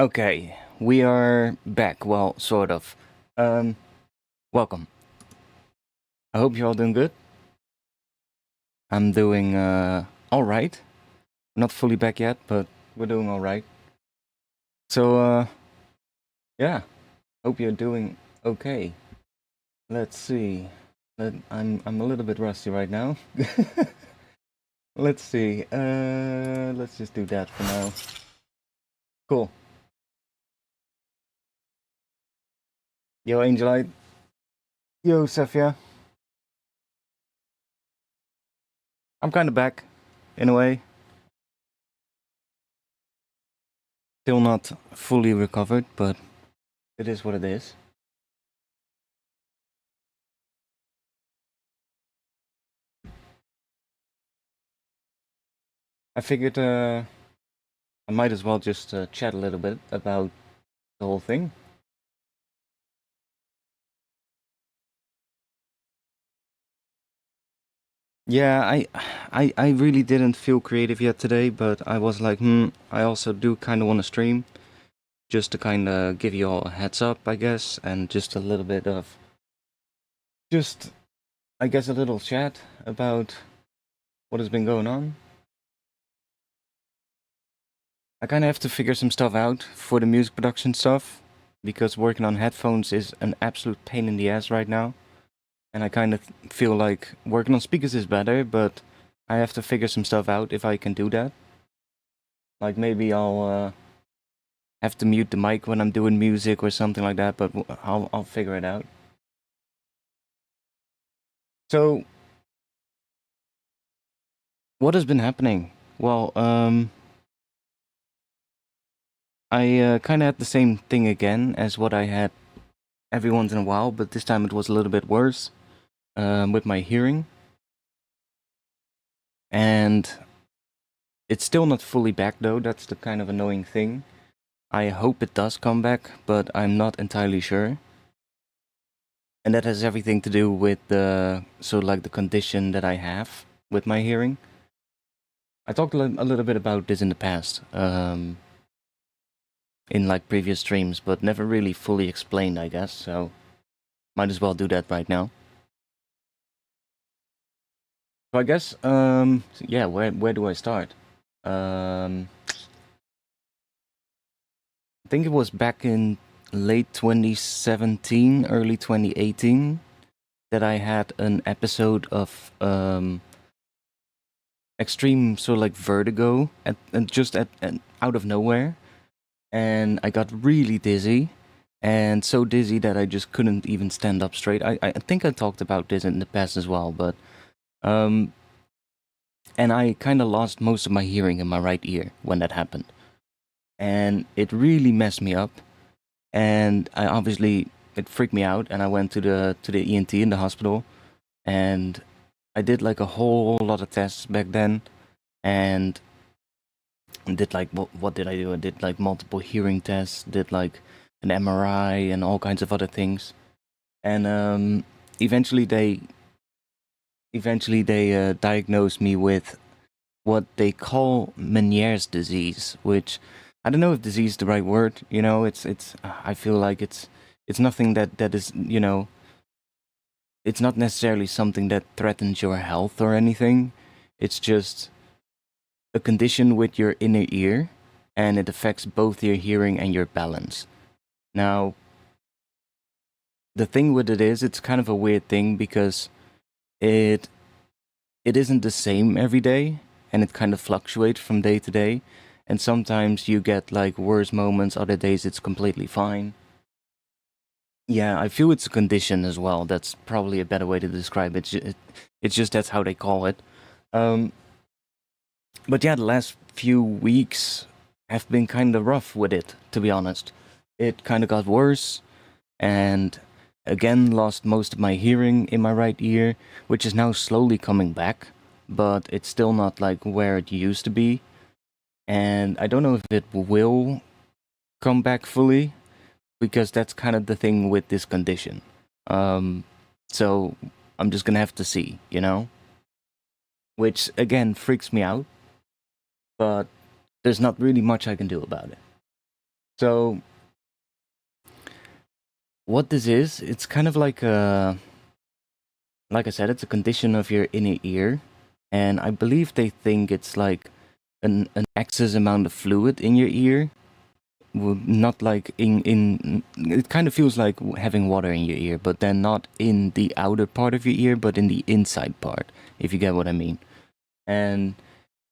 Okay, we are back. Well, sort of. Um, Welcome. I hope you're all doing good. I'm doing all right. Not fully back yet, but we're doing all right. So yeah, hope you're doing okay. Let's see. I'm a little bit rusty right now. Let's see. Let's just do that for now. Cool. Yo, Angelite. Yo, Sefia. I'm kind of back, in a way. Still not fully recovered, but it is what it is. I figured I might as well just chat a little bit about the whole thing. Yeah, I really didn't feel creative yet today, but I was like, I also do kind of want to stream, just to kind of give you all a heads up, I guess, and just a little bit of, just, I guess, a little chat about what has been going on. I kind of have to figure some stuff out for the music production stuff, because working on headphones is an absolute pain in the ass right now. And I kind of feel like working on speakers is better, but I have to figure some stuff out if I can do that. Like maybe I'll have to mute the mic when I'm doing music or something like that, but I'll figure it out. So, what has been happening? Well, I kind of had the same thing again as what I had every once in a while, but this time it was a little bit worse with my hearing. And it's still not fully back though, that's the kind of annoying thing. I hope it does come back, but I'm not entirely sure. And that has everything to do with the the condition that I have with my hearing. I talked a little bit about this in the past, in like previous streams, but never really fully explained, I guess. So might as well do that right now. So I guess, yeah, where do I start? I think it was back in late 2017, early 2018, that I had an episode of extreme vertigo out of nowhere, and I got really dizzy, and so dizzy that I just couldn't even stand up straight. I think I talked about this in the past as well, but and I kind of lost most of my hearing in my right ear when that happened, and it really messed me up, and I obviously it freaked me out, and I went to the ENT in the hospital, and I did like a whole lot of tests back then, and did like what did I do? I did like multiple hearing tests, did like an MRI and all kinds of other things, and eventually they diagnosed me with what they call Meniere's disease, which I don't know if disease is the right word. You know, it's I feel like it's nothing that is, you know, it's not necessarily something that threatens your health or anything. It's just a condition with your inner ear, and it affects both your hearing and your balance. Now, the thing with it is, it's kind of a weird thing because it it isn't the same every day, and it kind of fluctuates from day to day. And sometimes you get like worse moments, other days it's completely fine. Yeah, I feel it's a condition as well. That's probably a better way to describe it. It's just that's how they call it. Um, but yeah, the last few weeks have been kind of rough with it, to be honest. It kind of got worse, and again lost most of my hearing in my right ear, which is now slowly coming back, but it's still not like where it used to be. And I don't know if it will come back fully, because that's kind of the thing with this condition. So I'm just gonna have to see, you know? Which again freaks me out, but there's not really much I can do about it. So what this is, it's kind of like I said, it's a condition of your inner ear, and I believe they think it's like an excess amount of fluid in your ear. Not like in it kind of feels like having water in your ear, but then not in the outer part of your ear, but in the inside part, if you get what I mean. And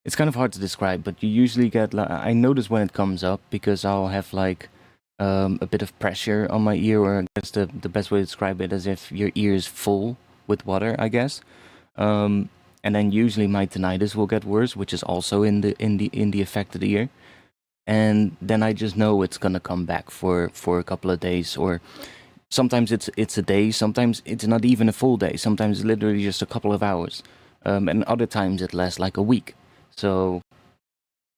it's kind of hard to describe, but you usually get like, I notice when it comes up because I'll have like a bit of pressure on my ear, or I guess the best way to describe it is if your ear is full with water, I guess. Um, and then usually my tinnitus will get worse, which is also in the affected ear. And then I just know it's gonna come back for a couple of days, or sometimes it's a day, sometimes it's not even a full day, sometimes literally just a couple of hours, and other times it lasts like a week. So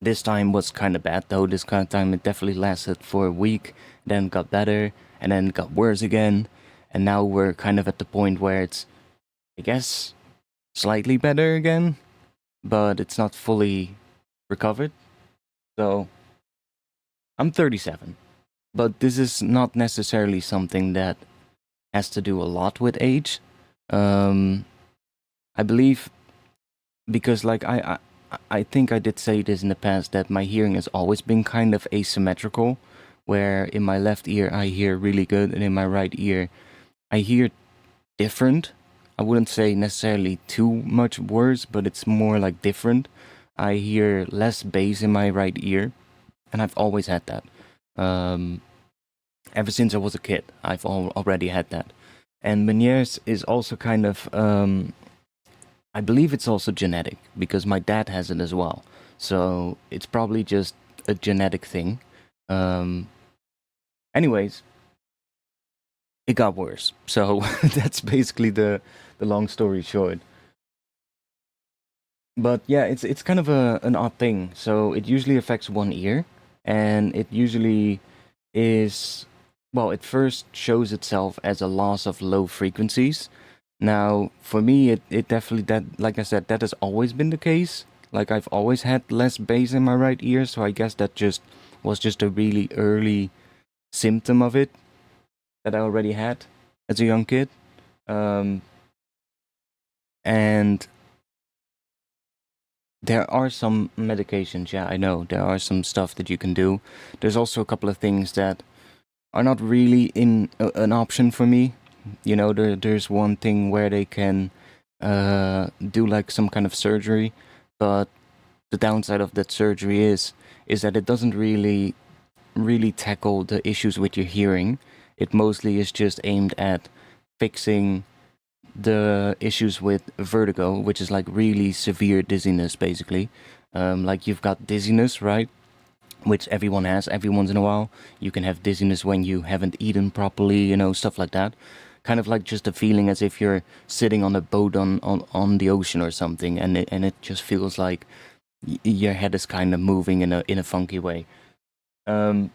this time was kind of bad though. This kind of time it definitely lasted for a week, then got better, and then got worse again, and now we're kind of at the point where it's, I guess, slightly better again, but it's not fully recovered. So I'm 37, but this is not necessarily something that has to do a lot with age. Um, I believe because like I think I did say this in the past that my hearing has always been kind of asymmetrical, where in my left ear I hear really good, and in my right ear I hear different. I wouldn't say necessarily too much worse, but it's more like different. I hear less bass in my right ear, and I've always had that. Um, Ever since I was a kid, I've already had that. And Meniere's is also kind of, I believe it's also genetic because my dad has it as well. So it's probably just a genetic thing. Um, Anyways, it got worse. So that's basically the long story short. But yeah, it's kind of an odd thing. So it usually affects one ear, and it usually is, well, it first shows itself as a loss of low frequencies. Now, for me, it definitely, that, like I said, that has always been the case. Like I've always had less bass in my right ear, so I guess that just was just a really early symptom of it that I already had as a young kid. Um, and there are some medications, yeah, I know. There are some stuff that you can do. There's also a couple of things that are not really an option for me. You know, there's one thing where they can do like some kind of surgery, but the downside of that surgery is that it doesn't really tackle the issues with your hearing. It mostly is just aimed at fixing the issues with vertigo, which is like really severe dizziness, basically. Like you've got dizziness, right? Which everyone has every once in a while. You can have dizziness when you haven't eaten properly, you know, stuff like that. Kind of like just a feeling as if you're sitting on a boat on the ocean or something, and it just feels like your head is kind of moving in a funky way. Um,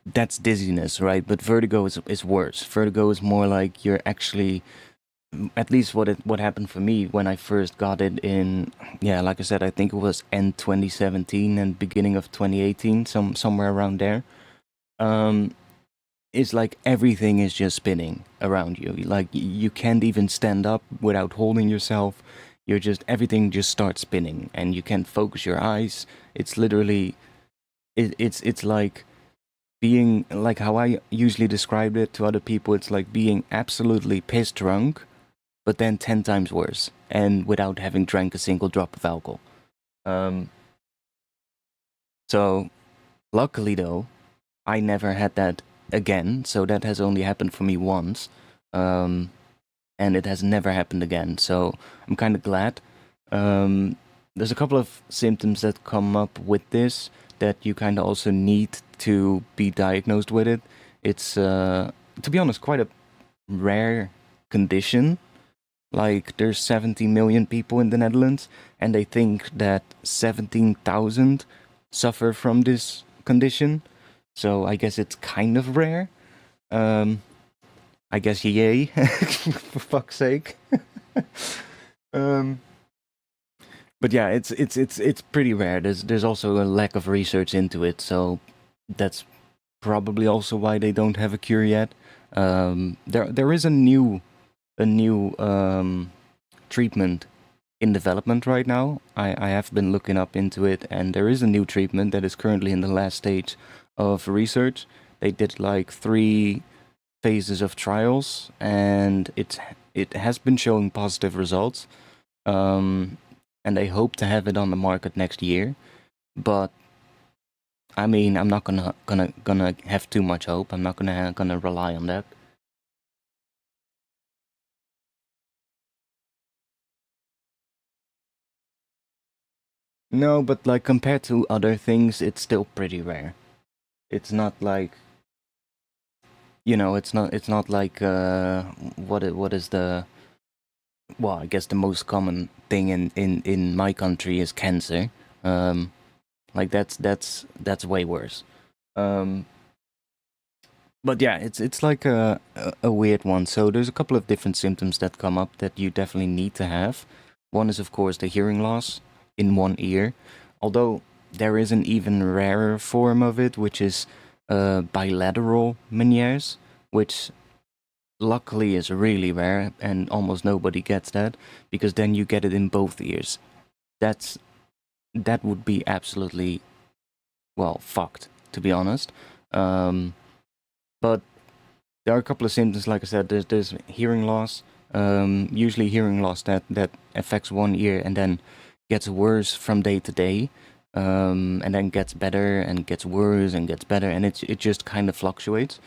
that's dizziness, right? But vertigo is worse. Vertigo is more like you're actually, at least what happened for me when I first got it in, yeah, like I said, I think it was end 2017 and beginning of 2018, somewhere around there. Um, it's like everything is just spinning around you. Like you can't even stand up without holding yourself. You're just, everything just starts spinning, and you can't focus your eyes. It's literally, it's like being, like how I usually describe it to other people. It's like being absolutely piss drunk, but then 10 times worse, and without having drank a single drop of alcohol. Um, so, luckily though, I never had that again, so that has only happened for me once, um, and it has never happened again, so I'm kind of glad. Um, there's a couple of symptoms that come up with this that you kind of also need to be diagnosed with it. It's, to be honest, quite a rare condition. Like, there's 70 million people in the Netherlands, and they think that 17,000 suffer from this condition. So I guess it's kind of rare. Um, I guess yay, for fuck's sake. um, but yeah, it's pretty rare. There's also a lack of research into it, so that's probably also why they don't have a cure yet. There is a new treatment in development right now. I have been looking up into it, and there is a new treatment that is currently in the last stage of research. They did like 3 phases of trials, and it has been showing positive results. Um, and they hope to have it on the market next year. But I mean, I'm not gonna have too much hope. I'm not gonna rely on that. No, but like compared to other things, it's still pretty rare. It's not like, it's not like what is the, well, I guess the most common thing in my country is cancer. Um, like that's way worse. Um, but yeah, it's like a weird one. So there's a couple of different symptoms that come up that you definitely need to have. One is of course the hearing loss in one ear, although there is an even rarer form of it, which is bilateral Meniere's, which luckily is really rare and almost nobody gets that, because then you get it in both ears. That's that would be absolutely, well, fucked, to be honest. Um, but there are a couple of symptoms, like I said. There's hearing loss. Usually hearing loss that affects one ear and then gets worse from day to day, and then gets better and gets worse and gets better, and it just kind of fluctuates.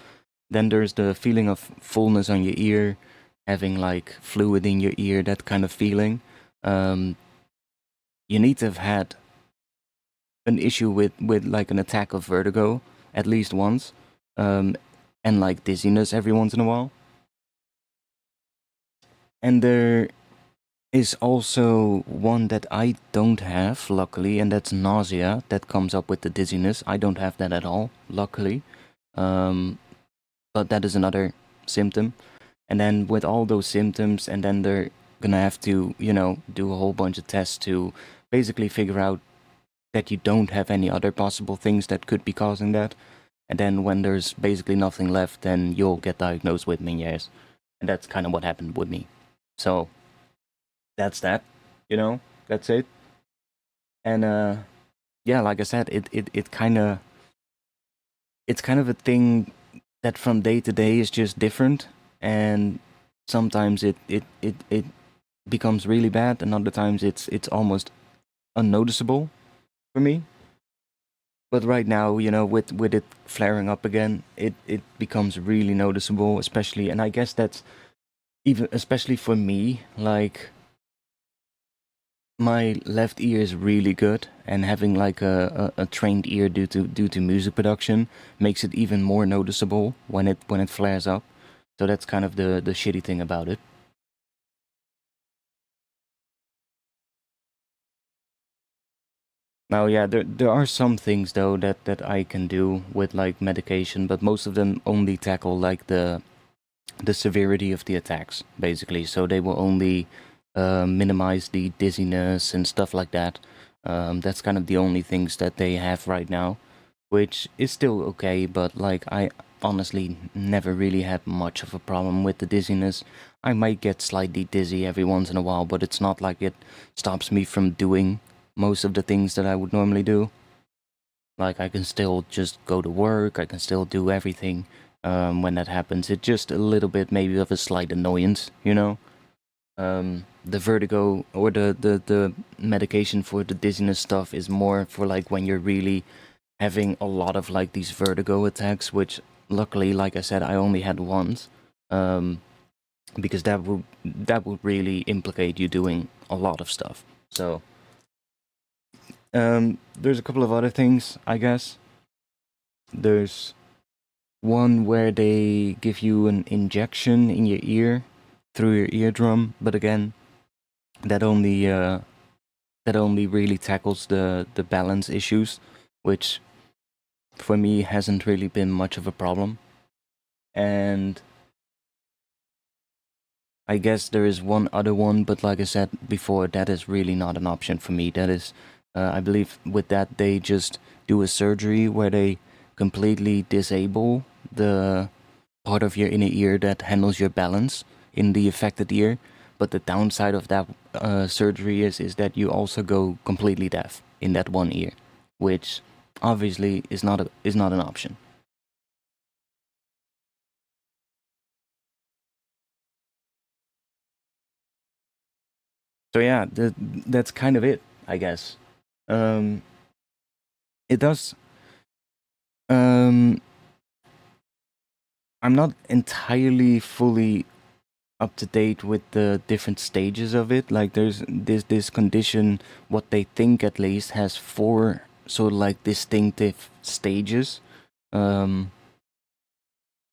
Then there's the feeling of fullness on your ear, having like fluid in your ear, that kind of feeling. Um, you need to have had an issue with like an attack of vertigo at least once, um, and like dizziness every once in a while. And there is also one that I don't have, luckily, and that's nausea that comes up with the dizziness. I don't have that at all, luckily. Um, but that is another symptom. And then with all those symptoms, and then they're gonna have to, do a whole bunch of tests to basically figure out that you don't have any other possible things that could be causing that. And then when there's basically nothing left, then you'll get diagnosed with Meniere's. And that's kind of what happened with me. So that's that, that's it. And yeah, like I said, it's kind of a thing that from day to day is just different, and sometimes it becomes really bad, and other times it's almost unnoticeable for me. But right now, with it flaring up again, it becomes really noticeable, especially, and I guess that's even especially for me, like my left ear is really good, and having like a trained ear due to music production makes it even more noticeable when it flares up. So that's kind of the shitty thing about it. Now, yeah, there are some things though that I can do with like medication, but most of them only tackle like the severity of the attacks, basically. So they will only minimize the dizziness and stuff like that. That's kind of the only things that they have right now, which is still okay, but like I honestly never really had much of a problem with the dizziness. I might get slightly dizzy every once in a while, but it's not like it stops me from doing most of the things that I would normally do. Like I can still just go to work, I can still do everything when that happens. It's just a little bit maybe of a slight annoyance. The vertigo or the medication for the dizziness stuff is more for like when you're really having a lot of like these vertigo attacks, which luckily, like I said, I only had once. Um, because that would really implicate you doing a lot of stuff. So there's a couple of other things, I guess. There's one where they give you an injection in your ear through your eardrum, but again, that only really tackles the balance issues, which for me hasn't really been much of a problem. And I guess there is one other one, but like I said before, that is really not an option for me. That is, I believe with that they just do a surgery where they completely disable the part of your inner ear that handles your balance in the affected ear. But the downside of that surgery is that you also go completely deaf in that one ear, which obviously is not an option. So yeah, that's kind of it, I guess. Um, it does. Um, I'm not entirely fully up to date with the different stages of it. Like there's this condition, what they think at least has four sort of like distinctive stages. Um,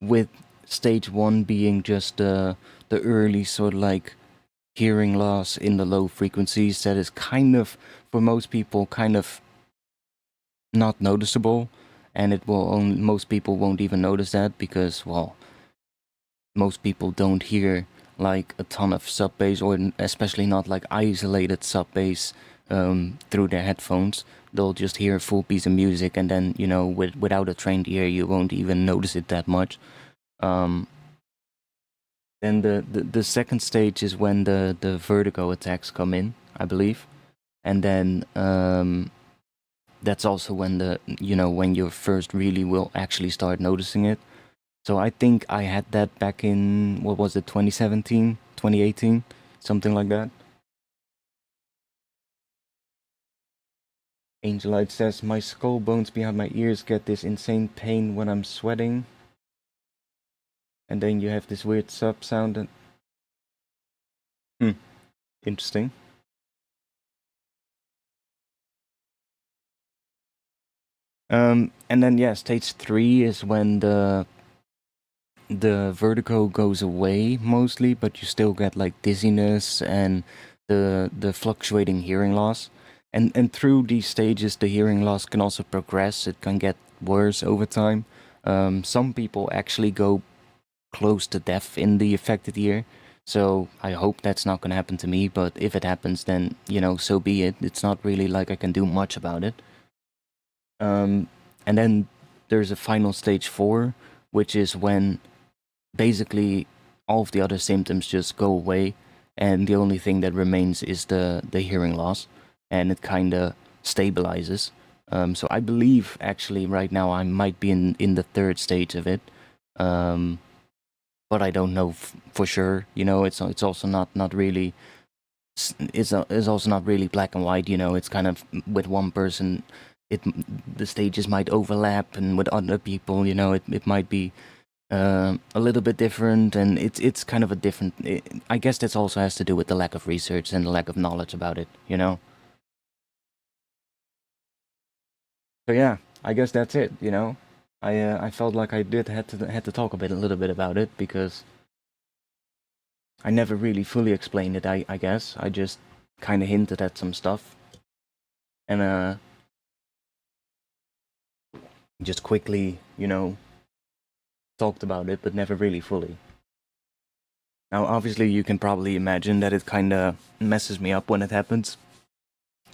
with stage one being just the early sort of like hearing loss in the low frequencies that is kind of for most people kind of not noticeable, and it will only most people won't even notice that because well most people don't hear like a ton of sub bass or especially not like isolated sub bass through their headphones. They'll just hear a full piece of music and then you know without a trained ear you won't even notice it that much. um, then the second stage is when the vertigo attacks come in, I believe, and then that's also when the you know when you first really will actually start noticing it. So I think I had that back in what was it 2017, 2018, something like that. Angelite says my skull bones behind my ears get this insane pain when I'm sweating, and then you have this weird sub sound. And hmm, interesting. And then yeah, stage three is when the vertigo goes away mostly, but you still get like dizziness and the fluctuating hearing loss. And through these stages, the hearing loss can also progress. It can get worse over time. Some people actually go close to deaf in the affected ear. So I hope that's not going to happen to me. But if it happens, then you know, so be it. It's not really like I can do much about it. Um, and then there's a final stage four, which is when basically all of the other symptoms just go away, and the only thing that remains is the hearing loss, and it kind of stabilizes. So I believe actually right now I might be in the third stage of it, um, but I don't know for sure. You know, it's also not really it's also not really black and white. You know, it's kind of with one person. It the stages might overlap, and with other people, you know, it might be a little bit different, and it's kind of a different. I guess this also has to do with the lack of research and the lack of knowledge about it, you know. So yeah, I guess that's it. You know, I felt like I did had to talk a little bit about it because I never really fully explained it. I guess I just kind of hinted at some stuff and just quickly, you know, talked about it, but never really fully. Now, obviously, you can probably imagine that it kind of messes me up when it happens.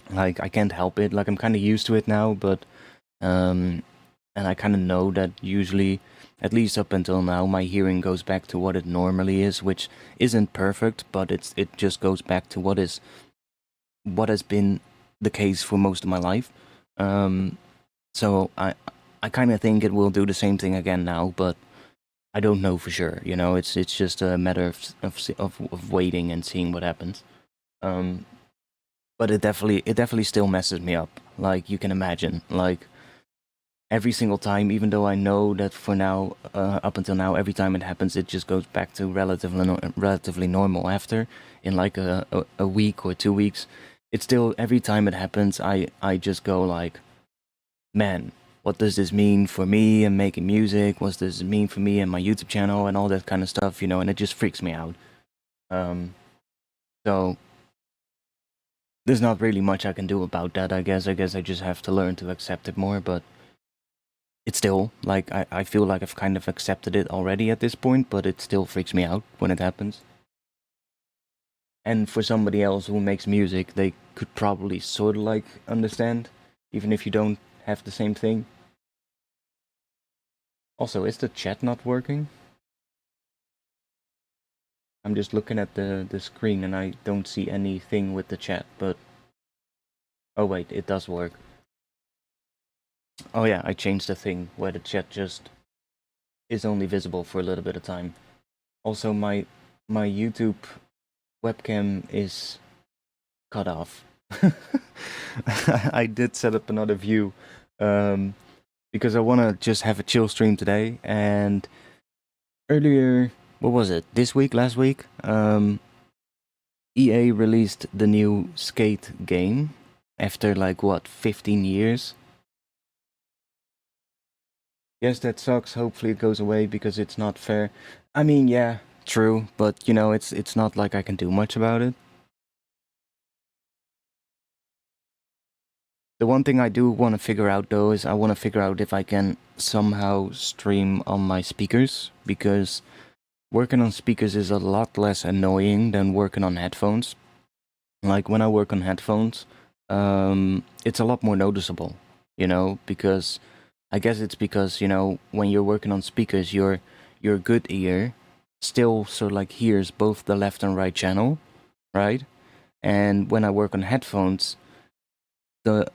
Like I can't help it. Like I'm kind of used to it now, but um, and I kind of know that usually, at least up until now, my hearing goes back to what it normally is, which isn't perfect, but it just goes back to what has been the case for most of my life. Um, so I kind of think it will do the same thing again now, but I don't know for sure. You know, it's just a matter of waiting and seeing what happens. Um, but it definitely still messes me up. Like you can imagine, like every single time, even though I know that for now, up until now, every time it happens, it just goes back to relatively normal after in like a week or 2 weeks. It's still every time it happens, I just go like, man, what does this mean for me and making music? What does it mean for me and my YouTube channel and all that kind of stuff, you know? And it just freaks me out. Um, so there's not really much I can do about that. I guess I just have to learn to accept it more, but it's still like I feel like I've kind of accepted it already at this point, but it still freaks me out when it happens. And for somebody else who makes music, they could probably sort of like understand, even if you don't have the same thing. Also, is the chat not working? I'm just looking at the screen and I don't see anything with the chat, but... Oh wait, it does work. Oh yeah, I changed the thing where the chat just is only visible for a little bit of time. Also, my YouTube webcam is cut off. I did set up another view because I want to just have a chill stream today. And earlier, what was it? This week, last week, EA released the new Skate game after like what, 15 years? Yes, that sucks. Hopefully it goes away because it's not fair. I mean, yeah, true, but you know, it's not like I can do much about it. The one thing I do want to figure out though is I want to figure out if I can somehow stream on my speakers, because working on speakers is a lot less annoying than working on headphones. Like when I work on headphones, it's a lot more noticeable, you know, because I guess it's because, you know, when you're working on speakers, your good ear still sort of like hears both the left and right channel, right? And when I work on headphones, the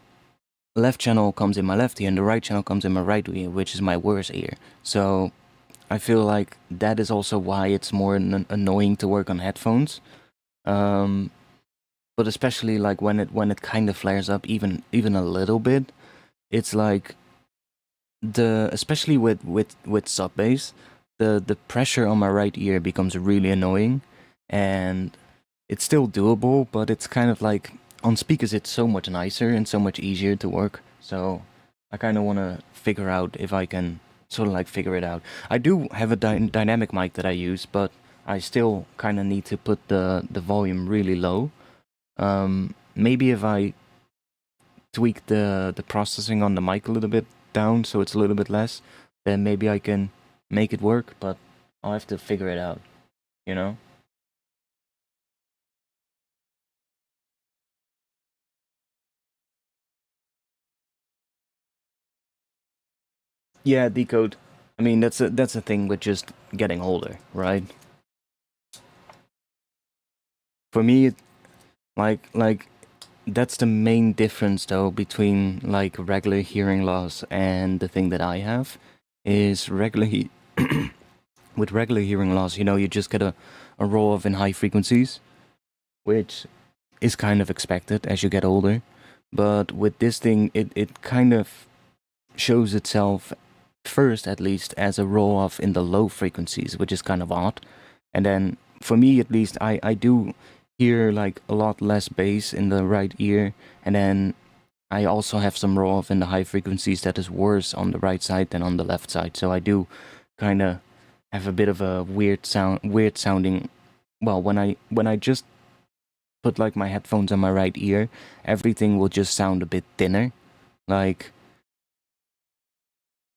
left channel comes in my left ear and the right channel comes in my right ear, which is my worst ear. So I feel like that is also why it's more annoying to work on headphones. But especially like when it kind of flares up even a little bit, it's like especially with sub bass, the pressure on my right ear becomes really annoying, and it's still doable, but it's kind of like on speakers it's so much nicer and so much easier to work. So I kind of want to figure out if I can sort of like figure it out. I do have a dynamic mic that I use, but I still kind of need to put the volume really low. Maybe if I tweak the processing on the mic a little bit down so it's a little bit less, then maybe I can make it work, but I'll have to figure it out, you know? Yeah, decode. I mean, that's a thing with just getting older, right? For me, like that's the main difference though between like regular hearing loss and the thing that I have is with regular hearing loss, you know, you just get a roll off in high frequencies, which is kind of expected as you get older. But with this thing, it kind of shows itself first, at least, as a roll off in the low frequencies, which is kind of odd. And then, for me at least, I do hear like a lot less bass in the right ear, and then I also have some roll off in the high frequencies that is worse on the right side than on the left side. So I do kind of have a bit of a weird sounding. Well, when I just put like my headphones on my right ear, everything will just sound a bit thinner. Like,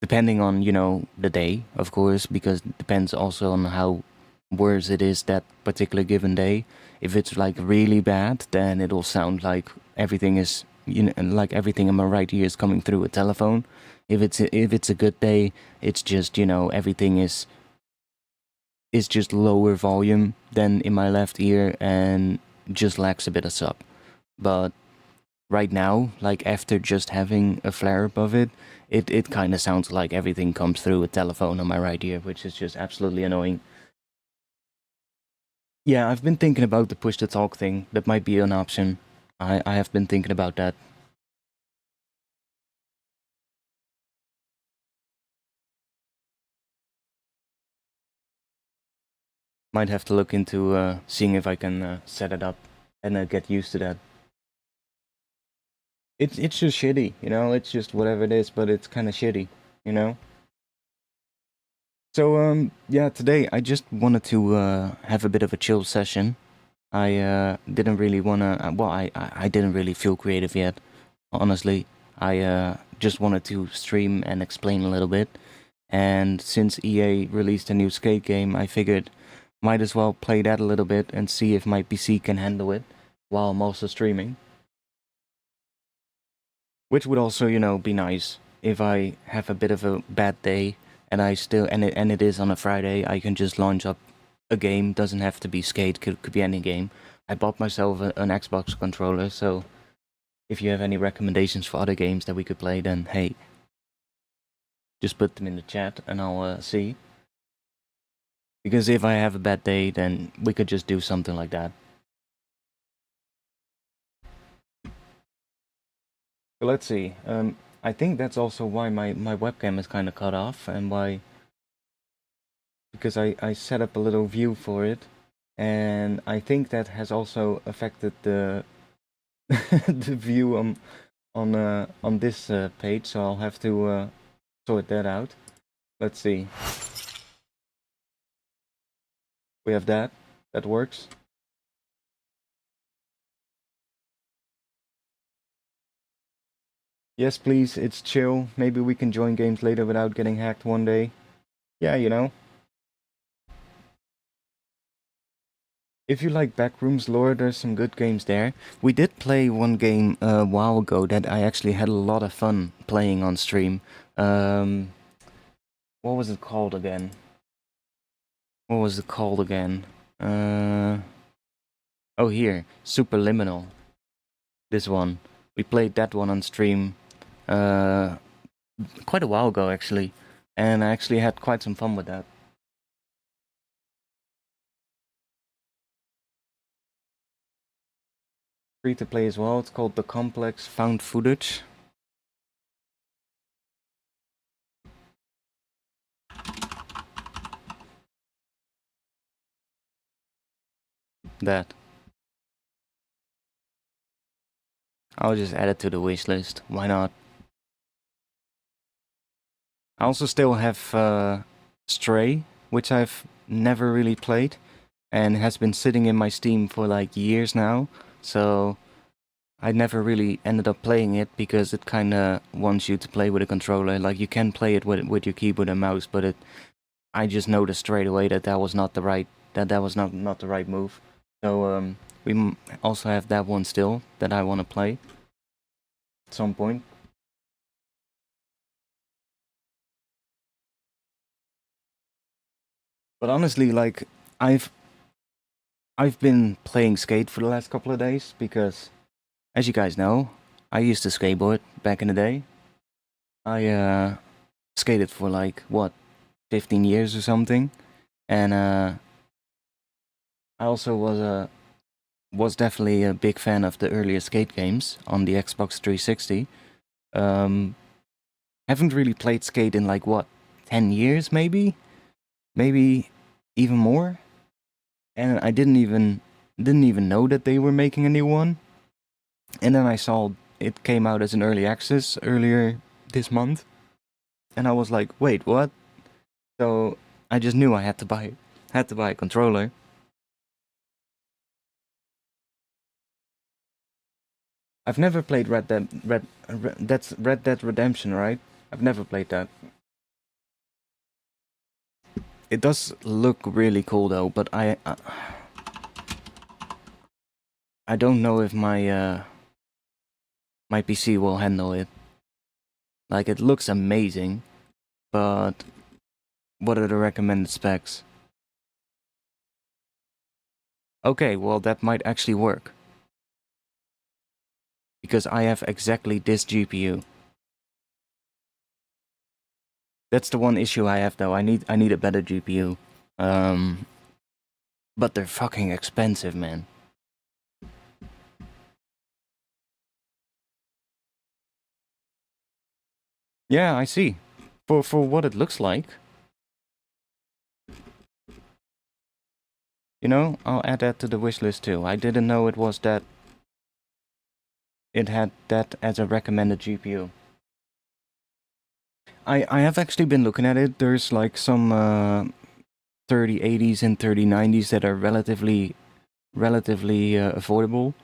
depending on, you know, the day, of course, because it depends also on how worse it is that particular given day. If it's like really bad, then it'll sound like everything is, you know, like everything in my right ear is coming through a telephone. If it's a good day, it's just, you know, everything is just lower volume than in my left ear and just lacks a bit of sub. But right now, like after just having a flare up of it, it kind of sounds like everything comes through a telephone on my right ear, which is just absolutely annoying. Yeah, I've been thinking about the push to talk thing. That might be an option. I have been thinking about that. Might have to look into seeing if I can set it up and get used to that. It's just shitty, you know. It's just whatever it is, but it's kind of shitty, you know. So yeah, today I just wanted to have a bit of a chill session. I didn't really wanna. Well, I didn't really feel creative yet. Honestly, I just wanted to stream and explain a little bit. And since EA released a new skate game, I figured might as well play that a little bit and see if my PC can handle it while I'm also streaming. Which would also, you know, be nice if I have a bit of a bad day and it is on a Friday, I can just launch up a game. Doesn't have to be Skate, could be any game. I bought myself an Xbox controller, so if you have any recommendations for other games that we could play, then hey, just put them in the chat and I'll see. Because if I have a bad day, then we could just do something like that. So let's see. I think that's also why my webcam is kind of cut off, and why, because I set up a little view for it, and I think that has also affected the the view on this page. So I'll have to sort that out. Let's see. We have that. That works. Yes, please. It's chill. Maybe we can join games later without getting hacked one day. Yeah, you know. If you like Backrooms lore, there's some good games there. We did play one game a while ago that I actually had a lot of fun playing on stream. What was it called again? Oh, here, Superliminal. This one. We played that one on stream quite a while ago, actually. And I actually had quite some fun with that. Free to play as well. It's called The Complex Found Footage. That. I'll just add it to the wish list. Why not? I also still have Stray, which I've never really played, and has been sitting in my Steam for like years now. So I never really ended up playing it because it kind of wants you to play with a controller. Like you can play it with your keyboard and mouse, but I just noticed straight away that that was not the right not the right move. So we also have that one still that I want to play at some point. But honestly, like I've been playing Skate for the last couple of days because, as you guys know, I used to skateboard back in the day. I skated for like what, 15 years or something, and I also was definitely a big fan of the earlier skate games on the Xbox 360. Haven't really played Skate in like what, 10 years maybe even more, and I didn't even know that they were making a new one. And then I saw it came out as an early access earlier this month, and I was like, wait, what? So I just knew I had to buy a controller. I've never played that's Red Dead Redemption, right? I've never played that. It does look really cool though, but I don't know if my my PC will handle it. Like, it looks amazing, but what are the recommended specs? Okay, well that might actually work. Because I have exactly this GPU. That's the one issue I have though. I need a better GPU. But they're fucking expensive, man. Yeah, I see. For what it looks like. You know, I'll add that to the wish list too. I didn't know it was that. It had that as a recommended GPU. I have actually been looking at it. There's like some 3080s and 3090s that are relatively affordable.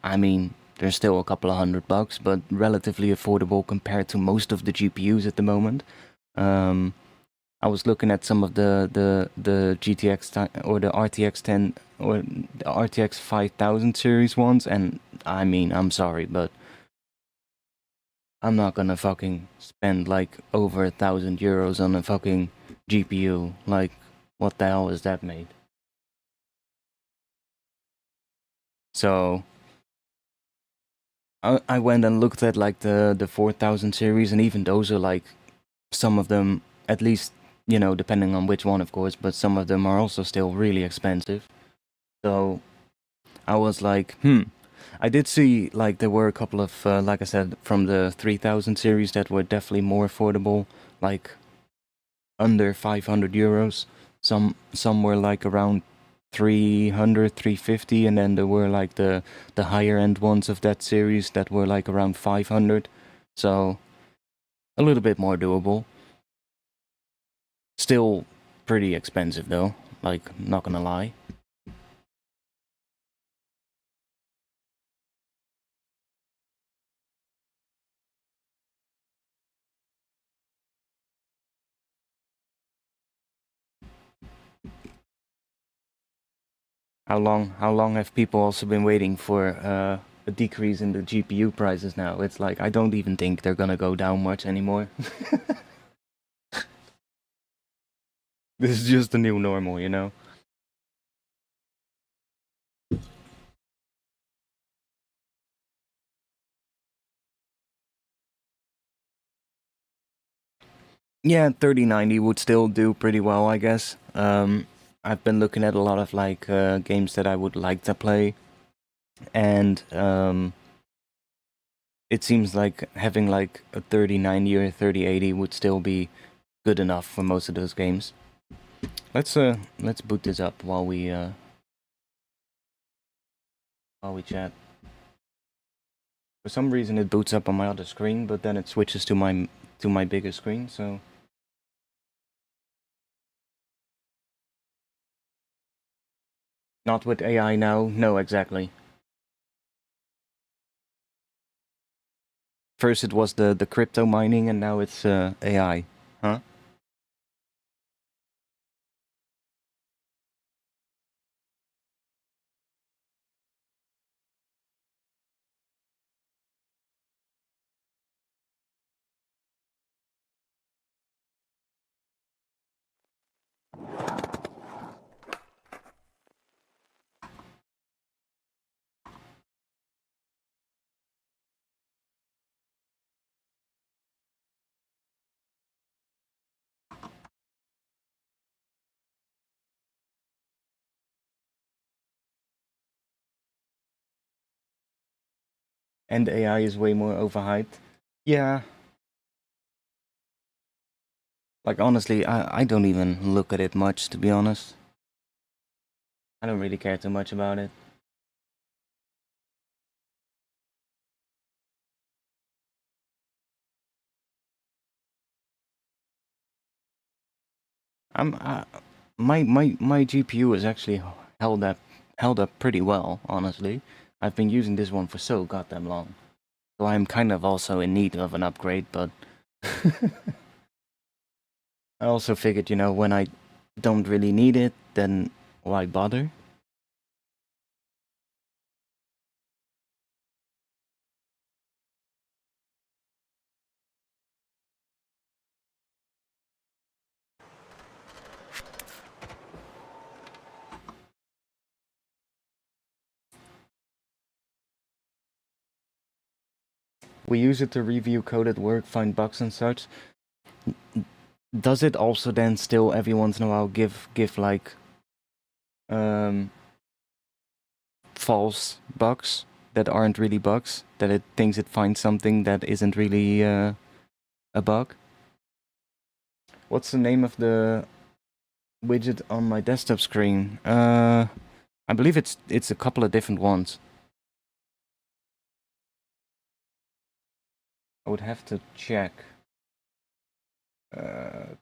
I mean, they're still a couple of $100, but relatively affordable compared to most of the GPUs at the moment. I was looking at some of the GTX or the RTX 10 or the RTX 5000 series ones, and I mean, I'm sorry, but I'm not gonna fucking spend like over €1,000 on a fucking GPU. Like, what the hell is that made? So I went and looked at like the 4000 series, and even those are like, some of them, at least, you know, depending on which one, of course, but some of them are also still really expensive. So I was like, I did see like there were a couple of, like I said, from the 3000 series that were definitely more affordable, like under €500. Some were like around 300, 350, and then there were like the higher end ones of that series that were like around 500. So a little bit more doable. Still pretty expensive though, like, not gonna lie. How long have people also been waiting for a decrease in the GPU prices now? It's like, I don't even think they're gonna go down much anymore. This is just the new normal, you know? Yeah, 3090 would still do pretty well, I guess. I've been looking at a lot of like games that I would like to play, and it seems like having like a 3090 or a 3080 would still be good enough for most of those games. Let's boot this up while we chat. For some reason it boots up on my other screen, but then it switches to my bigger screen, so not with AI now. No, exactly. First it was the crypto mining, and now it's AI. Huh? And AI is way more overhyped. Yeah, like honestly, I don't even look at it much, to be honest. I don't really care too much about it. I'm my GPU is actually held up held up pretty well, honestly. I've been using this one for so goddamn long. So I'm kind of also in need of an upgrade, but I also figured, you know, when I don't really need it, then why bother? We use it to review code at work, find bugs and such. Does it also then still every once in a while give like um false bugs that aren't really bugs, that it thinks it finds something that isn't really a bug? What's the name of the widget on my desktop screen? I believe it's a couple of different ones. I would have to check. Uh,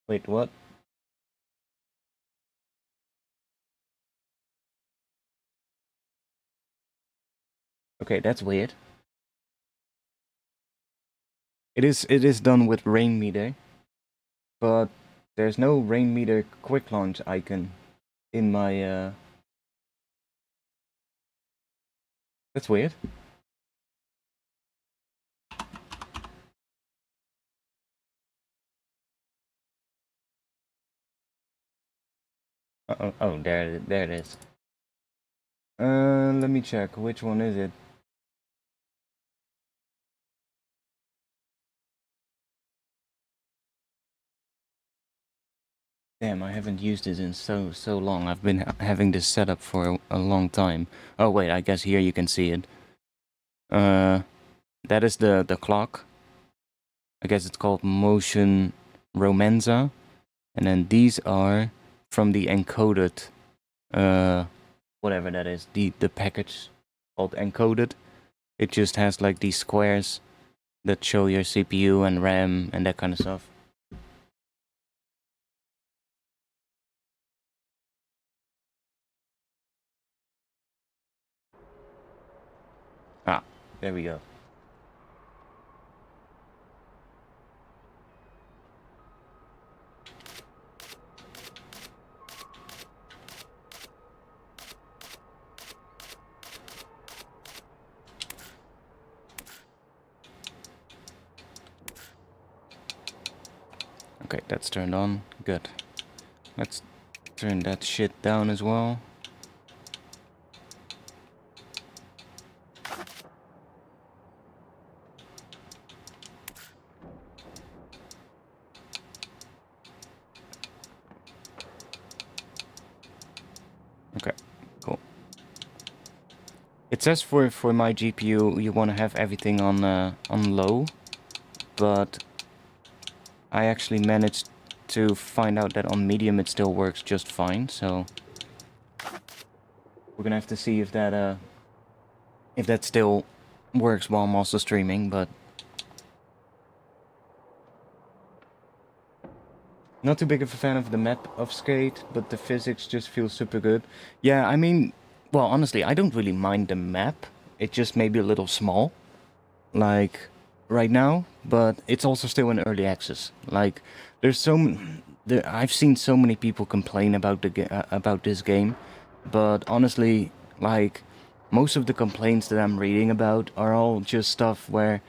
Wait, what? Okay, that's weird. It is done with Rainmeter, but there's no Rainmeter quick launch icon in my. That's weird. Oh, there it is. Let me check. Which one is it? Damn, I haven't used this in so long. I've been having this set up for a long time. Oh wait, I guess here you can see it. That is the clock. I guess it's called Motion Romanza, and then these are from the encoded, whatever that is, the package called encoded. It just has like these squares that show your CPU and RAM and that kind of stuff. Ah, there we go. Okay, that's turned on. Good. Let's turn that shit down as well. Okay, cool. It says for my GPU you want to have everything on low, but I actually managed to find out that on medium it still works just fine. So we're gonna have to see if that still works while I'm also streaming. But not too big of a fan of the map of Skate, but the physics just feel super good. Yeah, I mean, well, honestly, I don't really mind the map. It just may be a little small, like right now, but it's also still in early access. Like, there's I've seen so many people complain about about this game, but honestly, like, most of the complaints that I'm reading about are all just stuff where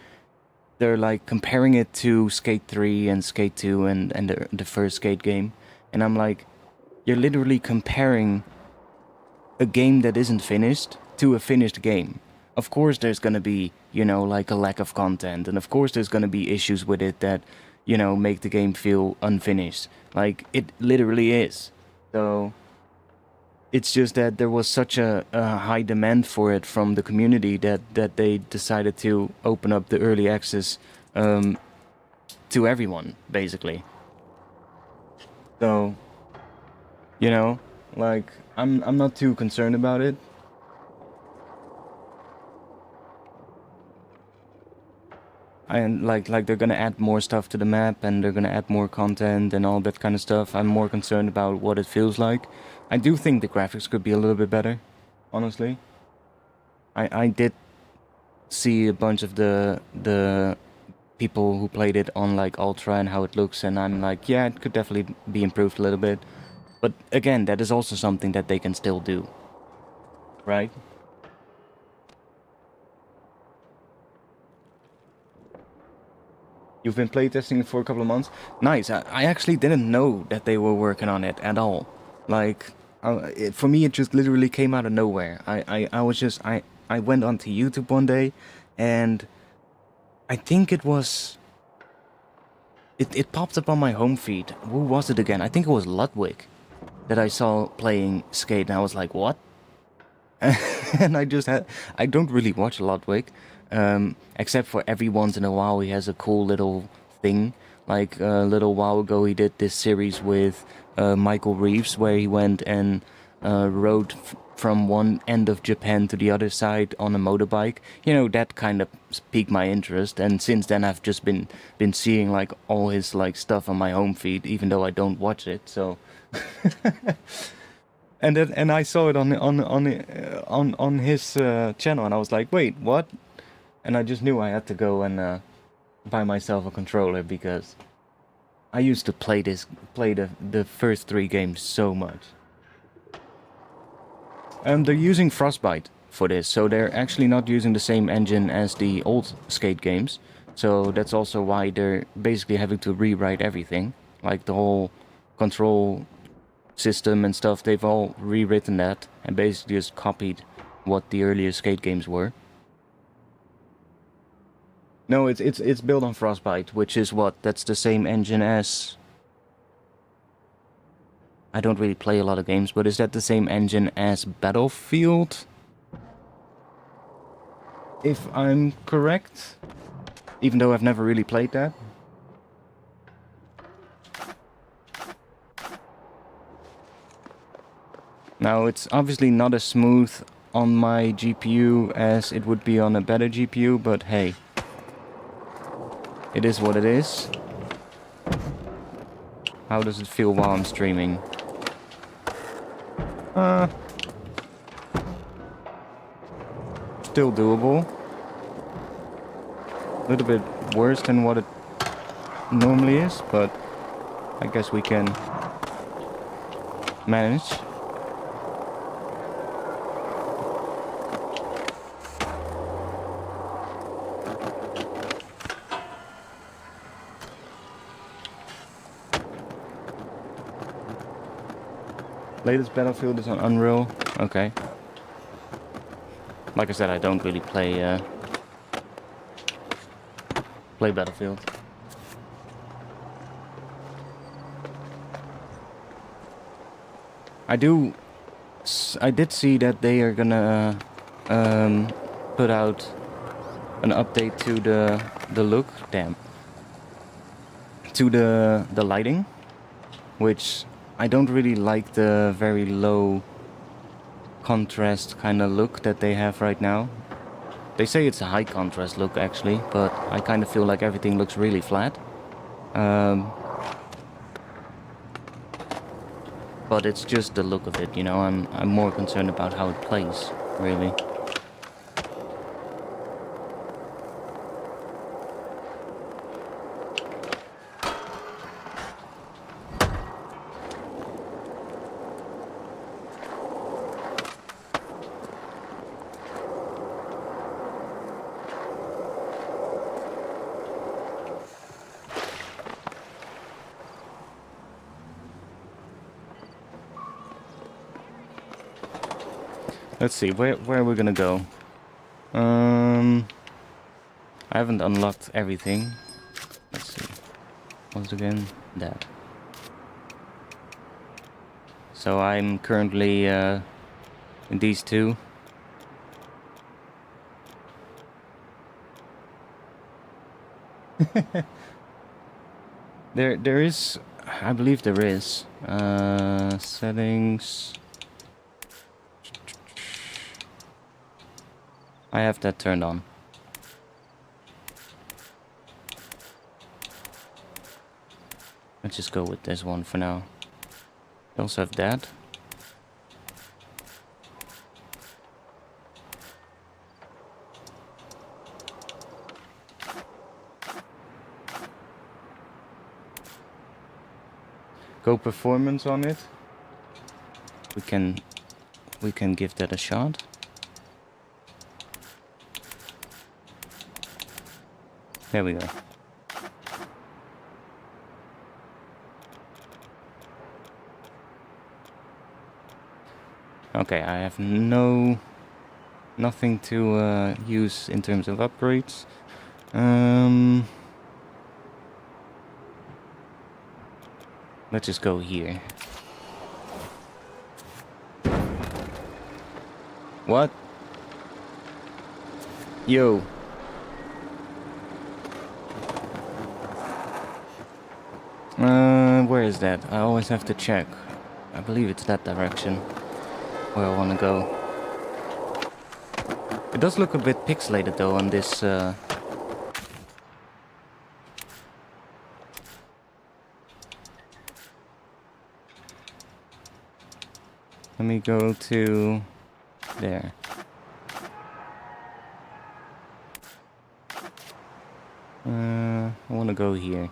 they're like comparing it to Skate 3 and Skate 2 and the first Skate game. And I'm like, you're literally comparing a game that isn't finished to a finished game. Of course, there's gonna be, like a lack of content, and of course, there's gonna be issues with it that, make the game feel unfinished. Like, it literally is. So, it's just that there was such a high demand for it from the community that they decided to open up the early access to everyone, basically. So, like, I'm not too concerned about it. And like they're gonna add more stuff to the map and they're gonna add more content and all that kind of stuff. I'm more concerned about what it feels like. I do think the graphics could be a little bit better, honestly. I did see a bunch of the people who played it on like Ultra and how it looks, and I'm like, yeah, it could definitely be improved a little bit. But again, that is also something that they can still do, right? You've been playtesting it for a couple of months. Nice. I actually didn't know that they were working on it at all. Like, for me, it just literally came out of nowhere. I was just I went onto YouTube one day, and I think it was it popped up on my home feed. Who was it again? I think it was Ludwig that I saw playing Skate, and I was like, what? And I don't really watch Ludwig, except for every once in a while he has a cool little thing. Like a little while ago, he did this series with Michael Reeves where he went and rode from one end of Japan to the other side on a motorbike. That kind of piqued my interest, and since then I've just been seeing like all his like stuff on my home feed, even though I don't watch it. So. And I saw it on his channel, and I was like, wait, what? And I just knew I had to go and buy myself a controller because I used to play the first 3 games so much. They're using Frostbite for this, so they're actually not using the same engine as the old Skate games. So that's also why they're basically having to rewrite everything. Like the whole control system and stuff, they've all rewritten that and basically just copied what the earlier Skate games were. No, it's built on Frostbite, which is what? That's the same engine as... I don't really play a lot of games, but is that the same engine as Battlefield? If I'm correct? Even though I've never really played that. Now, it's obviously not as smooth on my GPU as it would be on a better GPU, but hey. It is what it is. How does it feel while I'm streaming? Still doable. A little bit worse than what it normally is, but I guess we can manage. Latest Battlefield is on Unreal. Okay. Like I said, I don't really play Battlefield. I did see that they are gonna put out an update to the look. Damn. To the lighting, which I don't really like the very low contrast kind of look that they have right now. They say it's a high contrast look actually, but I kind of feel like everything looks really flat. But it's just the look of it, you know. I'm more concerned about how it plays, really. Let's see, where are we gonna go? I haven't unlocked everything. Let's see. Once again, that. So I'm currently in these two. There is, I believe there is, settings. I have that turned on. Let's just go with this one for now. We also have that. Go performance on it. We can give that a shot. There we go. Okay, I have nothing to use in terms of upgrades. Let's just go here. What? Yo. Where is that? I always have to check. I believe it's that direction where I want to go. It does look a bit pixelated though on this. Let me go to there. I want to go here.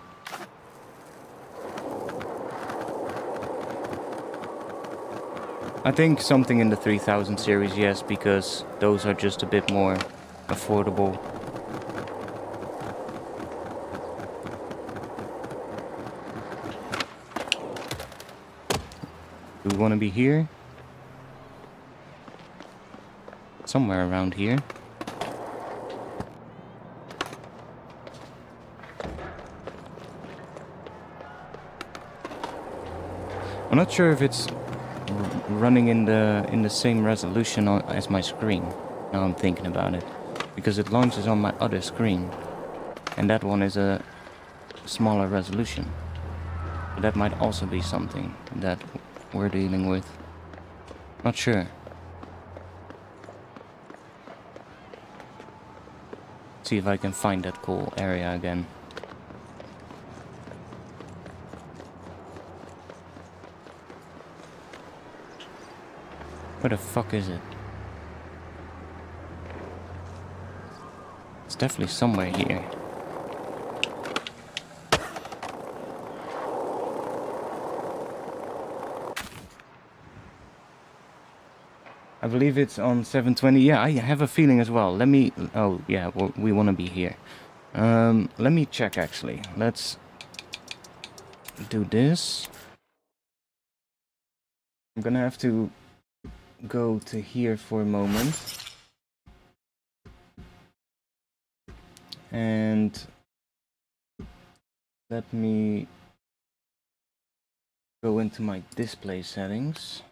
I think something in the 3000 series, yes, because those are just a bit more affordable. Do we want to be here? Somewhere around here. I'm not sure if it's running in the same resolution as my screen. Now I'm thinking about it, because it launches on my other screen, and that one is a smaller resolution. But that might also be something that we're dealing with. Not sure. See if I can find that cool area again. Where the fuck is it? It's definitely somewhere here. I believe it's on 720. Yeah, I have a feeling as well. Let me... Oh, yeah, we want to be here. Let me check, actually. Let's do this. I'm gonna have to go to here for a moment. And let me go into my display settings.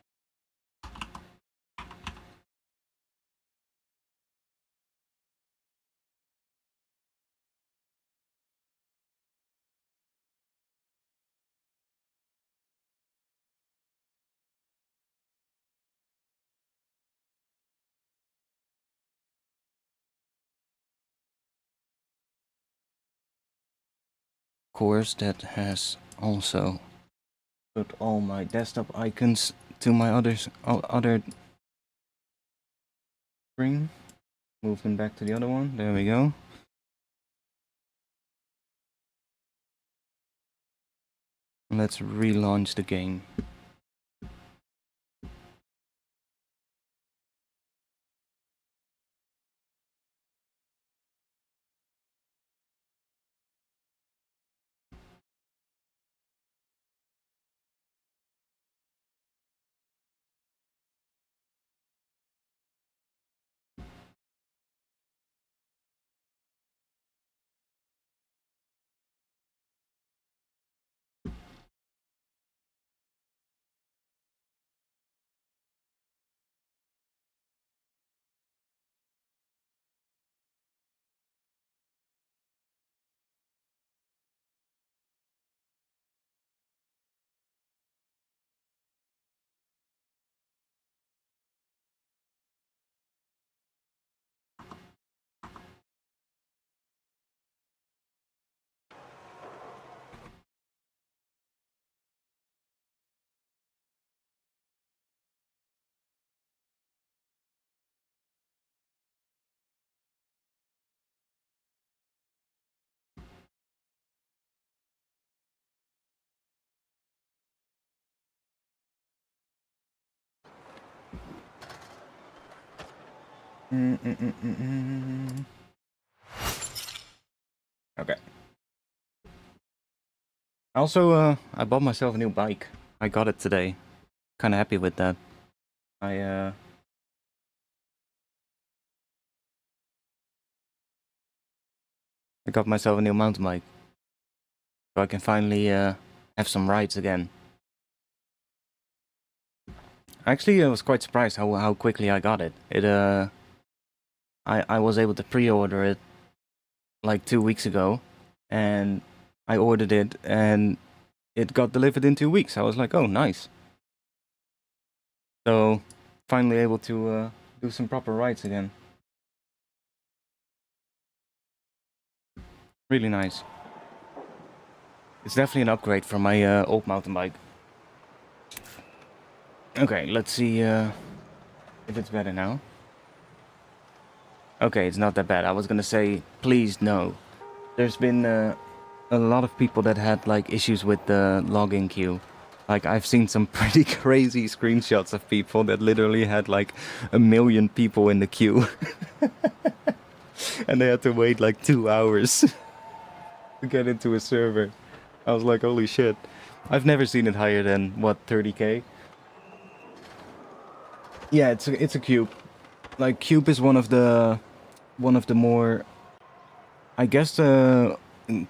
Course, that has also put all my desktop icons to my other screen. Move them back to the other one. There we go. Let's relaunch the game. Okay. Also, I bought myself a new bike. I got it today. Kind of happy with that. I got myself a new mountain bike, so I can finally have some rides again. Actually, I was quite surprised how quickly I got it. I was able to pre-order it like 2 weeks ago, and I ordered it, and it got delivered in 2 weeks. I was like, oh, nice. So, finally able to do some proper rides again. Really nice. It's definitely an upgrade from my old mountain bike. Okay, let's see if it's better now. Okay, it's not that bad. I was gonna say, please no. There's been a lot of people that had like issues with the login queue. Like I've seen some pretty crazy screenshots of people that literally had like 1 million people in the queue, and they had to wait like 2 hours to get into a server. I was like, holy shit. I've never seen it higher than what, 30k? Yeah, it's a cube. Like Cube is one of the more, I guess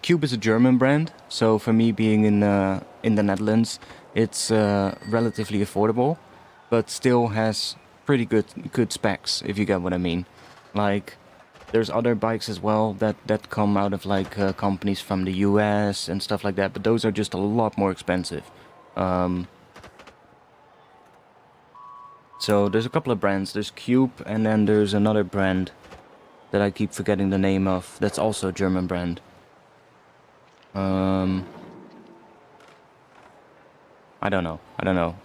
Cube is a German brand, so for me being in the Netherlands, it's relatively affordable, but still has pretty good specs, if you get what I mean. Like there's other bikes as well that come out of like companies from the US and stuff like that, but those are just a lot more expensive. So there's a couple of brands. There's Cube, and then there's another brand that I keep forgetting the name of. That's also a German brand. I don't know.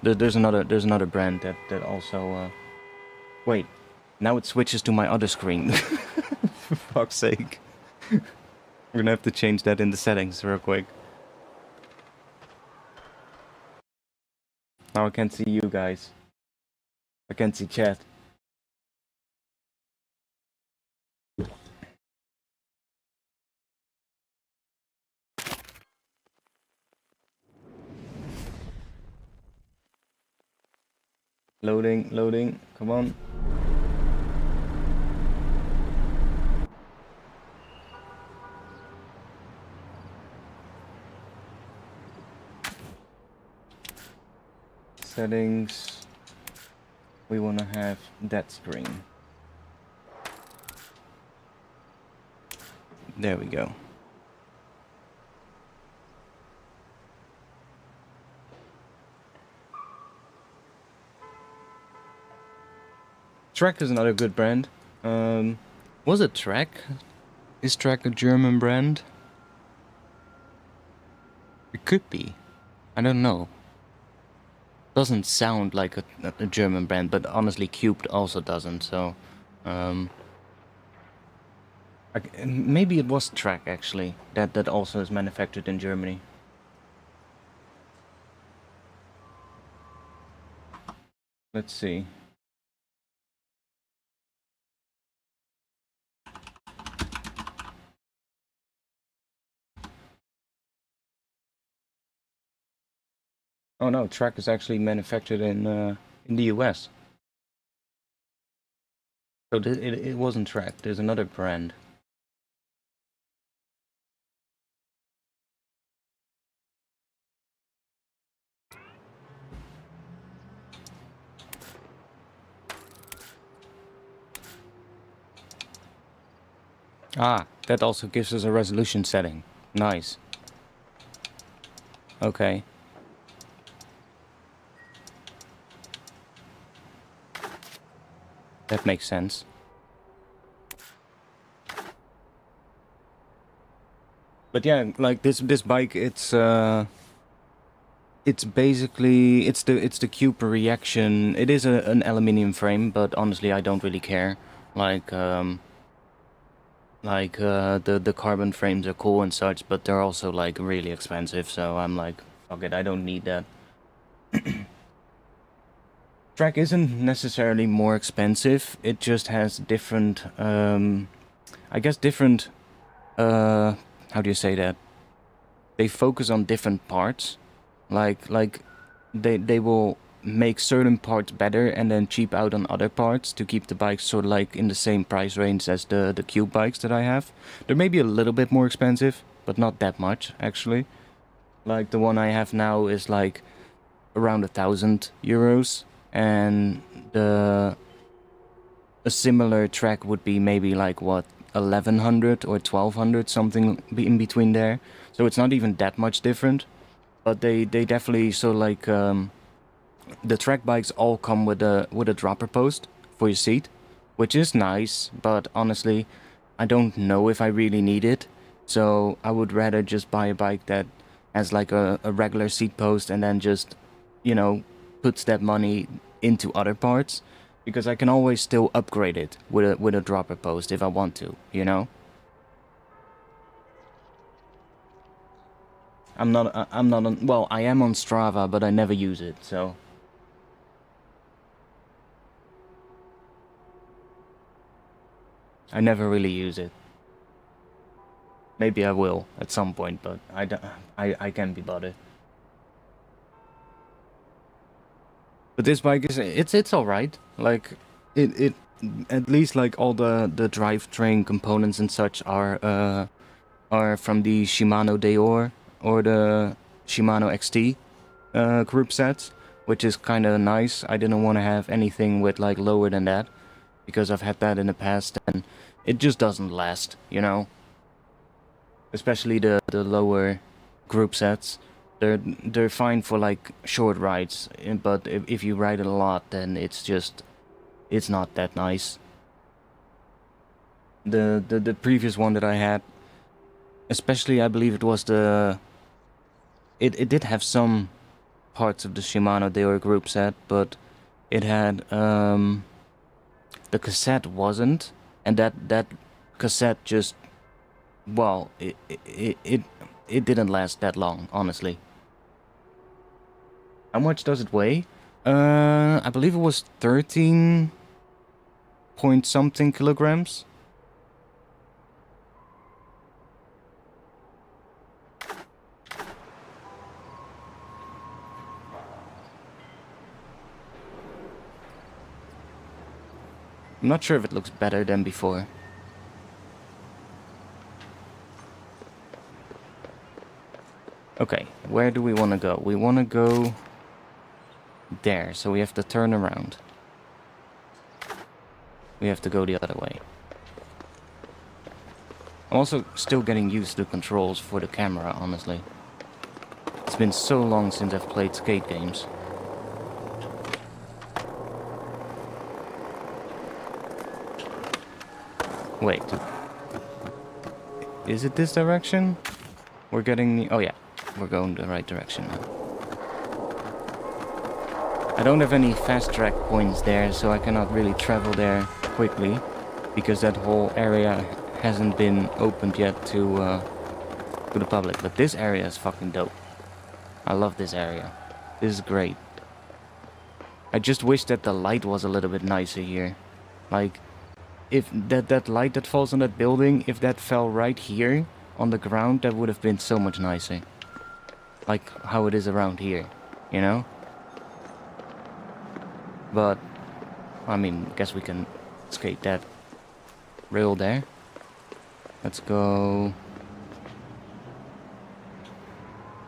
There's another brand that also. Wait, now it switches to my other screen. For fuck's sake. I'm gonna have to change that in the settings real quick. Now I can't see you guys. I can't see chat. Loading, come on. Settings. We want to have that screen. There we go. Trek is another good brand. Was it Trek? Is Trek a German brand? It could be. I don't know. Doesn't sound like a German brand, but honestly, Cubed also doesn't. So, maybe it was Trek actually. That also is manufactured in Germany. Let's see. Oh no, Trek is actually manufactured in the US. So it wasn't Trek. There's another brand. Ah, that also gives us a resolution setting. Nice. Okay. That makes sense. But yeah, like this bike, it's basically it's the Cube reaction. It is an aluminium frame, but honestly, I don't really care. Like the carbon frames are cool and such, but they're also like really expensive. So I'm like, fuck it, I don't need that. Track isn't necessarily more expensive. It just has different, I guess different. How do you say that? They focus on different parts. Like they will make certain parts better and then cheap out on other parts to keep the bikes sort of like in the same price range as the Cube bikes that I have. They're maybe a little bit more expensive, but not that much actually. Like the one I have now is like around €1,000, and a similar track would be maybe like what, 1,100 or 1,200, something in between there. So it's not even that much different, but they definitely, so like the track bikes all come with a dropper post for your seat, which is nice, but honestly, I don't know if I really need it. So I would rather just buy a bike that has like a regular seat post and then just, you know, puts that money into other parts, because I can always still upgrade it with a dropper post if I want to, you know? I'm not on, well, I am on Strava, but I never use it, so. I never really use it. Maybe I will at some point, but I can't be bothered. But this bike is, it's alright. Like, it, at least like all the drivetrain components and such are from the Shimano Deore or the Shimano XT group sets, which is kind of nice. I didn't want to have anything with like lower than that, because I've had that in the past and it just doesn't last, you know? Especially the lower group sets. They're fine for like short rides, but if you ride it a lot, then it's not that nice. The previous one that I had, especially I believe it was it did have some parts of the Shimano Deore group set, but it had the cassette wasn't, and that cassette just, well, it didn't last that long, honestly. How much does it weigh? I believe it was 13 point something kilograms. I'm not sure if it looks better than before. Okay, where do we want to go? We want to go there, so we have to turn around. We have to go the other way. I'm also still getting used to the controls for the camera, honestly. It's been so long since I've played skate games. Wait. Is it this direction? We're getting the... Oh yeah, we're going the right direction now. I don't have any fast track points there, so I cannot really travel there quickly, because that whole area hasn't been opened yet to the public. But this area is fucking dope. I love this area. This is great. I just wish that the light was a little bit nicer here. Like, if that light that falls on that building, if that fell right here on the ground, that would have been so much nicer. Like how it is around here, you know? But, I mean, I guess we can skate that rail there. Let's go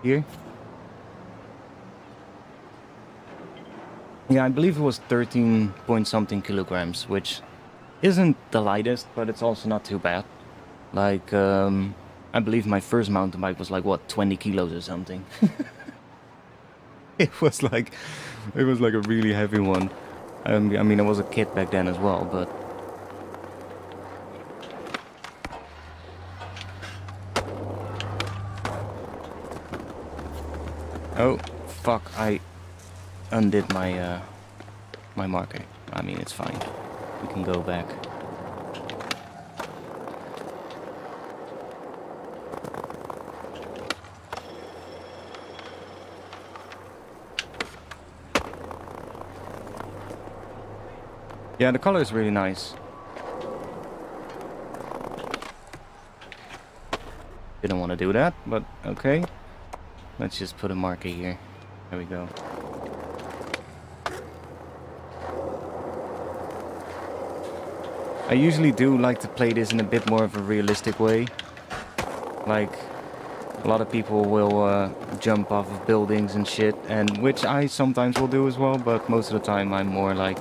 here. Yeah, I believe it was 13 point something kilograms, which isn't the lightest, but it's also not too bad. Like, I believe my first mountain bike was like, what, 20 kilos or something. It was like a really heavy one. I mean, I was a kid back then as well, but... Oh, fuck, I undid my, my marker. I mean, it's fine. We can go back. Yeah, the color is really nice. Didn't want to do that, but okay. Let's just put a marker here. There we go. I usually do like to play this in a bit more of a realistic way. Like, a lot of people will jump off of buildings and shit, and which I sometimes will do as well, but most of the time I'm more like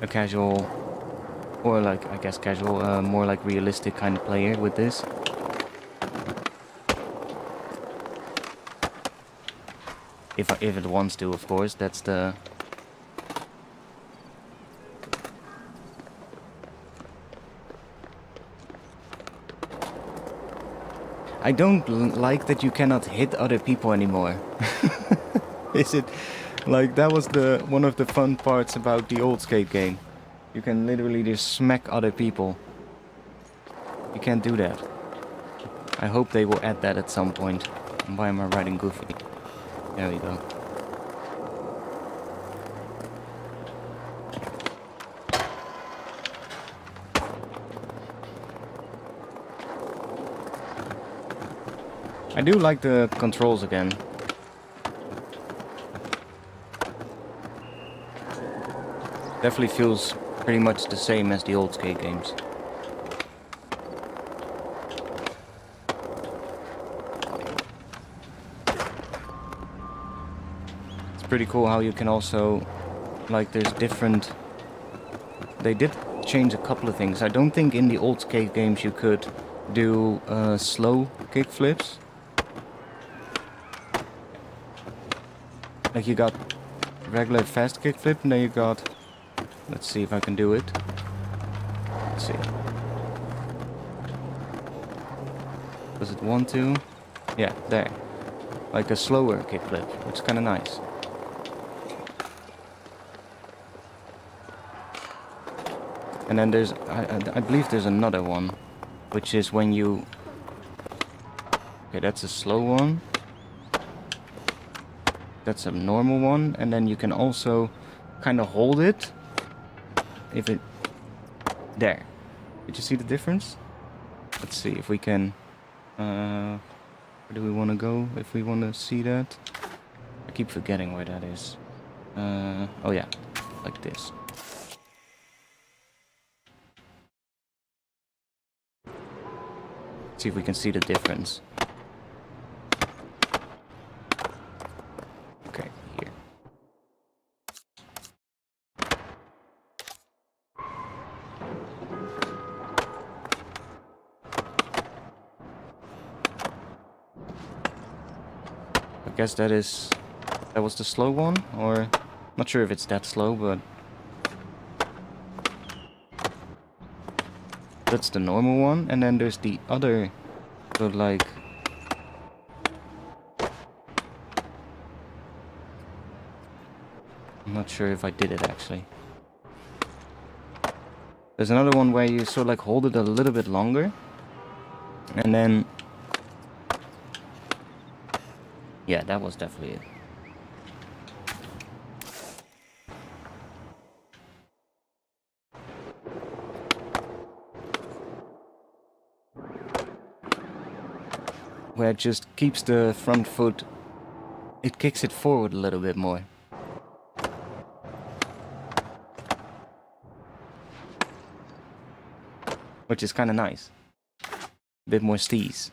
a casual, or like, I guess casual, more like realistic kind of player with this. If it wants to, of course, that's the... I don't like that you cannot hit other people anymore. Is it... Like, that was one of the fun parts about the old skate game. You can literally just smack other people. You can't do that. I hope they will add that at some point. Why am I writing goofy? There we go. I do like the controls again. Definitely feels pretty much the same as the old skate games. It's pretty cool how you can also, like, there's different... They did change a couple of things. I don't think in the old skate games you could do slow kick flips. Like you got regular fast kickflip, and then you got... Let's see if I can do it. Let's see. Does it want to? Yeah, there. Like a slower kickflip, which is kind of nice. And then there's... I believe there's another one, which is when you... Okay, that's a slow one. That's a normal one, and then you can also kind of hold it if it... There. Did you see the difference? Let's see if we can... where do we want to go if we want to see that? I keep forgetting where that is. Oh yeah, like this. See if we can see the difference. Okay, here. I guess that was the slow one, or not sure if it's that slow, but that's the normal one, and then there's the other, so like... I'm not sure if I did it actually. There's another one where you sort of like hold it a little bit longer, and then... Yeah, that was definitely it. Where it just keeps the front foot... It kicks it forward a little bit more. Which is kind of nice. A bit more steez.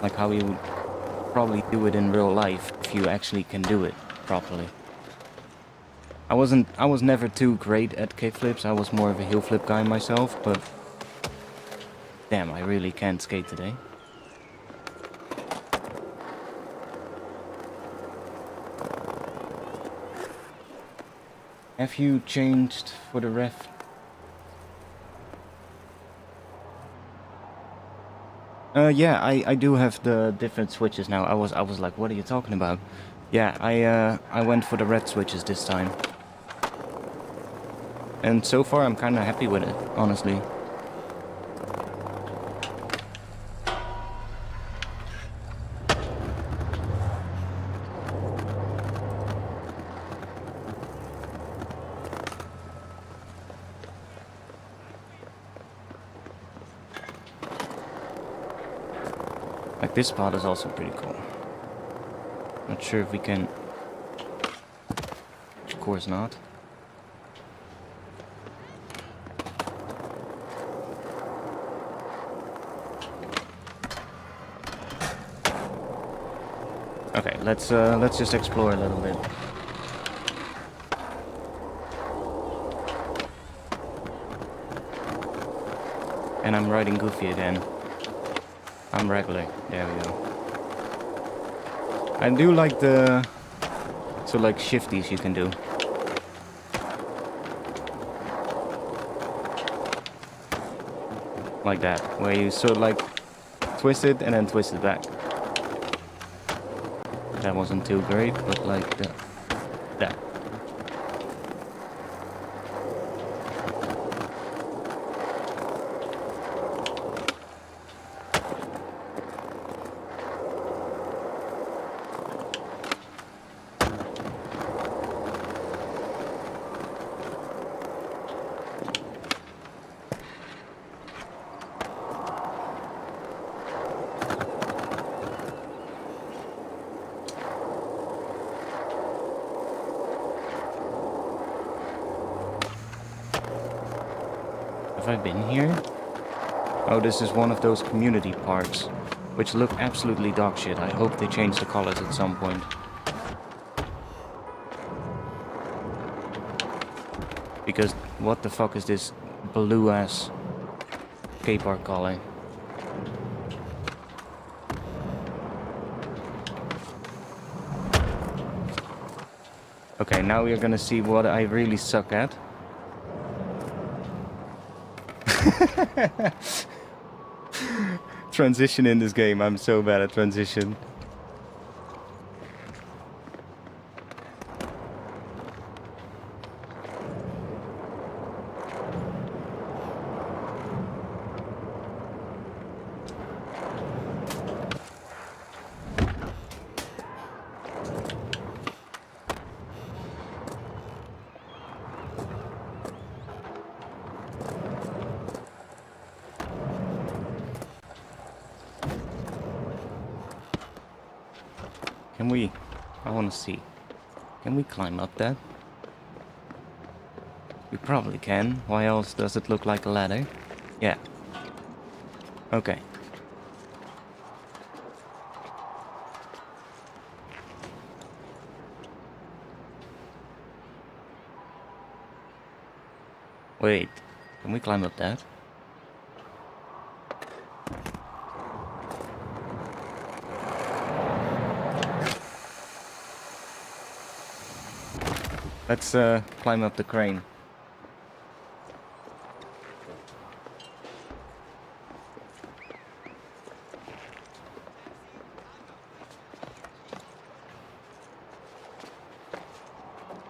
Like how you would probably do it in real life if you actually can do it properly. I was never too great at kickflips. I was more of a heel flip guy myself, but damn, I really can't skate today. Have you changed for the ref? Yeah, I do have the different switches now. I was like, what are you talking about? Yeah, I went for the red switches this time. And so far I'm kinda happy with it, honestly. Like this part is also pretty cool. Not sure if we can... Of course not. Okay, let's just explore a little bit. And I'm riding Goofy again. I'm regular. There we go. I do like the... So like shifties you can do. Like that. Where you sort of like twist it and then twist it back. That wasn't too great, but like that. Have I been here? Oh, this is one of those community parks, which look absolutely dog shit. I hope they change the colors at some point. Because what the fuck is this blue ass skate park color? Okay, now we're gonna see what I really suck at. Transition in this game, I'm so bad at transition. Can we... I want to see. Can we climb up that? We probably can. Why else does it look like a ladder? Yeah. Okay. Wait. Can we climb up that? Let's climb up the crane.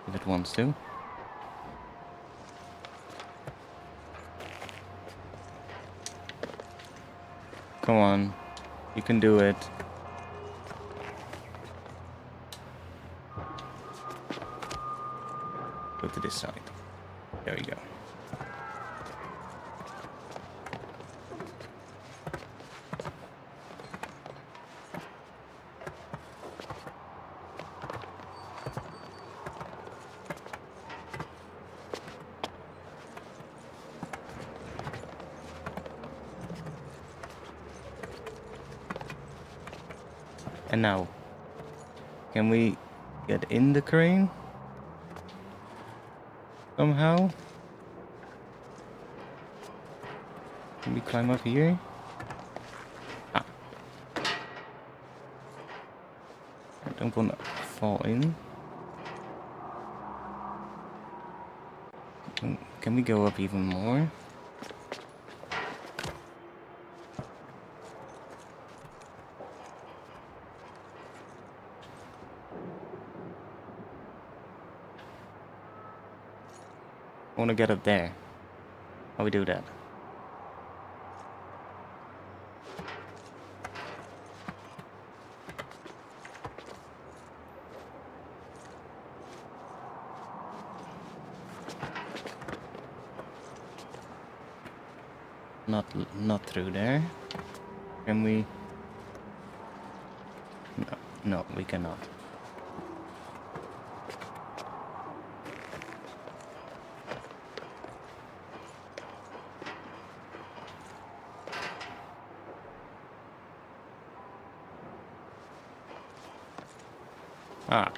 If it wants to. Come on. You can do it. Go to this side. There we go. And now, can we get in the crane? Somehow? Can we climb up here? Ah. I don't wanna fall in. Can we go up even more? I want to get up there. How we do that? Not through there. Can we? No, we cannot. Ah.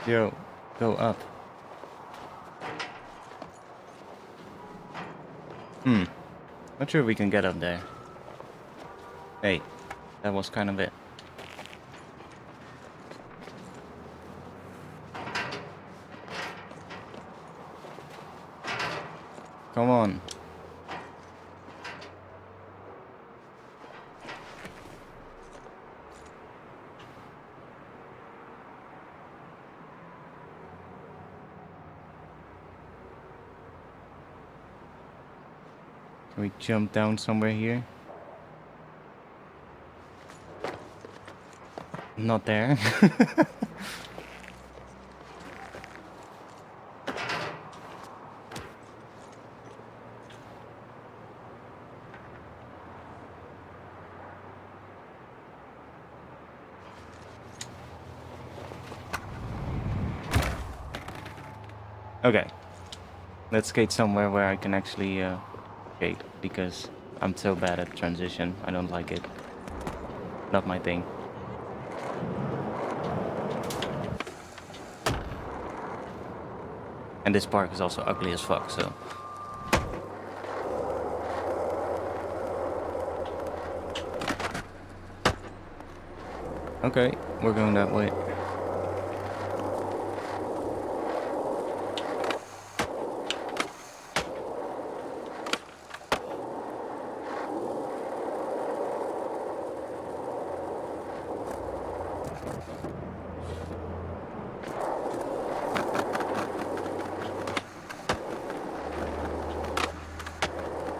Yo, go up. Not sure we can get up there. Hey, that was kind of it. Come on. Can we jump down somewhere here? Not there. Okay. Let's skate somewhere where I can actually skate, because I'm so bad at transition. I don't like it. Not my thing. And this park is also ugly as fuck, so... Okay, we're going that way.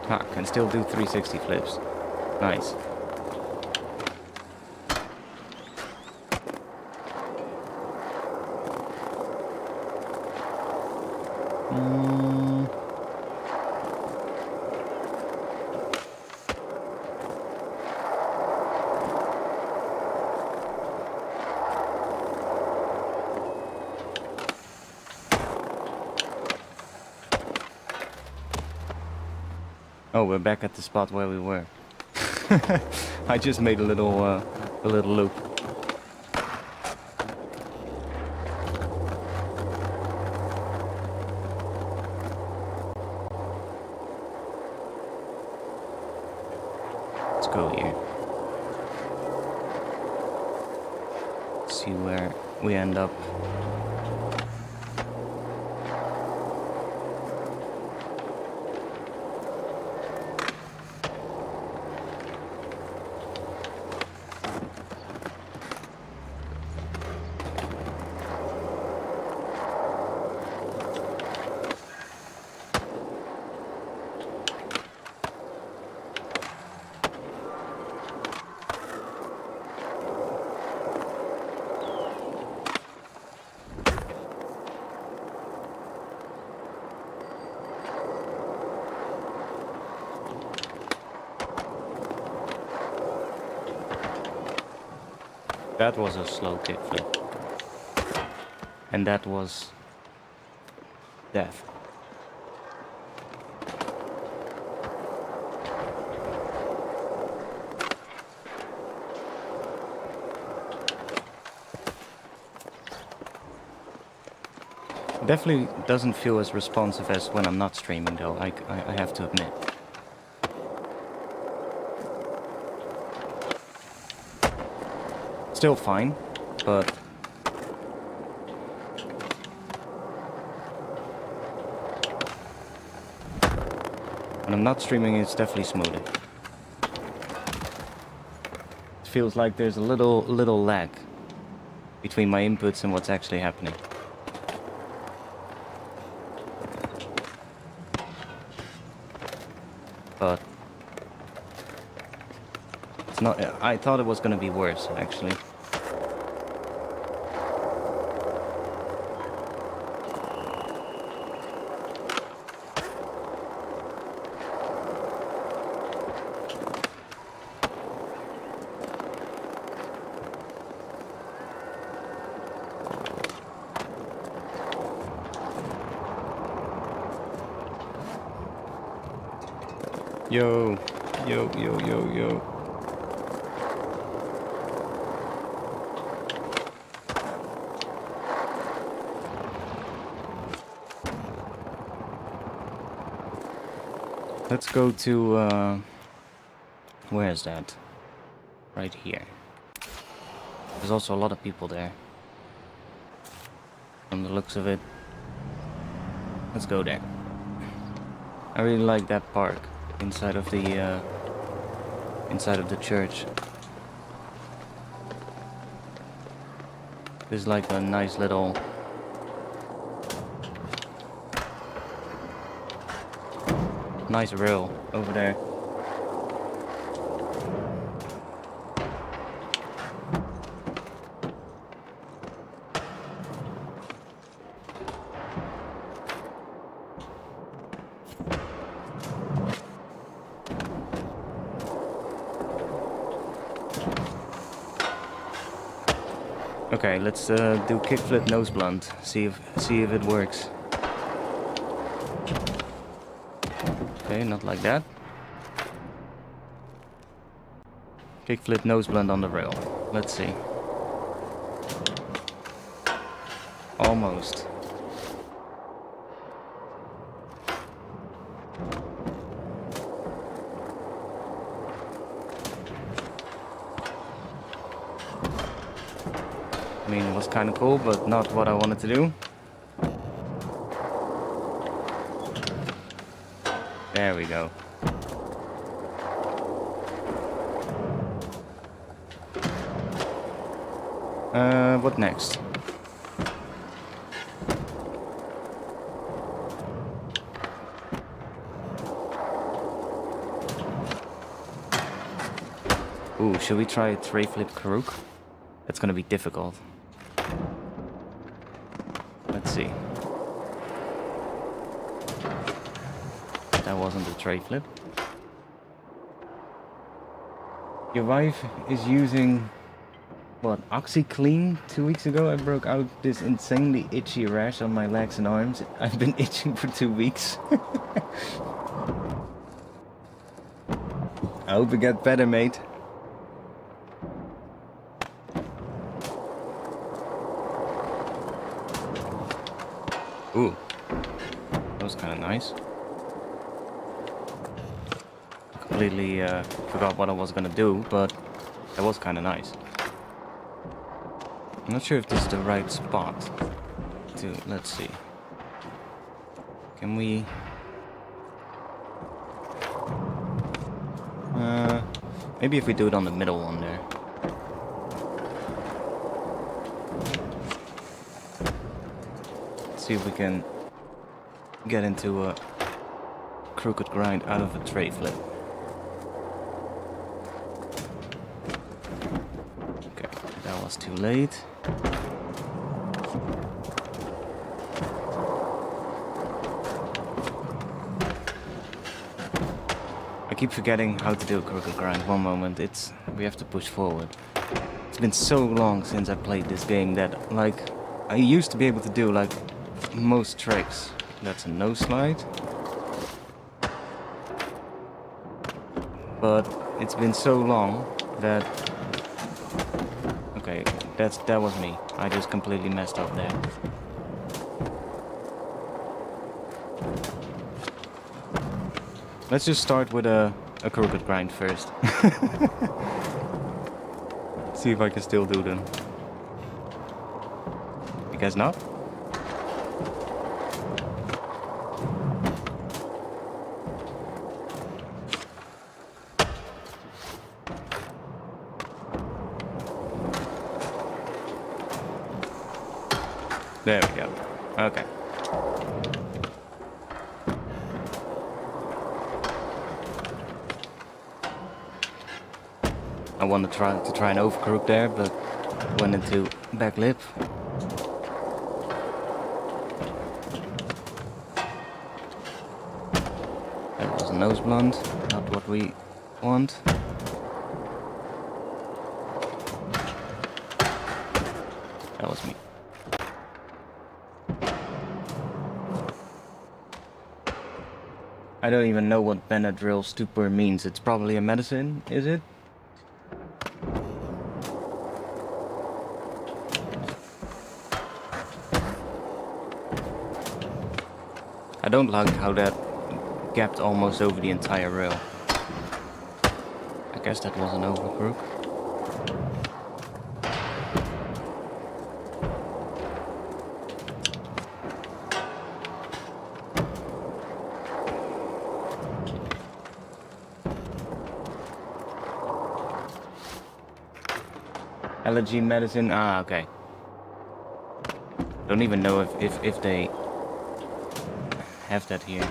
Ah, can still do 360 flips. Nice. Oh, we're back at the spot where we were. I just made a little loop. Let's go here. See where we end up. That was a slow kickflip. And that was death. Definitely doesn't feel as responsive as when I'm not streaming though, I have to admit. Still fine, but when I'm not streaming, it's definitely smoother. It feels like there's a little lag between my inputs and what's actually happening. But it's not. I thought it was gonna be worse, actually. Yo, yo, yo, yo, yo. Let's go to, where is that? Right here. There's also a lot of people there. From the looks of it. Let's go there. I really like that park. Inside of the church. There's like a nice little rail over there. Okay, let's do kickflip nose blunt. See if it works. Okay, not like that. Kickflip nose blunt on the rail. Let's see. Almost. I mean, it was kind of cool, but not what I wanted to do. There we go. What next? Ooh, should we try a tray flip crook? That's gonna be difficult. Let's see. That wasn't a tray flip. Your wife is using... what, OxyClean? 2 weeks ago I broke out this insanely itchy rash on my legs and arms. I've been itching for 2 weeks. I hope it gets better, mate. Ooh, that was kind of nice. Completely forgot what I was gonna do, but that was kind of nice. I'm not sure if this is the right spot to... let's see. Can we... maybe if we do it on the middle one there. Let's see if we can get into a crooked grind out of a tray flip. Okay, that was too late. I keep forgetting how to do a crooked grind. One moment, we have to push forward. It's been so long since I played this game that, like, I used to be able to do, like, most tricks. That's a no slide. But it's been so long that... okay, that was me. I just completely messed up there. Let's just start with a crooked grind first. See if I can still do them. You guys not? There we go. Okay. I wanted to try an overcrook there, but went into back lip. That was a nose blunt, not what we want. That was me. I don't even know what Benadryl stupor means. It's probably a medicine, is it? I don't like how that gapped almost over the entire rail. I guess that was an overcrook. Allergy medicine, ah, okay. Don't even know if they have that here.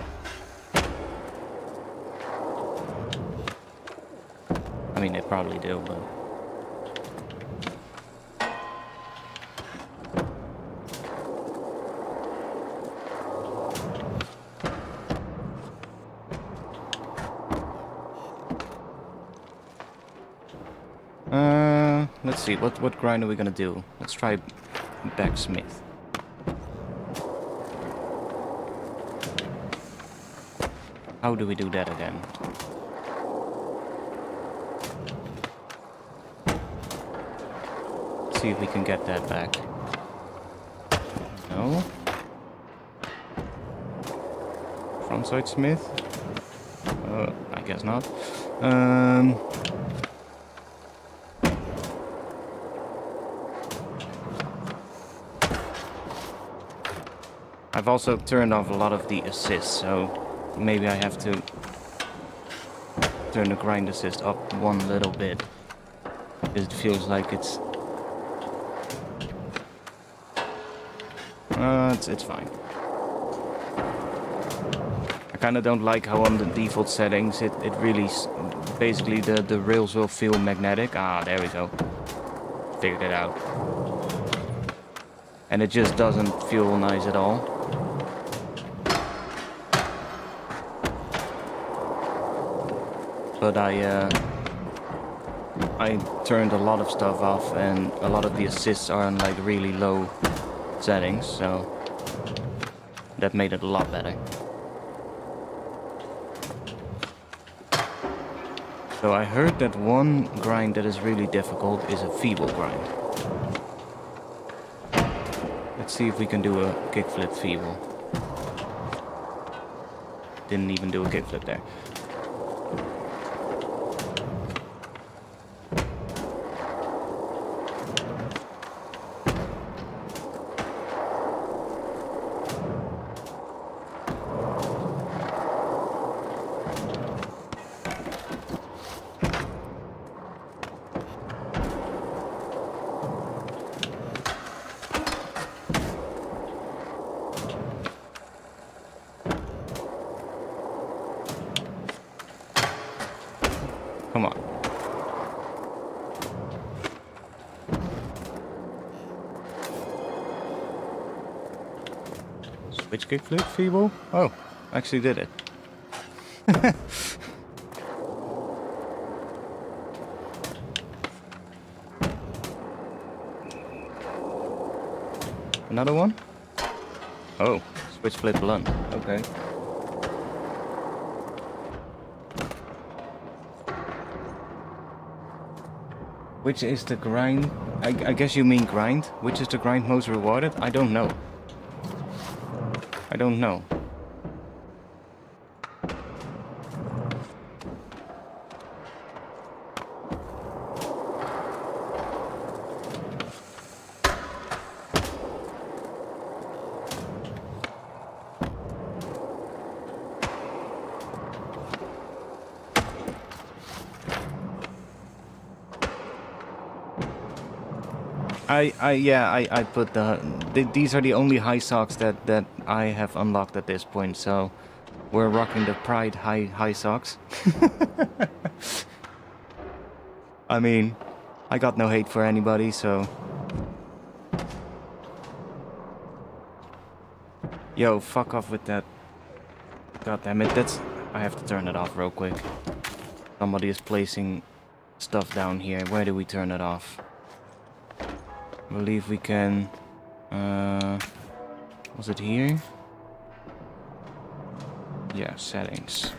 I mean, they probably do, but... let's see, what grind are we gonna do? Let's try backsmith. How do we do that again? See if we can get that back. No. Frontside Smith? I guess not. I've also turned off a lot of the assists, so maybe I have to turn the grind assist up one little bit. It feels like it's fine. I kind of don't like how on the default settings it really basically the rails will feel magnetic. Ah, there we go. Figured it out. And it just doesn't feel nice at all. But I turned a lot of stuff off, and a lot of the assists are on like really low settings, so that made it a lot better. So I heard that one grind that is really difficult is a feeble grind. Let's see if we can do a kickflip feeble. Didn't even do a kickflip there. Come on. Switch kickflip feeble? Oh, actually did it. Another one? Oh, switch flip blunt. Okay. Which is the grind? I guess you mean grind? Which is the grind most rewarded? I don't know. I don't know. I put these are the only high socks that I have unlocked at this point, so we're rocking the Pride high socks. I mean, I got no hate for anybody, so yo, fuck off with that. God damn it, I have to turn it off real quick. Somebody is placing stuff down here. Where do we turn it off? I believe we can, was it here? Yeah, settings.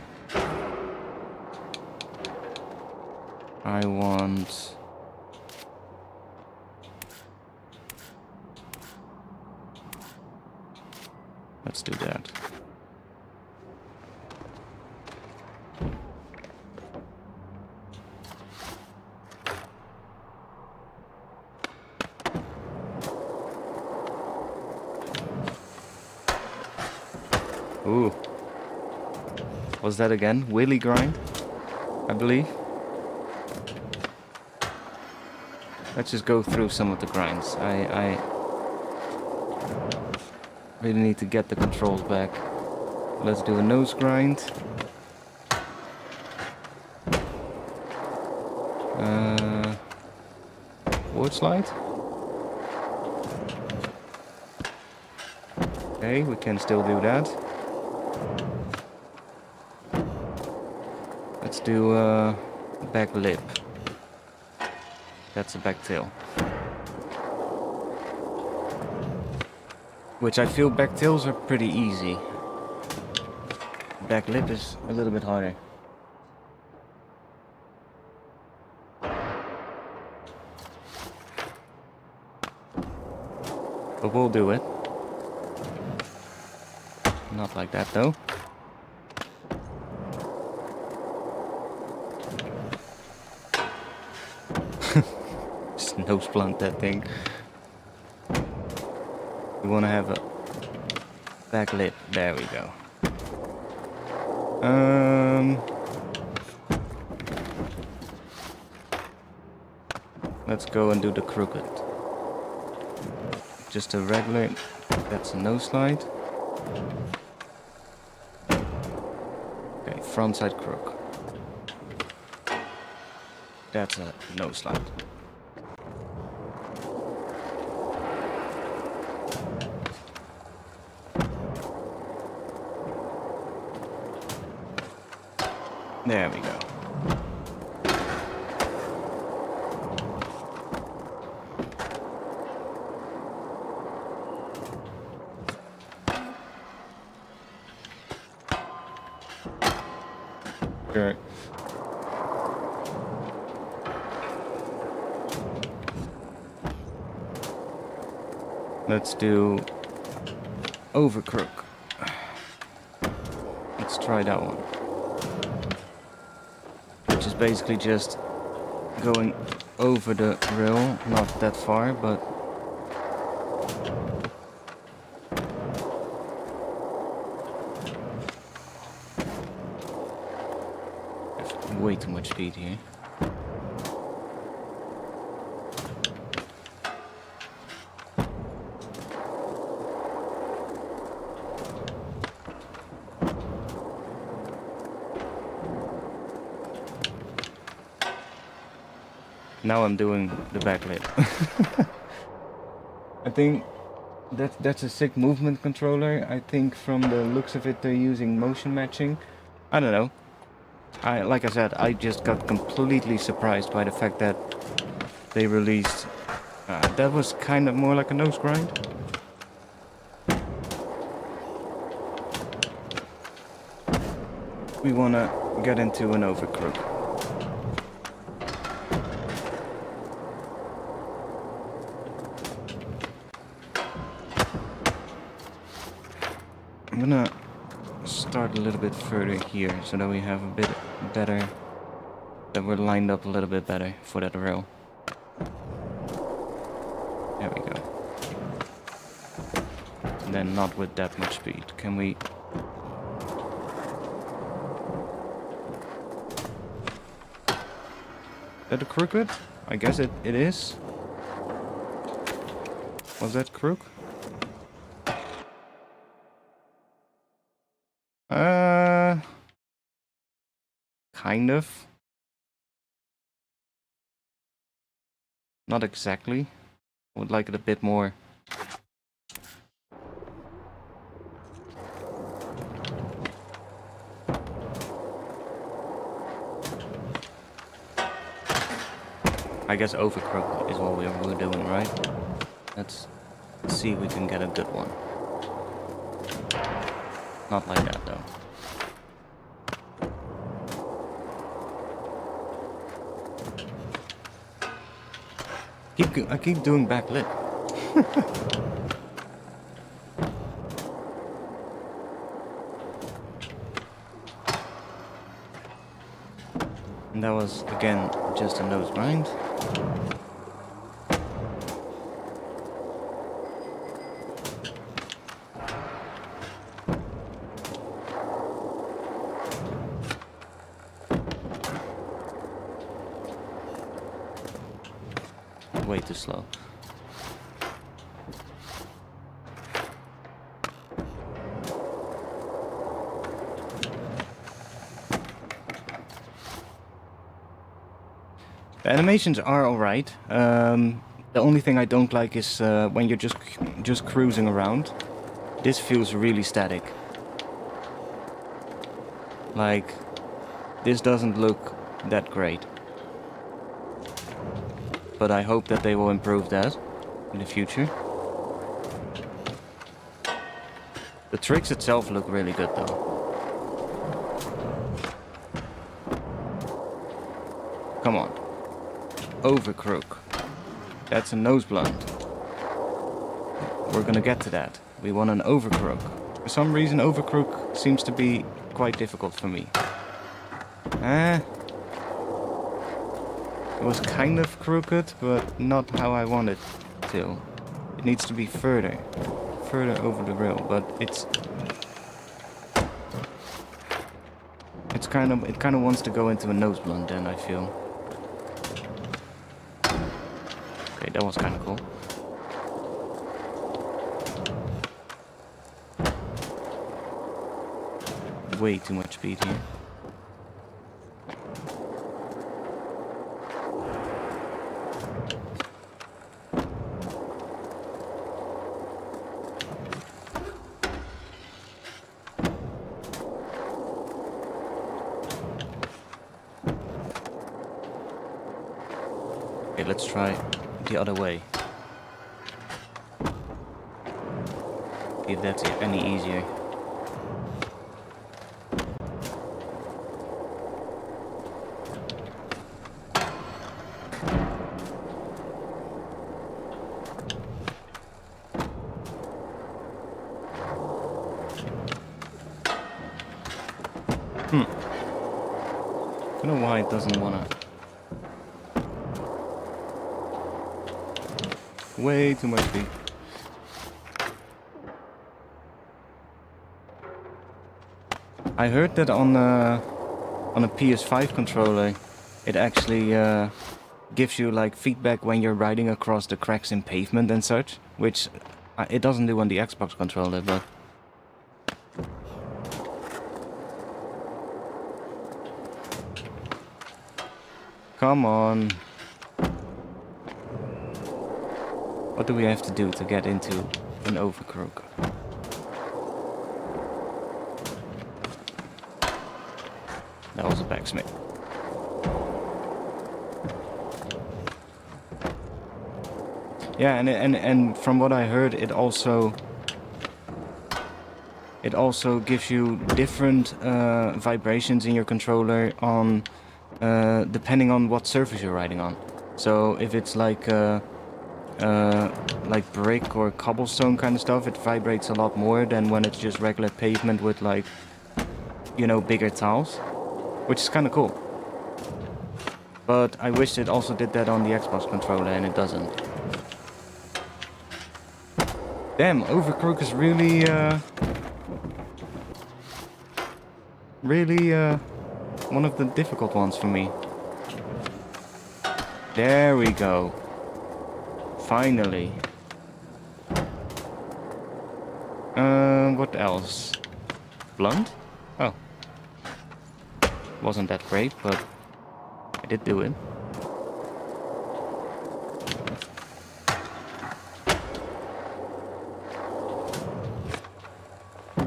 I want... Let's do that. Ooh. Was that again? Wheelie grind? I believe. Let's just go through some of the grinds. I really need to get the controls back. Let's do a nose grind. Word slide. Okay, we can still do that. Let's do back lip. That's a back tail. Which I feel back tails are pretty easy. back lip is a little bit harder. But we'll do it. Not like that though. Just nose blunt that thing. We want to have a back lip. There we go. Let's go and do the crooked. Just a regular. That's a nose slide. Okay, front side crook. That's a nose slide. There we go. Sure. Let's do over crook. Let's try that one. Which is basically just going over the rail, not that far, but there's way too much speed here. Now I'm doing the back lip. I think that's a sick movement controller. I think from the looks of it they're using motion matching. I don't know. Like I said, I just got completely surprised by the fact that they released that was kind of more like a nose grind. We wanna get into an over crook. I'm gonna start a little bit further here so that we have a bit better, that we're lined up a little bit better for that rail. There we go. And then not with that much speed. Can we... Is that a crooked? I guess it is. Was that crook? Kind of. Not exactly. I would like it a bit more. I guess overcrook is what we're doing, right? Let's see if we can get a good one. Not like that though. I keep doing back lip. And that was again just a nose grind. Way too slow. The animations are alright. The only thing I don't like is when you're just cruising around. This feels really static. Like, this doesn't look that great. But I hope that they will improve that in the future. The tricks itself look really good though. Come on. Overcrook. That's a nose blunt. We're gonna get to that. We want an overcrook. For some reason, overcrook seems to be quite difficult for me. It was kind of crooked, but not how I wanted to. It needs to be further over the rail, but it kind of wants to go into a nose blunt then, I feel. Okay, that was kind of cool. Way too much speed here. Okay, let's try the other way. If that's any easier. I don't know why it doesn't wanna. Way too much speed. I heard that on a PS5 controller, it actually gives you like feedback when you're riding across the cracks in pavement and such, which it doesn't do on the Xbox controller, but. Come on. What do we have to do to get into an overcrook? That was a backsmith. Yeah, and from what I heard, it also gives you different vibrations in your controller on depending on what surface you're riding on. So if it's like brick or cobblestone kind of stuff, it vibrates a lot more than when it's just regular pavement with like, you know, bigger tiles, which is kind of cool. But I wish it also did that on the Xbox controller, and it doesn't. Damn, overcrook is really one of the difficult ones for me. There we go. Finally. What else? Blunt? Oh. Wasn't that great, but I did do it.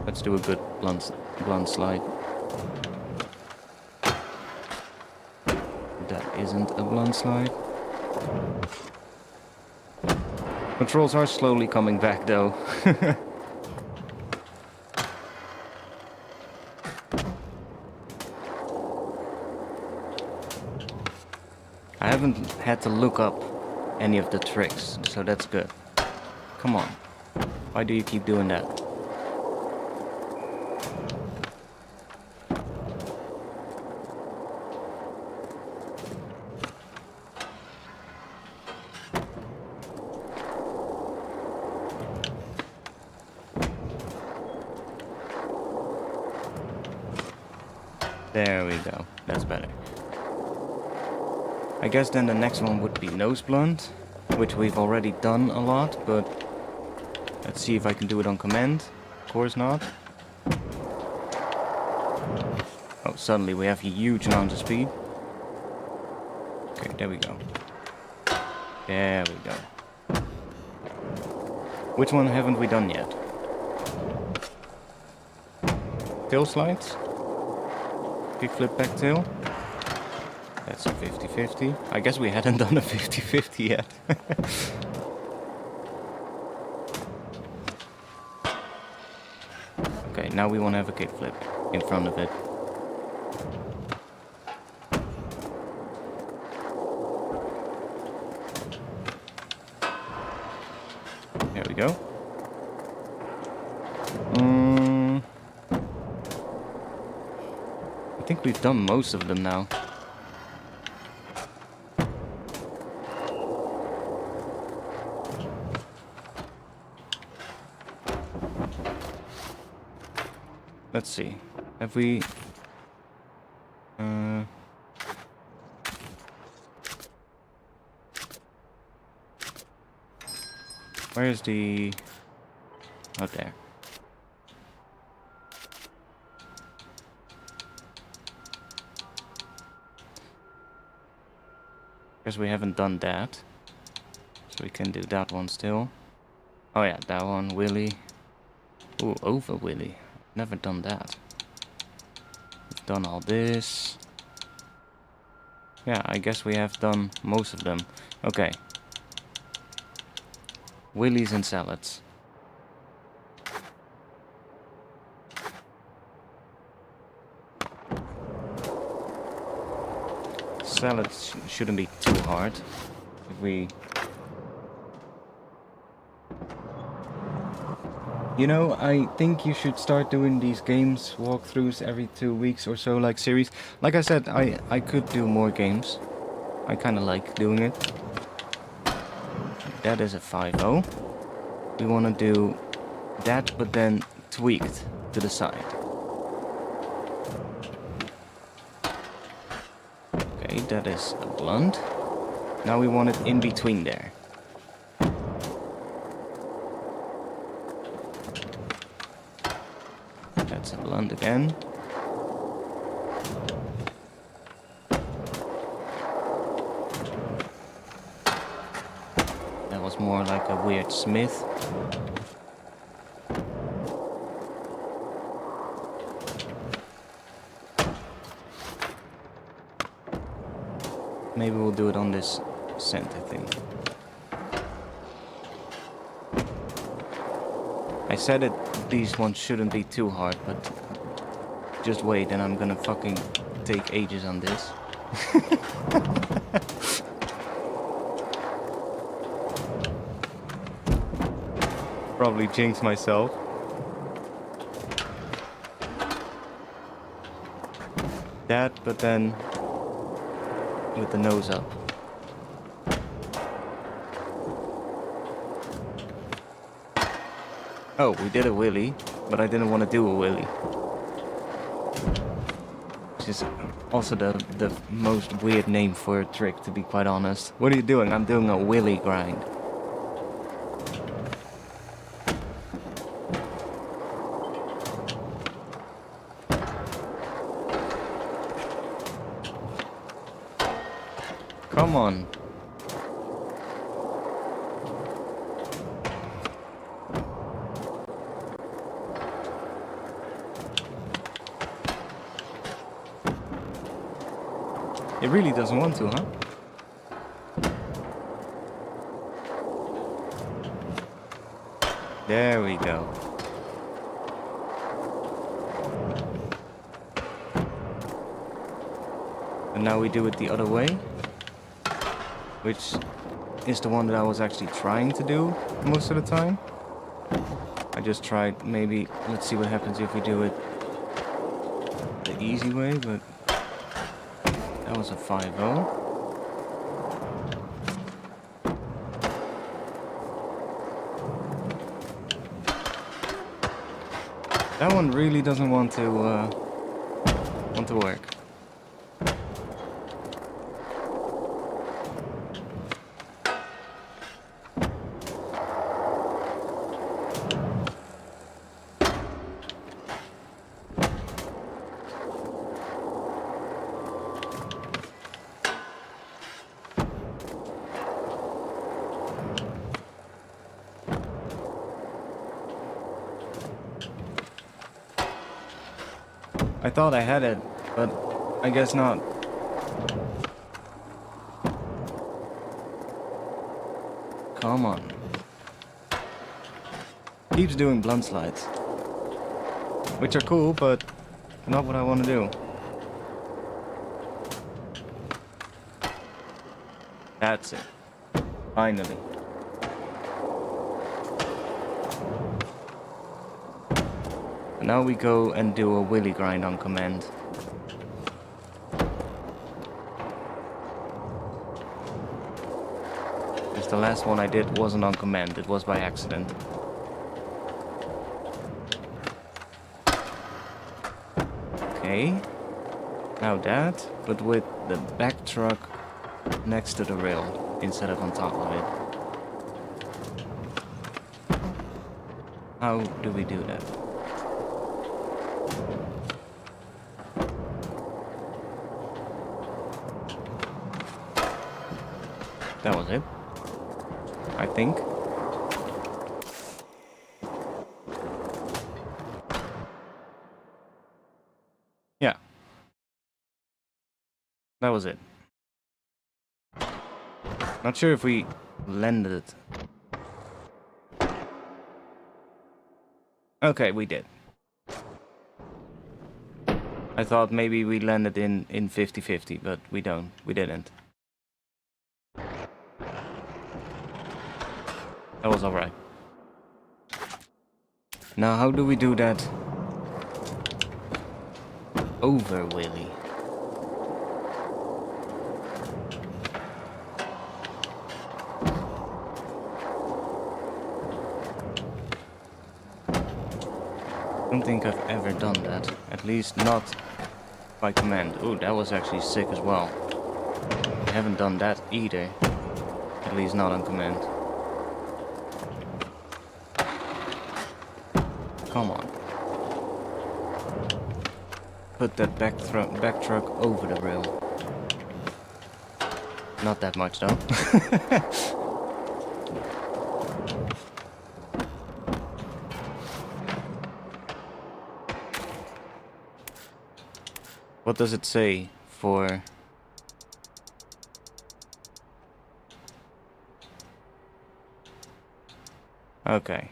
Let's do a good blunt slide. That isn't a blunt slide. Controls are slowly coming back though. I haven't had to look up any of the tricks, so that's good. Come on. Why do you keep doing that? There we go. That's better. I guess then the next one would be nose blunt, which we've already done a lot, but let's see if I can do it on command. Of course not. Oh, suddenly we have a huge amount of speed. Okay, there we go. There we go. Which one haven't we done yet? Tail slides? Kickflip back tail. That's a 50-50. I guess we hadn't done a 50-50 yet. Okay, now we want to have a kickflip in front of it. we go. I think we've done most of them now. Let's see. Have we... Where's the... Oh, there. Guess we haven't done that. So we can do that one still. Oh yeah, that one, Willy. Ooh, over Willy. Never done that. We've done all this. Yeah, I guess we have done most of them. Okay. Willies and salads. Salads shouldn't be too hard. If we... You know, I think you should start doing these games walkthroughs every 2 weeks or so, like series. Like I said, I could do more games. I kind of like doing it. That is a 5-0. We want to do that, but then tweaked to the side. Okay, that is a blunt. Now we want it in between there. That's a blunt again. That was more like a weird Smith. Maybe we'll do it on this center thing. I said it, these ones shouldn't be too hard, but just wait and I'm gonna fucking take ages on this. Probably jinx myself. That, but then with the nose up. Oh, we did a Willy, but I didn't want to do a Willy. Which is also the most weird name for a trick, to be quite honest. What are you doing? I'm doing a Willy grind. Come on. It really doesn't want to, huh? There we go. And now we do it the other way, which is the one that I was actually trying to do most of the time. I just tried, maybe, let's see what happens if we do it the easy way, but that was a 5-0. That one really doesn't want to work. I thought I had it, but I guess not. Come on. Keeps doing blunt slides. Which are cool, but not what I want to do. That's it. Finally. Now we go and do a wheelie grind on command. Because the last one I did wasn't on command, it was by accident. Okay. Now that, but with the back truck next to the rail instead of on top of it. How do we do that? That was it, I think. Yeah. That was it. Not sure if we landed it. Okay, we did. I thought maybe we landed in 50-50, but we don't. We didn't. That was alright. Now, how do we do that over wheelie? I don't think I've ever done that. At least not by command. Ooh, that was actually sick as well. I haven't done that either. At least not on command. Come on. Put that back truck over the rail. Not that much though. What does it say for... Okay.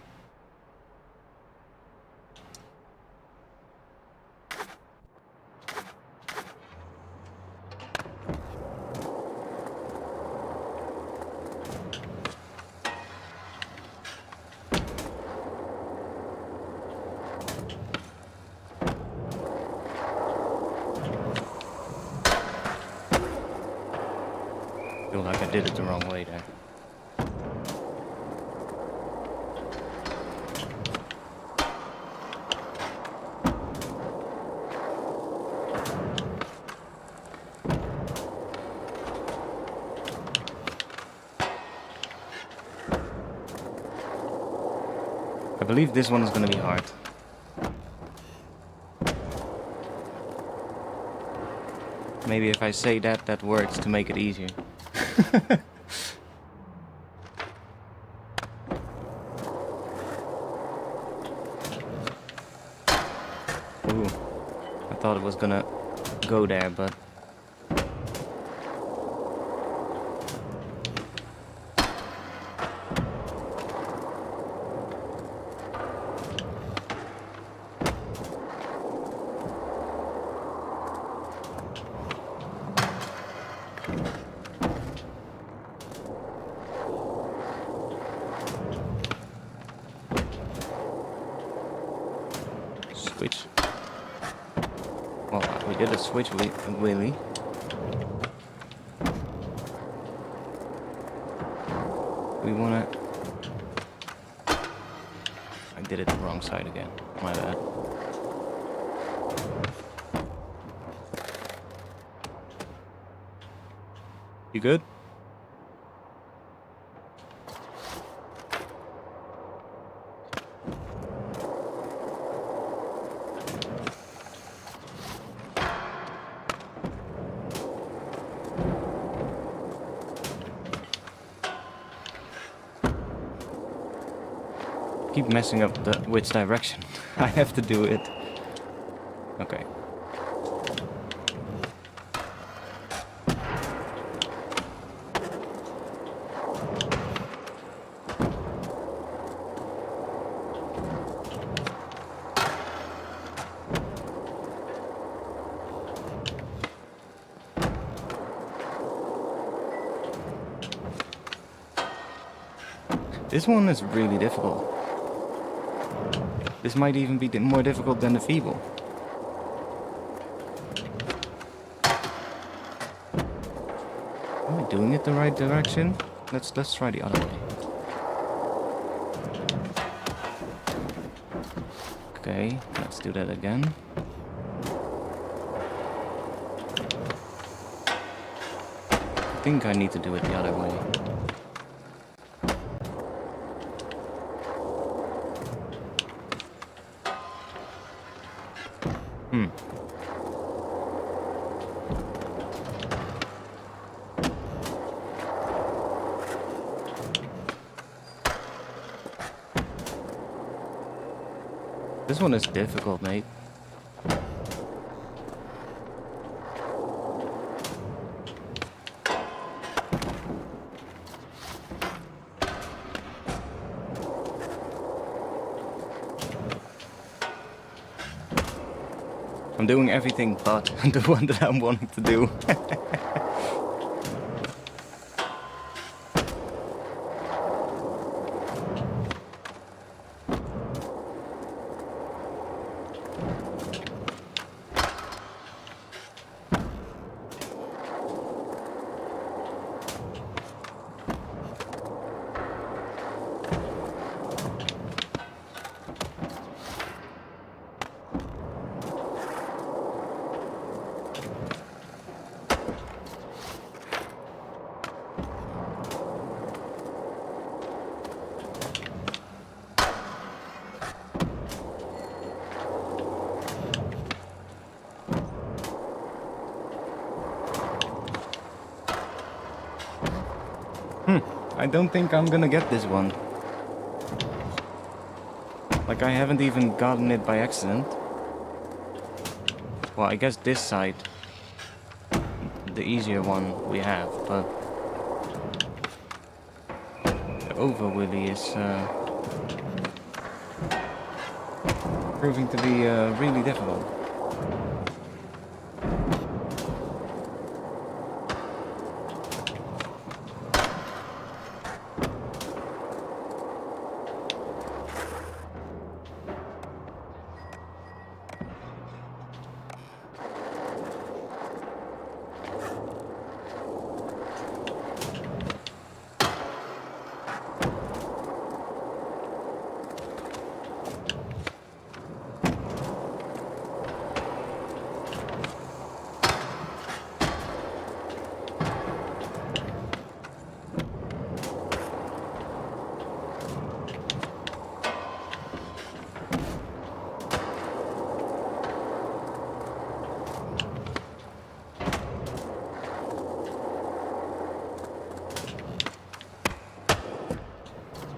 I feel like I did it the wrong way there. I believe this one is gonna be hard. Maybe if I say that, that works to make it easier. Ooh, I thought it was gonna go there, but... Switch. Well, we did a switch wheelie. We wanna... I did it the wrong side again. My bad. You good? Keep messing up the which direction. I have to do it. Okay. This one is really difficult. This might even be more difficult than the feeble. Am I doing it the right direction? Let's try the other way. Okay, let's do that again. I think I need to do it the other way. This one is difficult, mate. I'm doing everything but the one that I'm wanting to do. I don't think I'm gonna get this one. Like, I haven't even gotten it by accident. Well, I guess this side, the easier one we have, but the over wheelie is proving to be really difficult.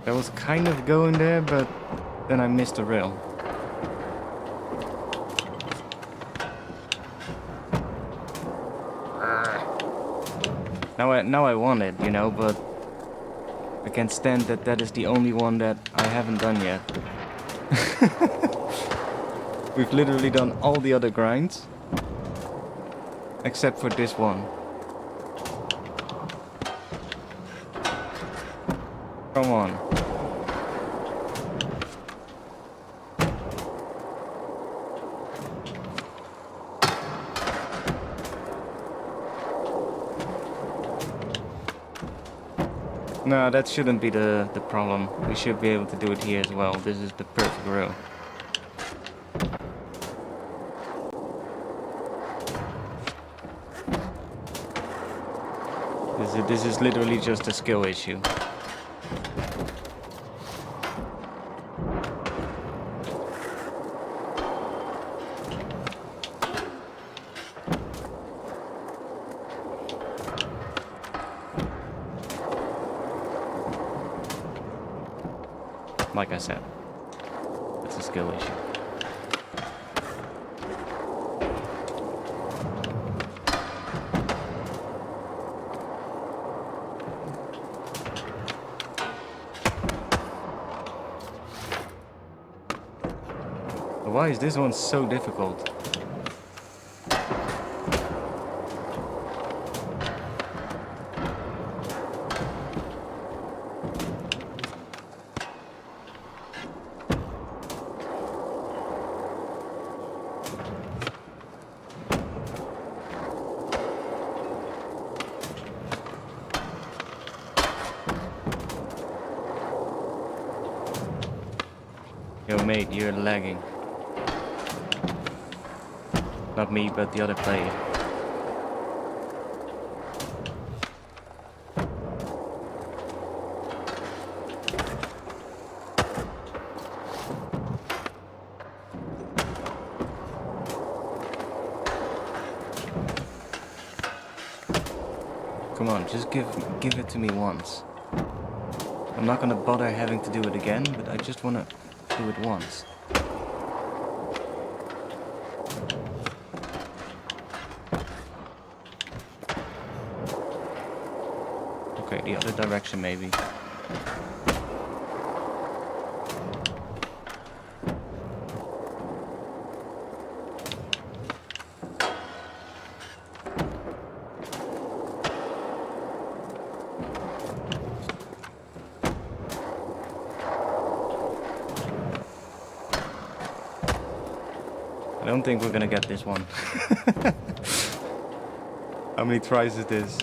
I was kind of going there, but then I missed a rail. Now I want it, you know, but I can't stand that that is the only one that I haven't done yet. We've literally done all the other grinds, except for this one. Come on. No, that shouldn't be the problem. We should be able to do it here as well. This is the perfect row. This is literally just a skill issue. Like I said, it's a skill issue. Why is this one so difficult? Yo mate, you're lagging. Not me, but the other player. Come on, just give it to me once. I'm not gonna bother having to do it again, but I just wanna do it once. Okay, the other direction maybe. I don't think we're gonna get this one. How many tries is this?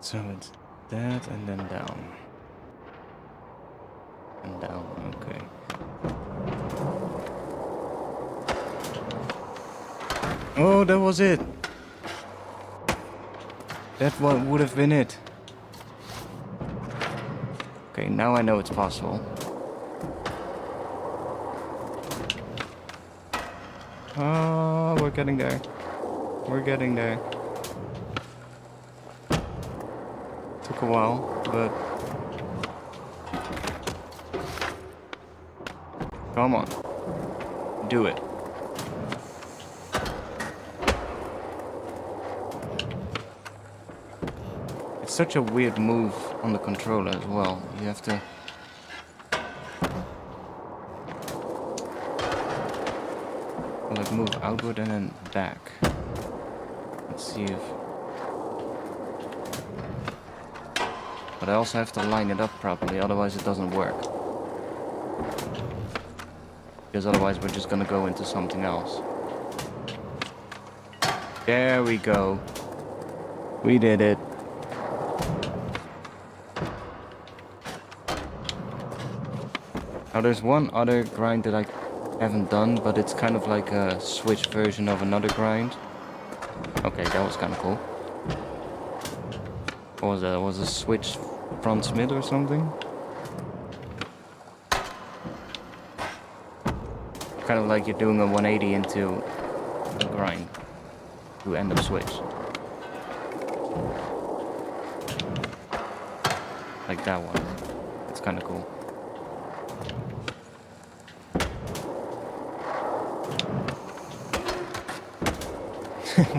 So it's that and then down. And down, okay. Oh, that was it! That would have been it. Okay, now I know it's possible. Oh, we're getting there. We're getting there. Took a while, but... Come on. Do it. It's such a weird move on the controller as well. You have to... like move outward and then back. Let's see if... But I also have to line it up properly, otherwise it doesn't work. Because otherwise we're just gonna go into something else. There we go. We did it. Now there's one other grind that I haven't done, but it's kind of like a switch version of another grind. Okay, that was kind of cool. What was that? Was a switch front Smith or something? Kind of like you're doing a 180 into a grind to end up switch. Like that one. It's kind of cool.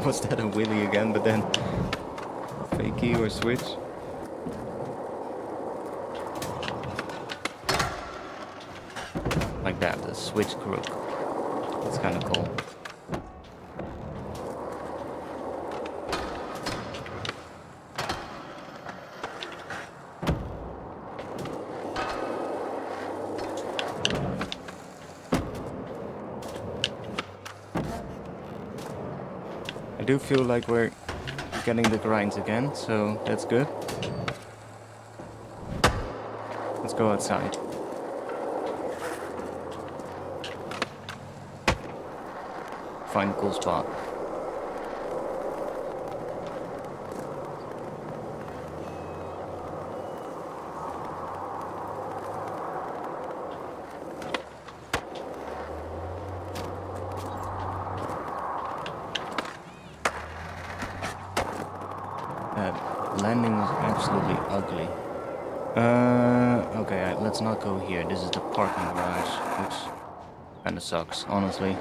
Was that a wheelie again, but then fakey or switch? Like that, the switch crook. It's kind of cool. I do feel like we're getting the grinds again, so that's good. Let's go outside. Find a cool spot. That landing was absolutely ugly. Okay, let's not go here. This is the parking garage, which kinda sucks, honestly.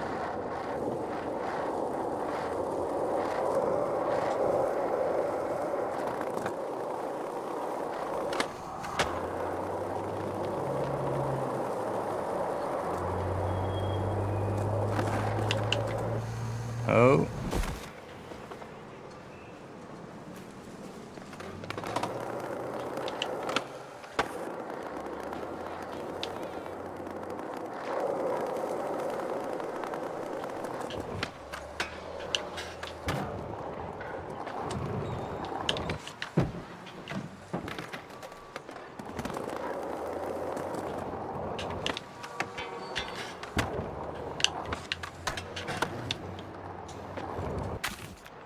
Oh.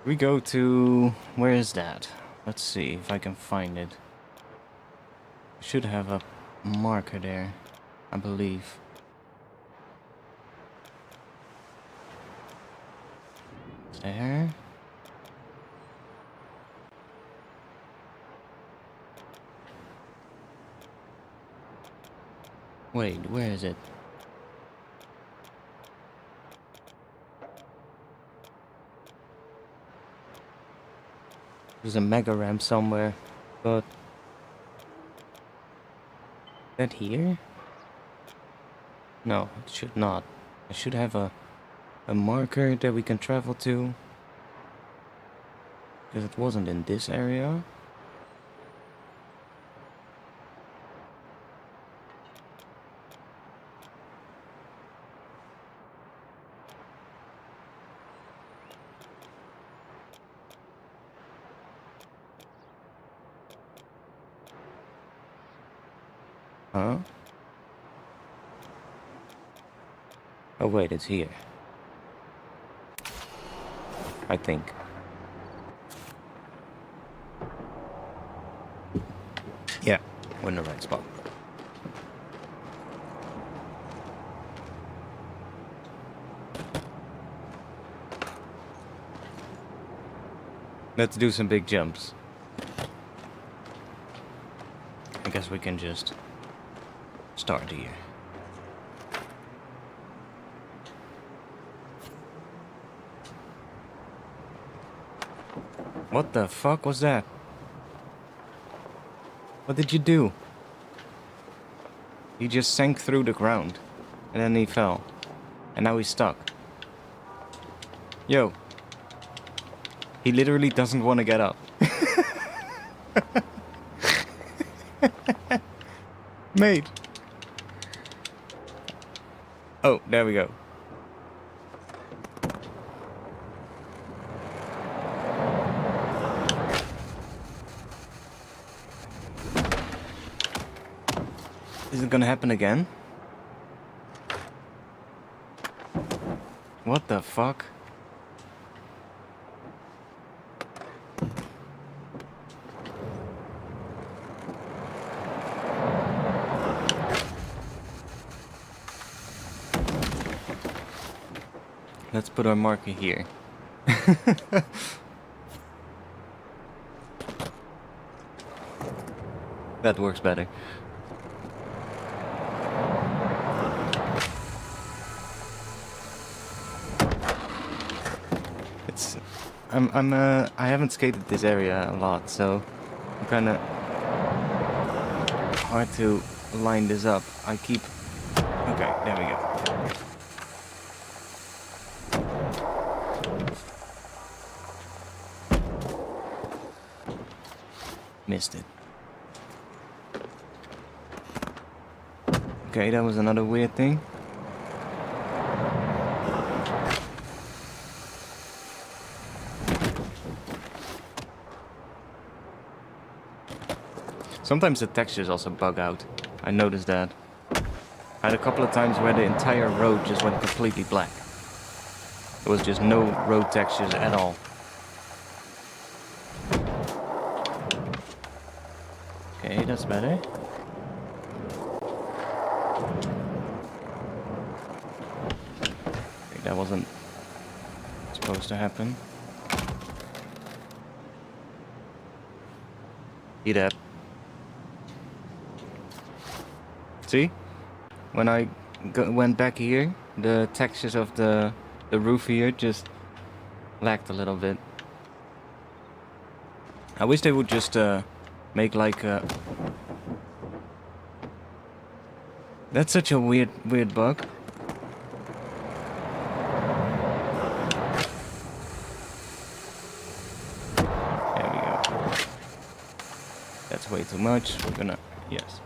We go to... where is that? Let's see if I can find it. Should have a marker there, I believe. There. Wait, where is it? There's a mega ramp somewhere, but... is that here? No, it should not. I should have a marker that we can travel to. Because it wasn't in this area. Huh? Oh wait, it's here. I think. Yeah, we're in the right spot. Let's do some big jumps. I guess we can just start here. What the fuck was that? What did you do? He just sank through the ground. And then he fell. And now he's stuck. Yo. He literally doesn't want to get up. Mate. Oh, there we go. Is it gonna happen again? What the fuck? Let's put our marker here. That works better. I haven't skated this area a lot, so I'm kinda hard to line this up. I keep... okay, there we go. Missed it. Okay, that was another weird thing. Sometimes the textures also bug out. I noticed that. I had a couple of times where the entire road just went completely black. There was just no road textures at all. Okay, that's better. Okay, that wasn't supposed to happen. See that? See? When I went back here, the textures of the roof here just lacked a little bit. I wish they would just make like a... That's such a weird bug. way too much. We're gonna... Yes.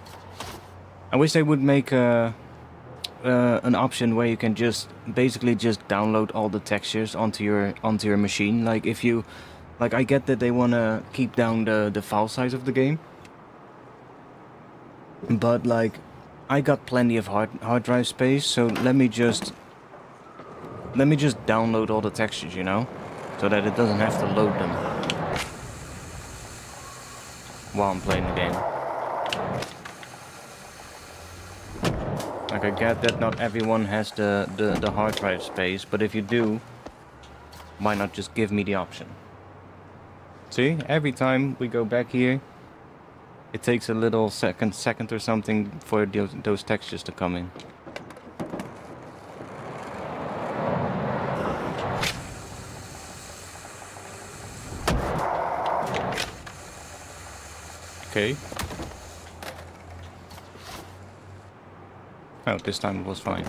I wish they would make an option where you can just basically just download all the textures onto your machine. Like if you... Like I get that they wanna keep down the file size of the game. But like, I got plenty of hard drive space, so let me just download all the textures, you know, so that it doesn't have to load them while I'm playing the game. Like I get that not everyone has the hard drive space, but if you do, why not just give me the option? See, every time we go back here, it takes a little second or something for those textures to come in. Okay. Oh, this time it was fine.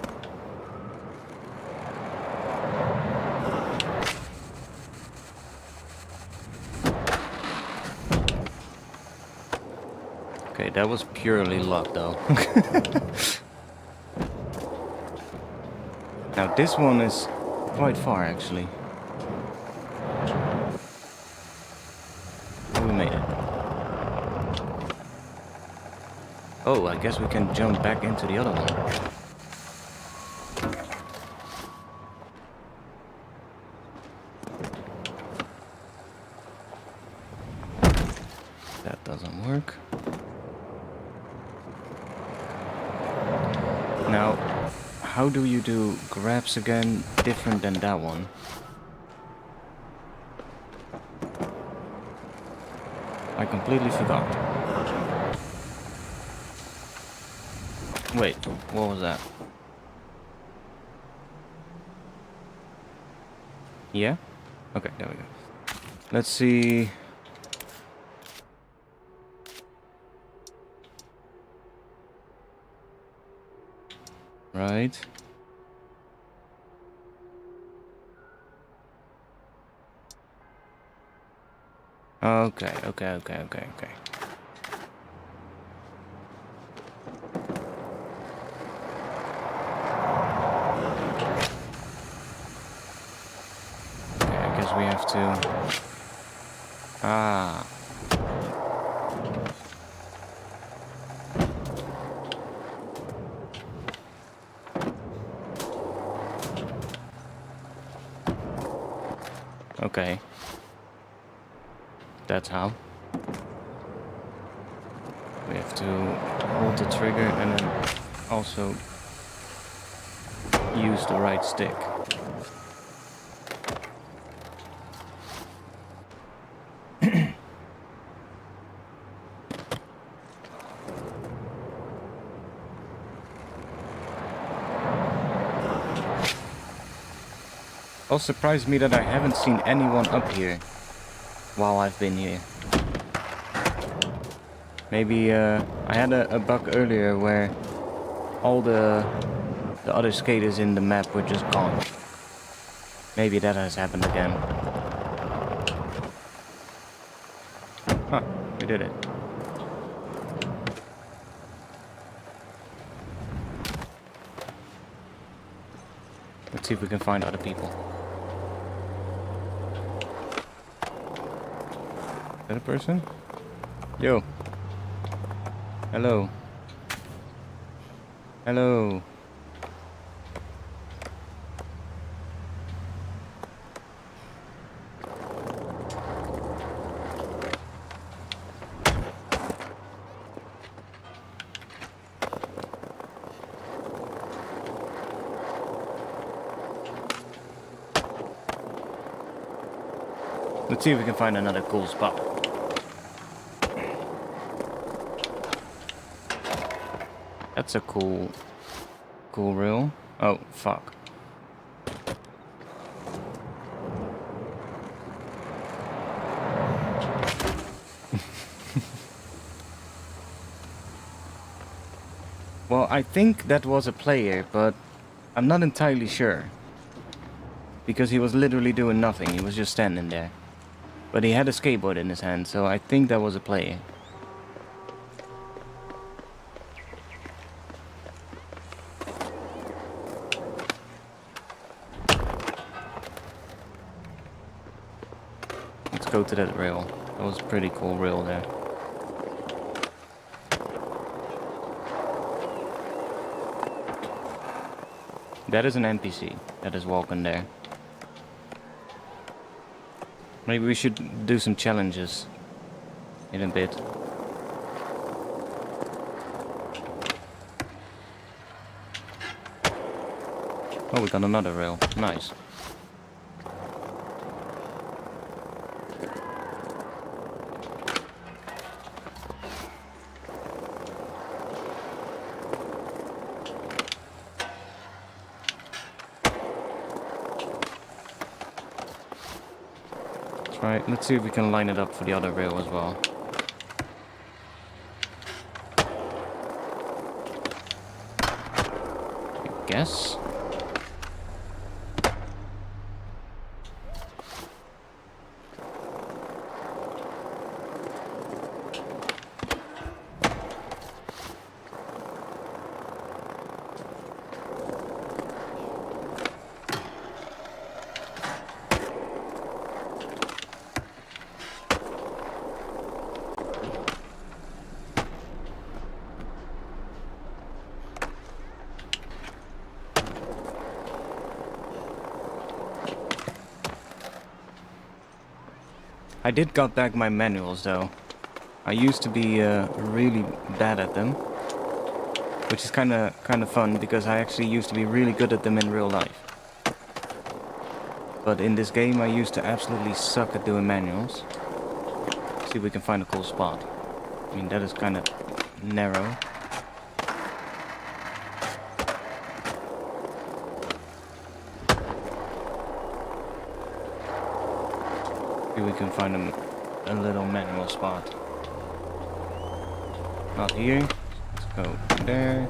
Okay, that was purely luck though. Now this one is quite far actually. We made it. Oh, I guess we can jump back into the other one. That doesn't work. Now, how do you do grabs again different than that one? I completely forgot. Wait, what was that? Yeah? Okay, there we go. Let's see. Right. Okay. We have to... Ah. Okay. That's how. We have to hold the trigger and then also use the right stick. It surprised me that I haven't seen anyone up here while I've been here. Maybe I had a bug earlier where all the other skaters in the map were just gone. Maybe that has happened again. Huh, we did it. Let's see if we can find other people. Is that a person? Yo. Hello. Hello. Let's see if we can find another cool spot. That's a cool reel. Oh, fuck. Well, I think that was a player, but I'm not entirely sure. Because he was literally doing nothing, he was just standing there. But he had a skateboard in his hand, so I think that was a player. let's go to that rail. That was a pretty cool rail there. That is an NPC that is walking there. Maybe we should do some challenges in a bit. Oh, we got another rail. Nice. Right, let's see if we can line it up for the other rail as well. I guess. I did got back my manuals though. I used to be really bad at them, which is kind of fun because I actually used to be really good at them in real life. But in this game I used to absolutely suck at doing manuals. See if we can find a cool spot. I mean, that is kind of narrow. Maybe we can find a little manual spot. Not here. Let's go there.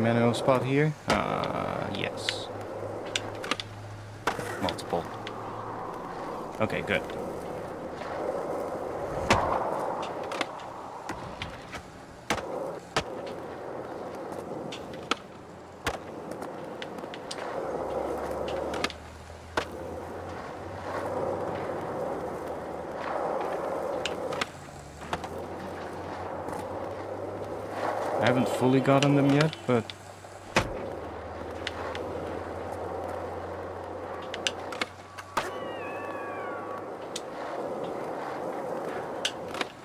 Manual spot here? Yes. Multiple. Okay, good. I haven't fully gotten them yet, but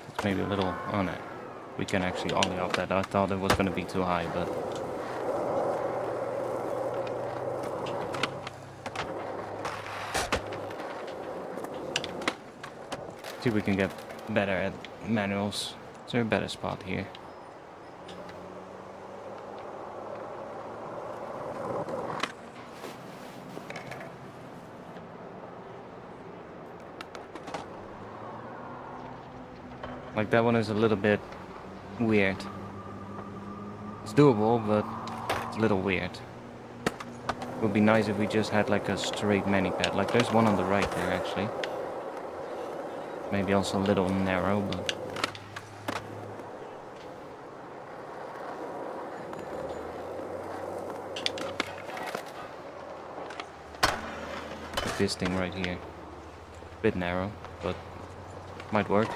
it's maybe a little on it. We can actually ollie off that. I thought it was going to be too high, but see if we can get better at manuals. Is there a better spot here? Like, that one is a little bit weird. It's doable, but it's a little weird. It would be nice if we just had like a straight mani-pad. Like, there's one on the right there, actually. Maybe also a little narrow, but this thing right here. Bit narrow, but might work.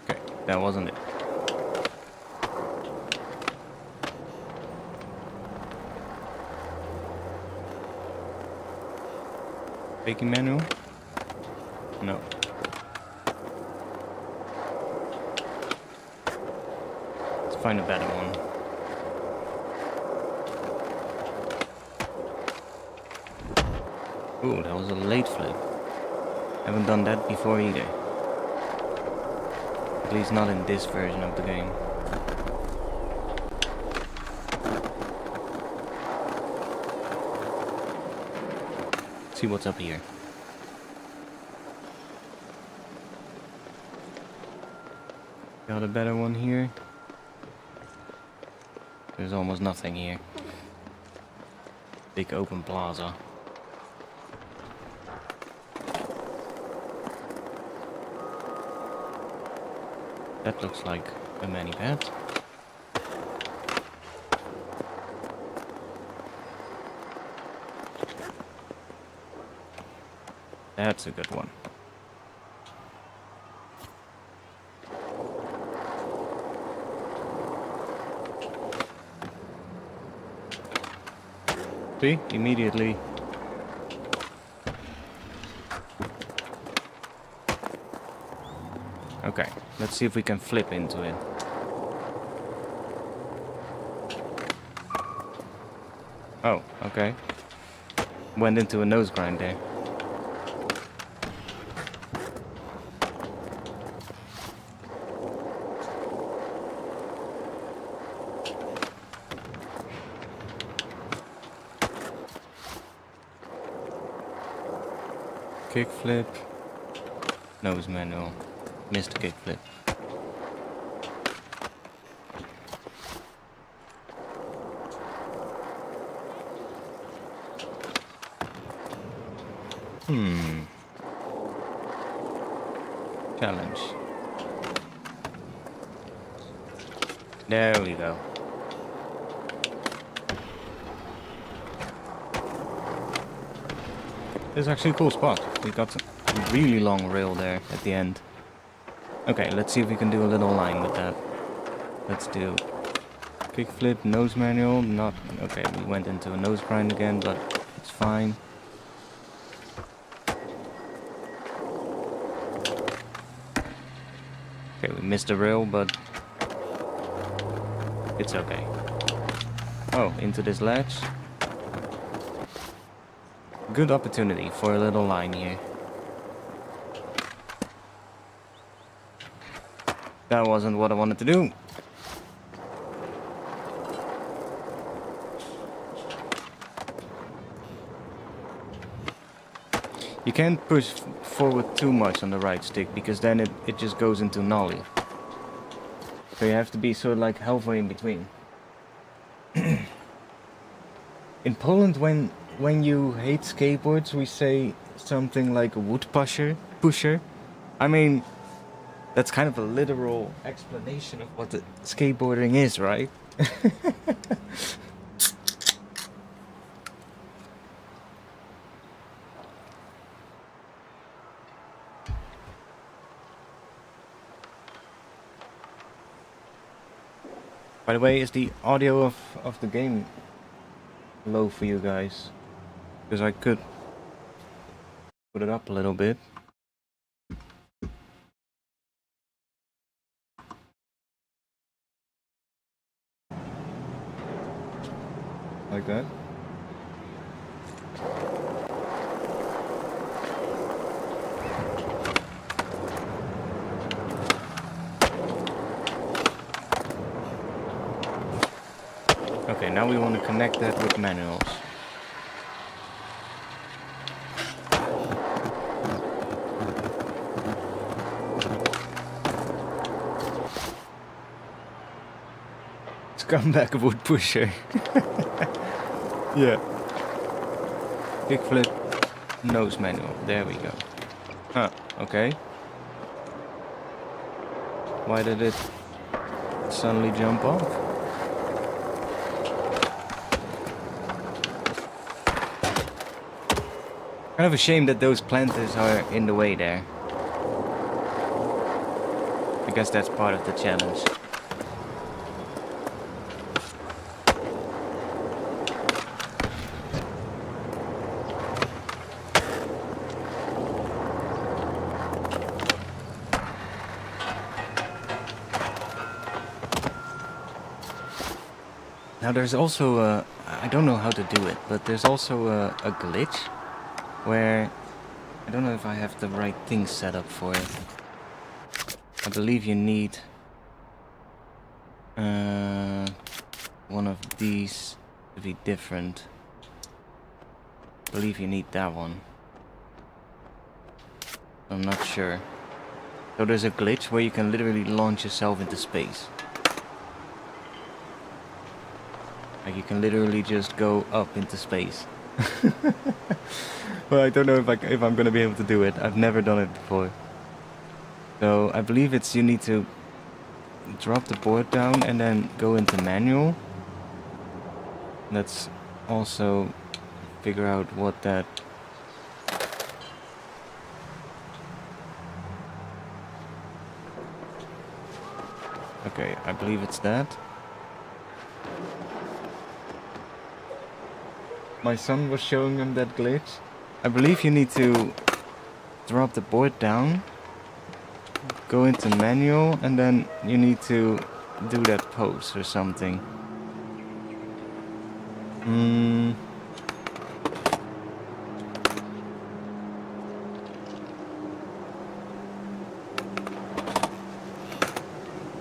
Okay, that wasn't it. Baking manual? No. Find a better one. Ooh, that was a late flip. Haven't done that before either. At least not in this version of the game. See what's up here. Got a better one here. There's almost nothing here. Big open plaza. That looks like a mani pad. That's a good one. See? Immediately. Okay, let's see if we can flip into it. Oh, okay. Went into a nose grind there. Kickflip. Nose manual. Missed kickflip. Challenge. There we go. This is actually a cool spot. We got a really long rail there at the end. Okay, let's see if we can do a little line with that. Let's do kickflip, nose manual. Not okay. We went into a nose grind again, but it's fine. Okay, we missed the rail, but it's okay. Oh, into this ledge. Good opportunity for a little line here. That wasn't what I wanted to do. You can't push forward too much on the right stick because then it just goes into nollie. So you have to be sort of like halfway in between. In Poland, when you hate skateboards, we say something like a wood pusher. I mean, that's kind of a literal explanation of what the skateboarding is, right? By the way, is the audio of the game low for you guys? Because I could put it up a little bit. Like that. Okay, now we want to connect that with manuals. Scumbag wood pusher. Yeah. Kickflip, nose manual. There we go. Huh, okay. Why did it suddenly jump off? Kind of a shame that those planters are in the way there. I guess that's part of the challenge. Now there's also a, I don't know how to do it, but there's also a glitch where, I don't know if I have the right thing set up for it. I believe you need one of these to be different. I believe you need that one. I'm not sure. So there's a glitch where you can literally launch yourself into space. Like you can literally just go up into space. Well, I don't know if I'm gonna be able to do it. I've never done it before. So I believe it's you need to drop the board down and then go into manual. Let's also figure out what that... Okay, I believe it's that. My son was showing him that glitch. I believe you need to drop the board down, go into manual, and then you need to do that pose or something.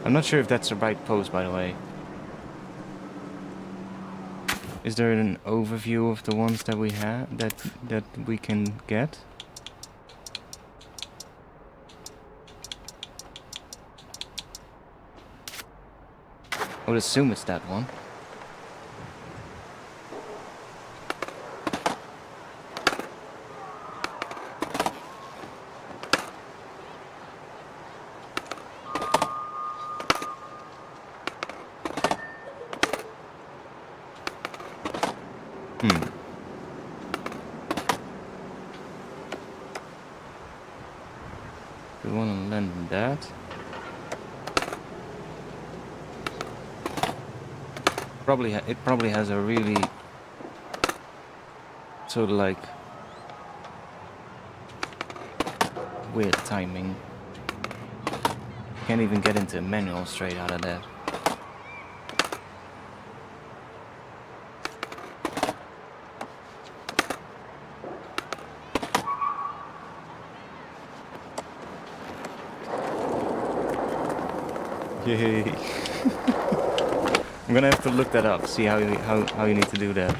I'm not sure if that's the right pose, by the way. Is there an overview of the ones that we have that we can get? I would assume it's that one. We want to land on that. It probably has a really sort of like weird timing. Can't even get into manual straight out of that. Yay. I'm gonna have to look that up, see how you need to do that.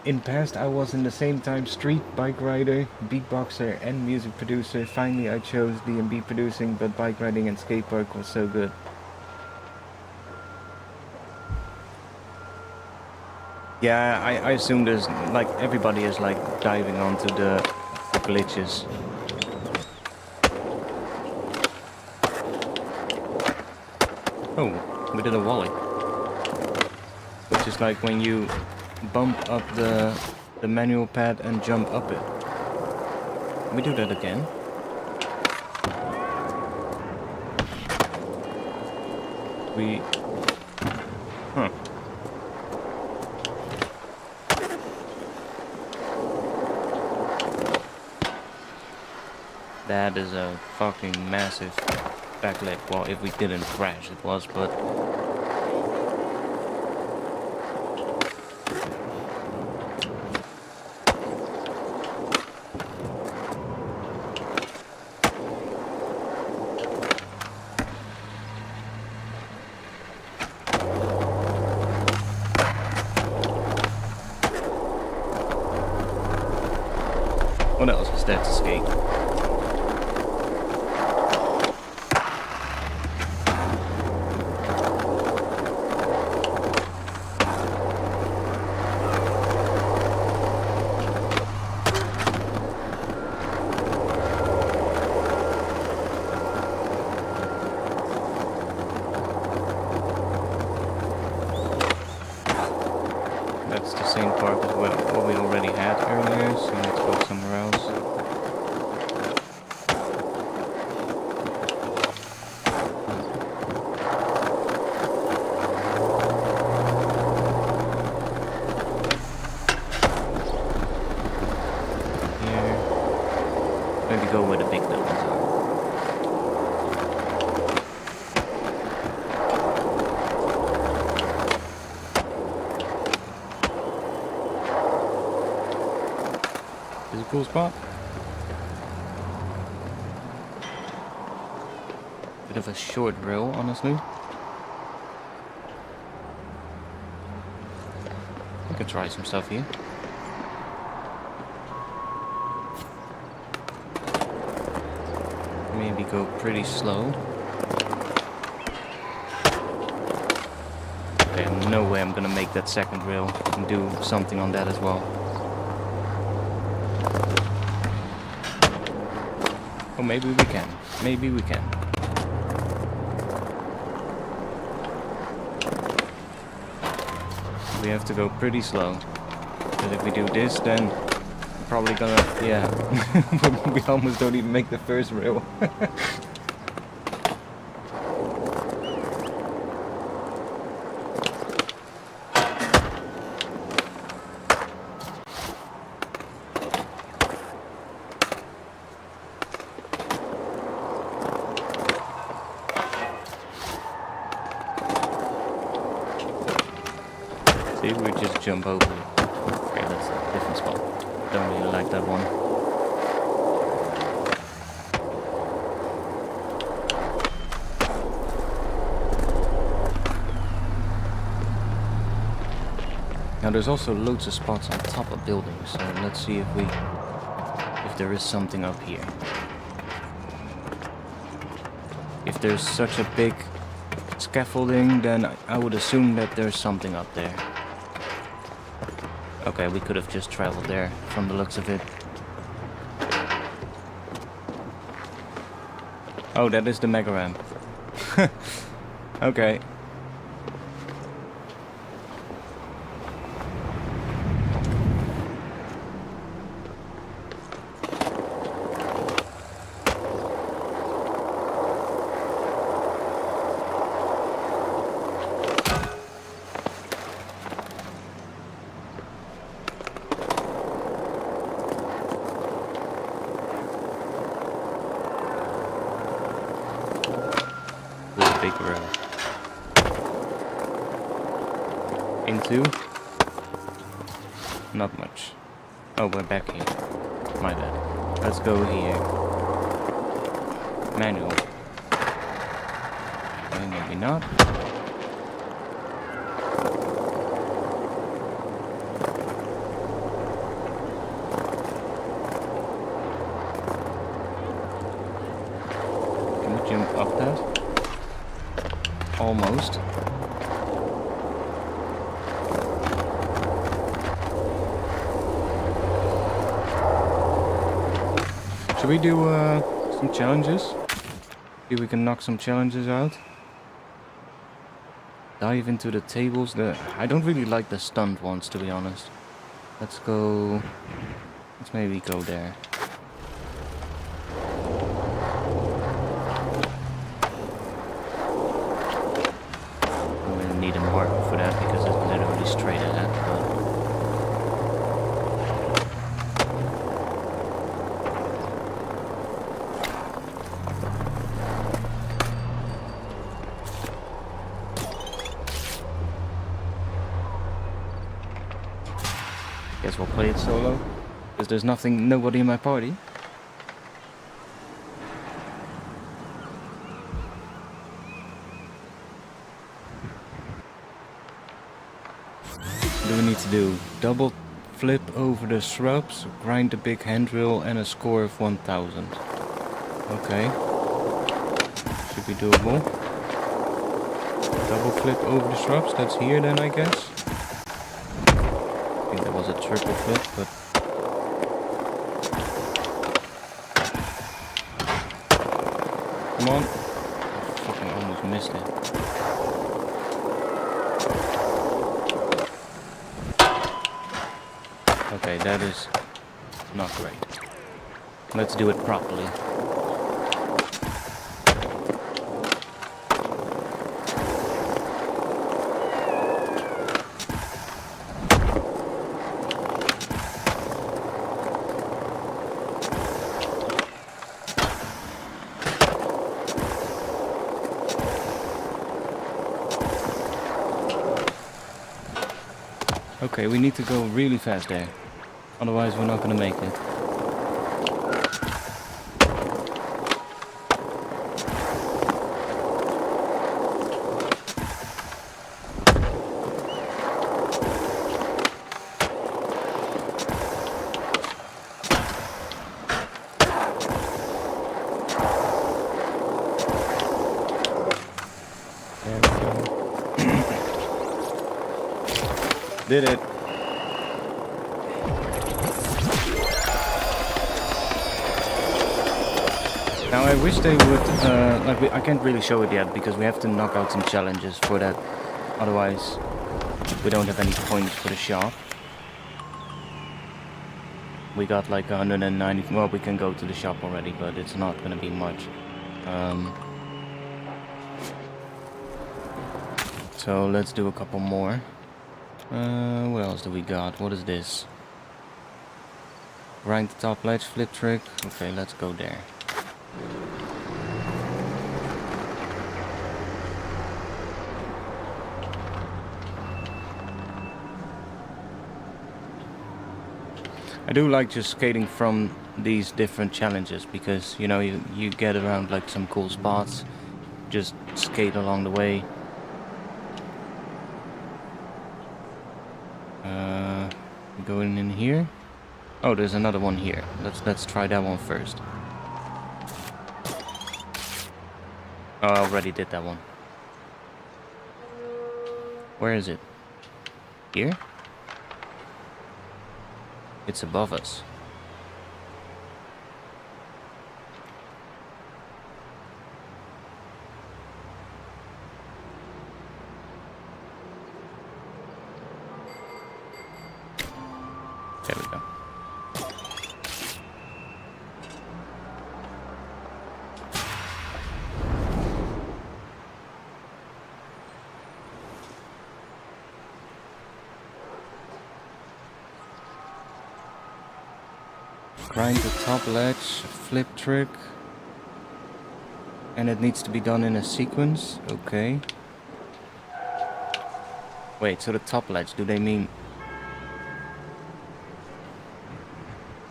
In past, I was in the same time street bike rider, beatboxer, and music producer. Finally, I chose D&B producing, but bike riding and skate park was so good. Yeah, I assume there's like everybody is like diving onto the glitches. Oh, we did a wally, which is like when you bump up the manual pad and jump up it. Can we do that again? Huh. That is a fucking massive backlit. Well, if we didn't crash, it was, but... What else is there to skate? That's the same park as what we already had earlier, so let's go somewhere else. Here. Maybe go where the big buildings are. Cool spot. Bit of a short rail, honestly. We can try some stuff here. Maybe go pretty slow. Okay, no way I'm gonna make that second rail and do something on that as well. Oh, maybe we can. Maybe we can. We have to go pretty slow. Because if we do this, then we're probably gonna... yeah. We almost don't even make the first rail. See, we just jump over it. Okay, that's a different spot. Don't really like that one. Now there's also loads of spots on top of buildings, so let's see if there is something up here. If there's such a big scaffolding, then I would assume that there's something up there. Okay, we could have just traveled there from the looks of it. Oh, that is the mega ramp. Okay. Big row. Into? Not much. Oh, we're back here. My bad. Let's go here. Manual. Okay, maybe not. Can we jump up that? Almost. Should we do some challenges? See if we can knock some challenges out. Dive into the tables. I don't really like the stunned ones, to be honest. Let's go... let's maybe go there. Need a marker for that because it's literally straight ahead. Guess we'll play it solo because there's nobody in my party. What do we need to do? Double flip over the shrubs, grind the big handrail, and a score of 1000. Okay. Should be doable. Double flip over the shrubs, that's here then, I guess. I think that was a triple flip, but... come on. I fucking almost missed it. Okay, that is not great. Let's do it properly. Okay, we need to go really fast there. Otherwise we're not gonna make it. Did it. Now I wish they would, I can't really show it yet because we have to knock out some challenges for that. Otherwise, we don't have any points for the shop. We got like 190, well, we can go to the shop already, but it's not gonna be much. So let's do a couple more. What else do we got? What is this? Grind the top ledge, flip trick. Okay, let's go there. I do like just skating from these different challenges because, you know, you get around like some cool spots, just skate along the way. Going in here. Oh, there's another one here. Let's try that one first. Oh, I already did that one. Where is it? Here? It's above us. There we go. Grind the top ledge, flip trick. And it needs to be done in a sequence. Okay. Wait, so the top ledge, do they mean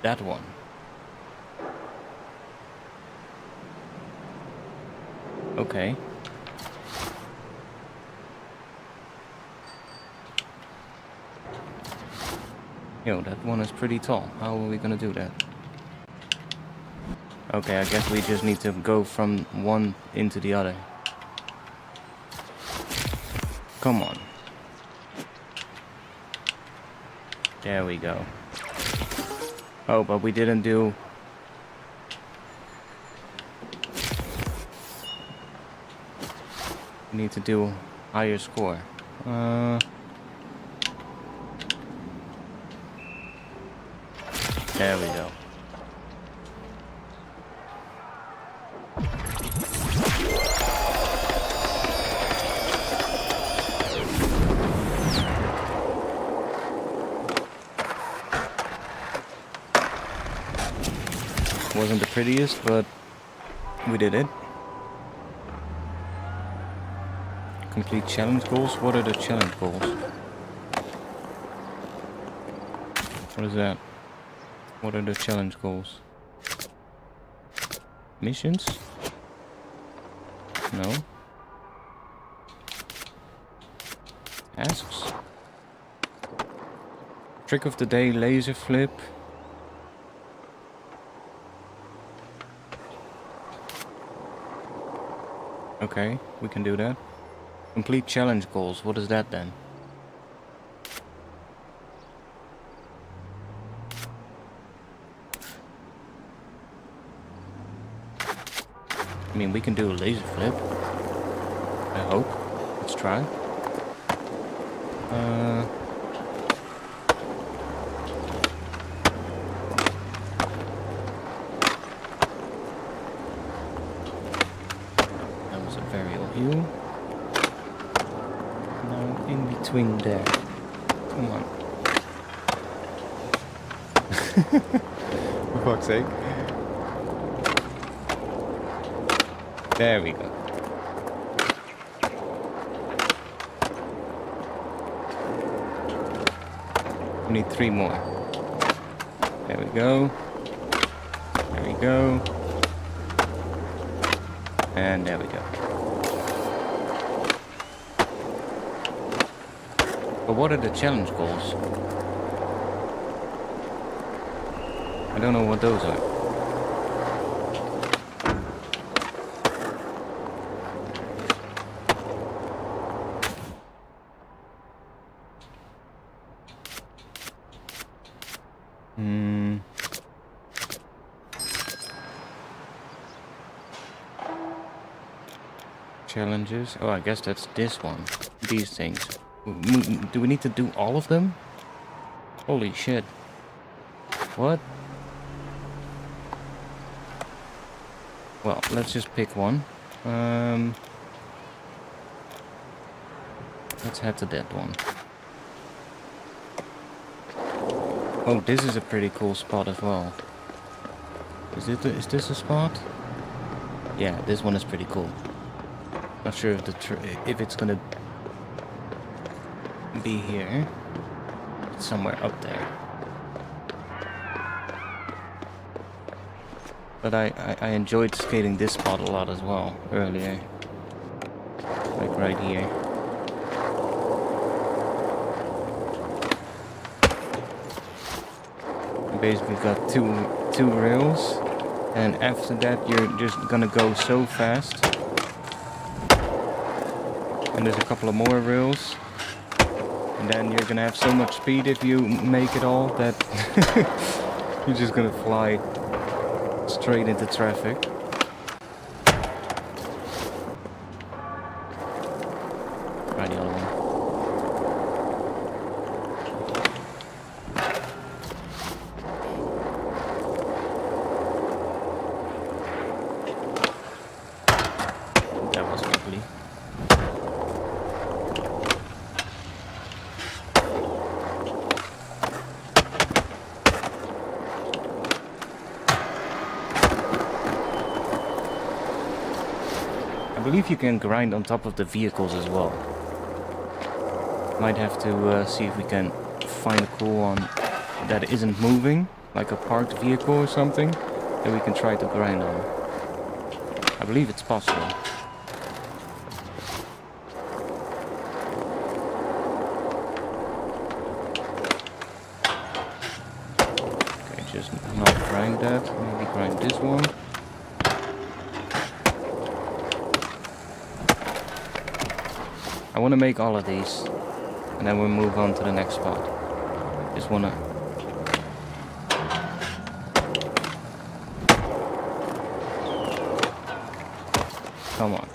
that one? Okay. Yo, that one is pretty tall. How are we gonna do that? Okay, I guess we just need to go from one into the other. Come on. There we go. Oh, but we didn't do... We need to do higher score. There we go. Wasn't the prettiest, but we did it. Complete challenge goals. What are the challenge goals? What is that? What are the challenge goals? Missions? No. Tasks? Trick of the day, laser flip. Okay, we can do that. Complete challenge goals. What is that then? I mean, we can do a laser flip. I hope. Let's try. That was a varial view. Now in between there. Come on. For fuck's sake. There we go. We need 3 more. There we go. There we go. And there we go. But what are the challenge goals? I don't know what those are. Hmm. Challenges. Oh, I guess that's this one. These things. Do we need to do all of them? Holy shit. What? Well, let's just pick one. Let's head to that one. Oh, this is a pretty cool spot as well. Is this a spot? Yeah, this one is pretty cool. Not sure if it's gonna be here. It's somewhere up there. But I enjoyed skating this spot a lot as well earlier. Like right here. You basically got two rails, and after that you're just gonna go so fast. And there's a couple of more rails. And then you're gonna have so much speed if you make it all that you're just gonna fly straight into traffic. Try the other one. That was lovely. I believe you can grind on top of the vehicles as well. Might have to see if we can find a cool one that isn't moving, like a parked vehicle or something, that we can try to grind on. I believe it's possible. Okay, just not grind that, maybe grind this one. I want to make all of these, and then we'll move on to the next spot. Just want to... Come on.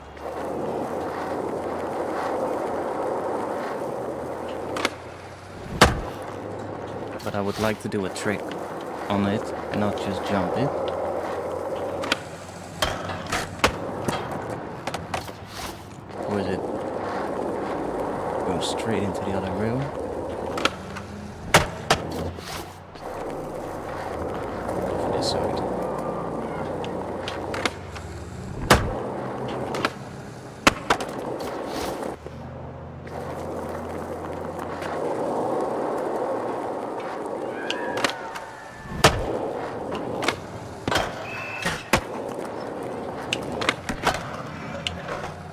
But I would like to do a trick on it, and not just jump it. Or is it... go straight into the other rail? Go for this side.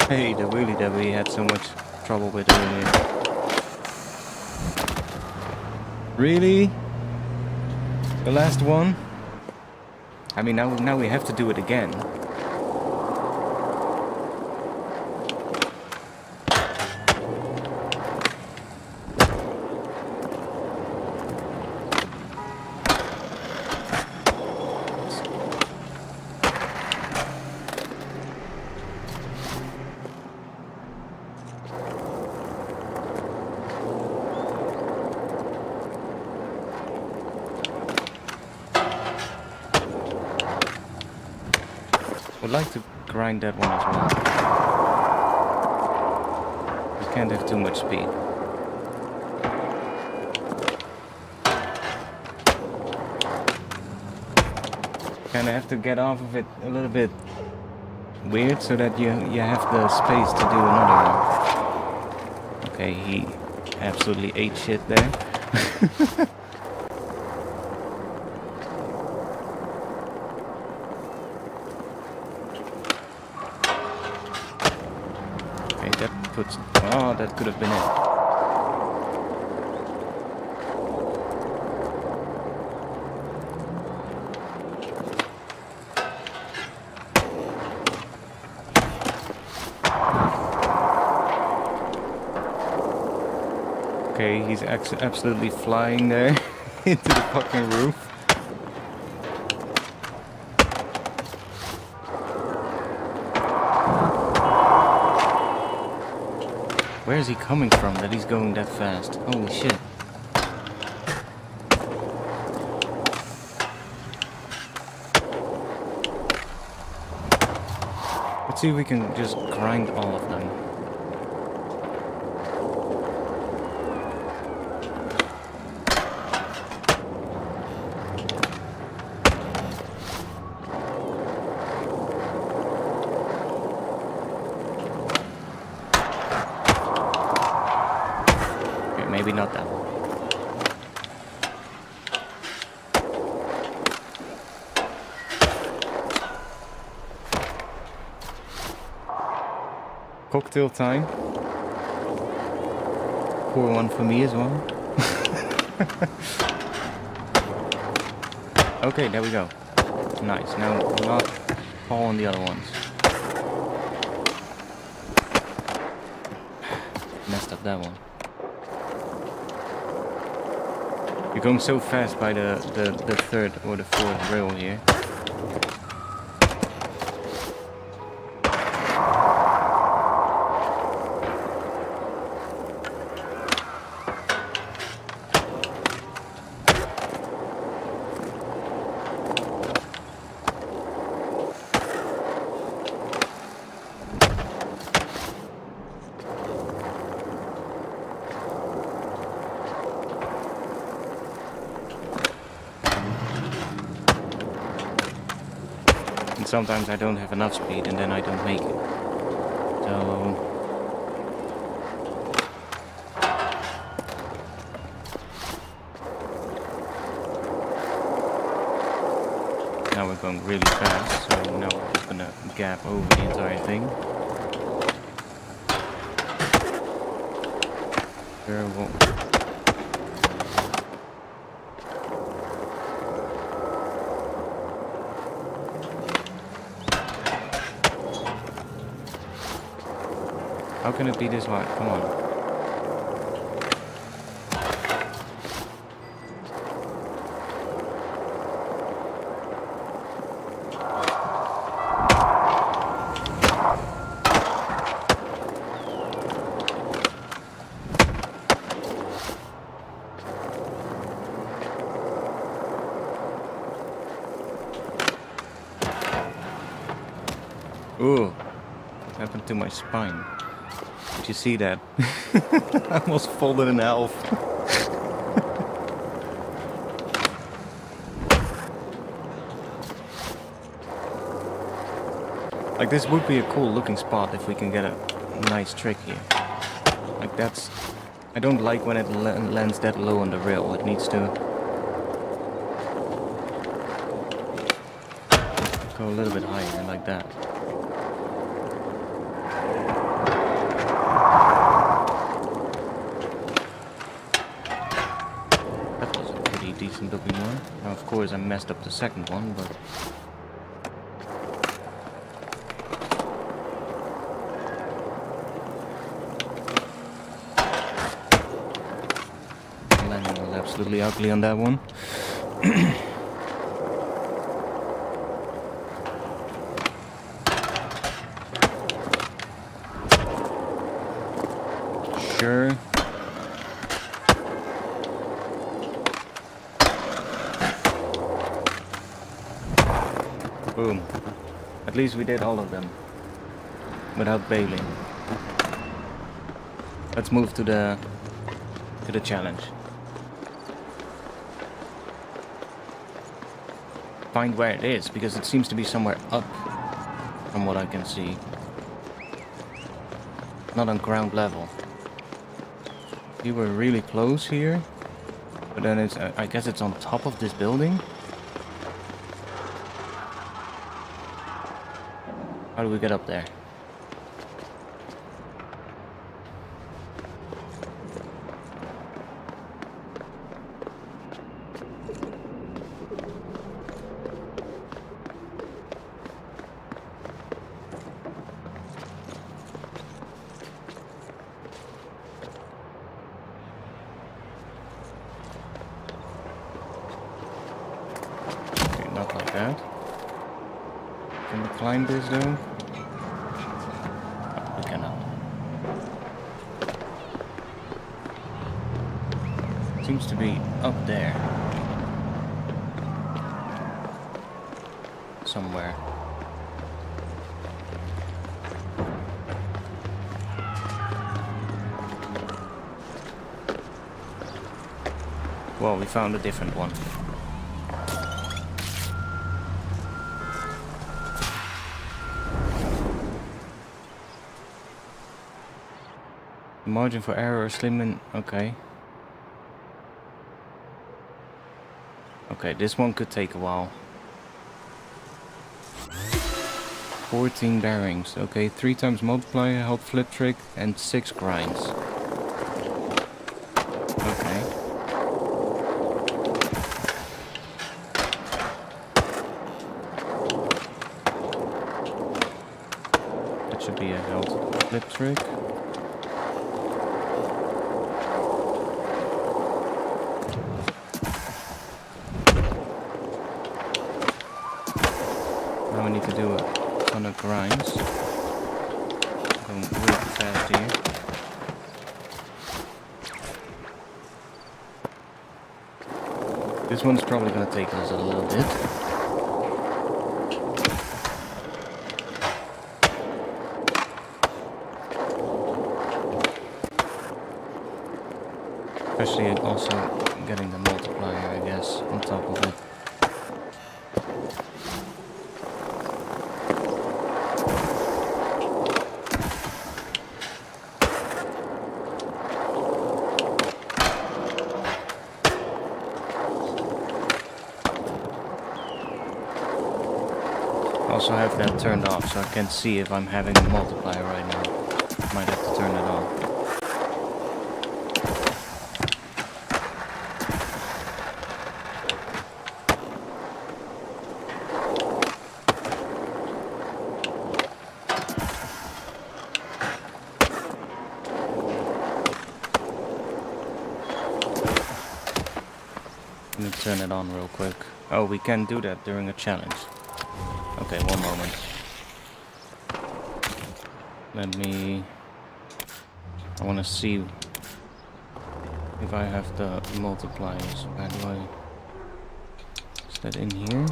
Hey, the wheelie that we had so much trouble with earlier. Really? The last one? I mean, now we have to do it again. Would like to grind that one as well. We can't have too much speed. Kinda have to get off of it a little bit weird so that you have the space to do another one. Okay, he absolutely ate shit there. Oh, that could have been it. Okay, he's absolutely flying there. into the fucking roof. Where is he coming from that he's going that fast? Holy shit. Let's see if we can just grind all of them. Okay, maybe not that one. Cocktail time. Pour one for me as well. Okay, there we go. Nice. Now not fall on the other ones. Messed up that one. You're going so fast by the third or the fourth rail here. And sometimes I don't have enough speed and then I don't make it. So now we're going really fast, so now we're just gonna gap over the entire thing. There won't. How can it be this wide? Come on. Ooh, what happened to my spine? Did you see that? I almost folded in half. Like, this would be a cool looking spot if we can get a nice trick here. Like, that's... I don't like when it lands that low on the rail. It needs to go a little bit higher, like that. Decent looking one. Now, of course, I messed up the second one, but landing was absolutely ugly on that one. Sure. Boom. At least we did all of them without bailing. Let's move to the challenge. Find where it is, because it seems to be somewhere up from what I can see. Not on ground level. We were really close here, but then it's I guess it's on top of this building. How do we get up there? Not like that. Can we climb this though? No, we cannot. Seems to be up there. Somewhere. Well, we found a different one. The margin for error is slim and... okay. Okay, this one could take a while. 14 bearings. Okay, 3 times multiplier, help flip trick, and 6 grinds. Okay. That should be a help flip trick. Now we need to do a ton of grinds. Going really fast here. This one's probably gonna take us a little bit. Especially also getting the multiplier, I guess, on top of it. Also have that turned off so I can see if I'm having a multiplier right now. Might have to turn it on. Let me turn it on real quick. Oh, we can do that during a challenge. Okay, one moment. I want to see if I have the multipliers. Where do I... is that in here?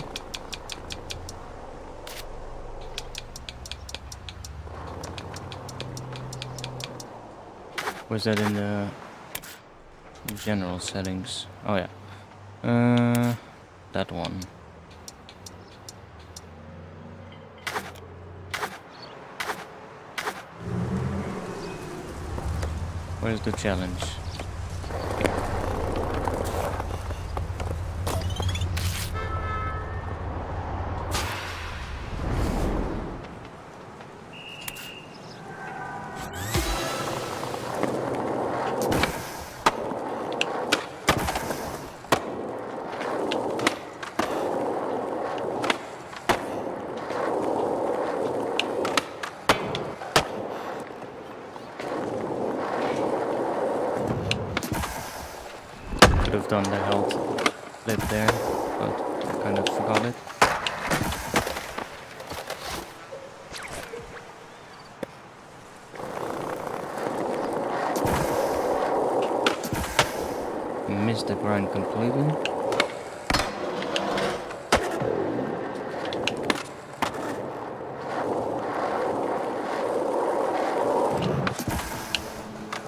Or is that in the general settings? Oh yeah. That one. Where's the challenge? Could have done the health flip there, but I kind of forgot it. Missed the grind completely.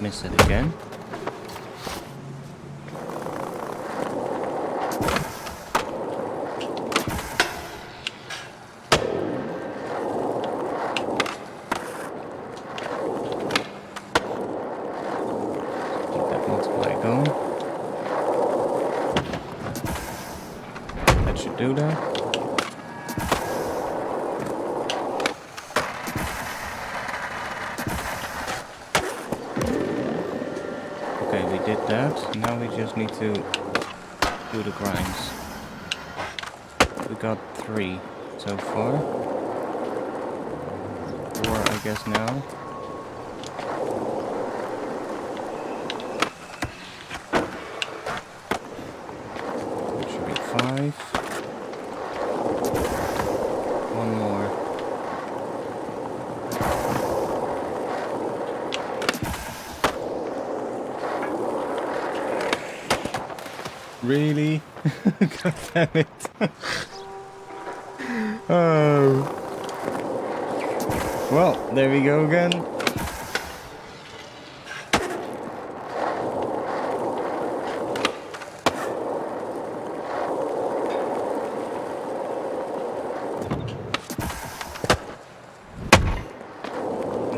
Missed it again. That should do that. Okay, we did that. Now we just need to do the grinds. We got 3 so far. 4, I guess now. It should be 5. Really? God damn it. Oh. Well, there we go again.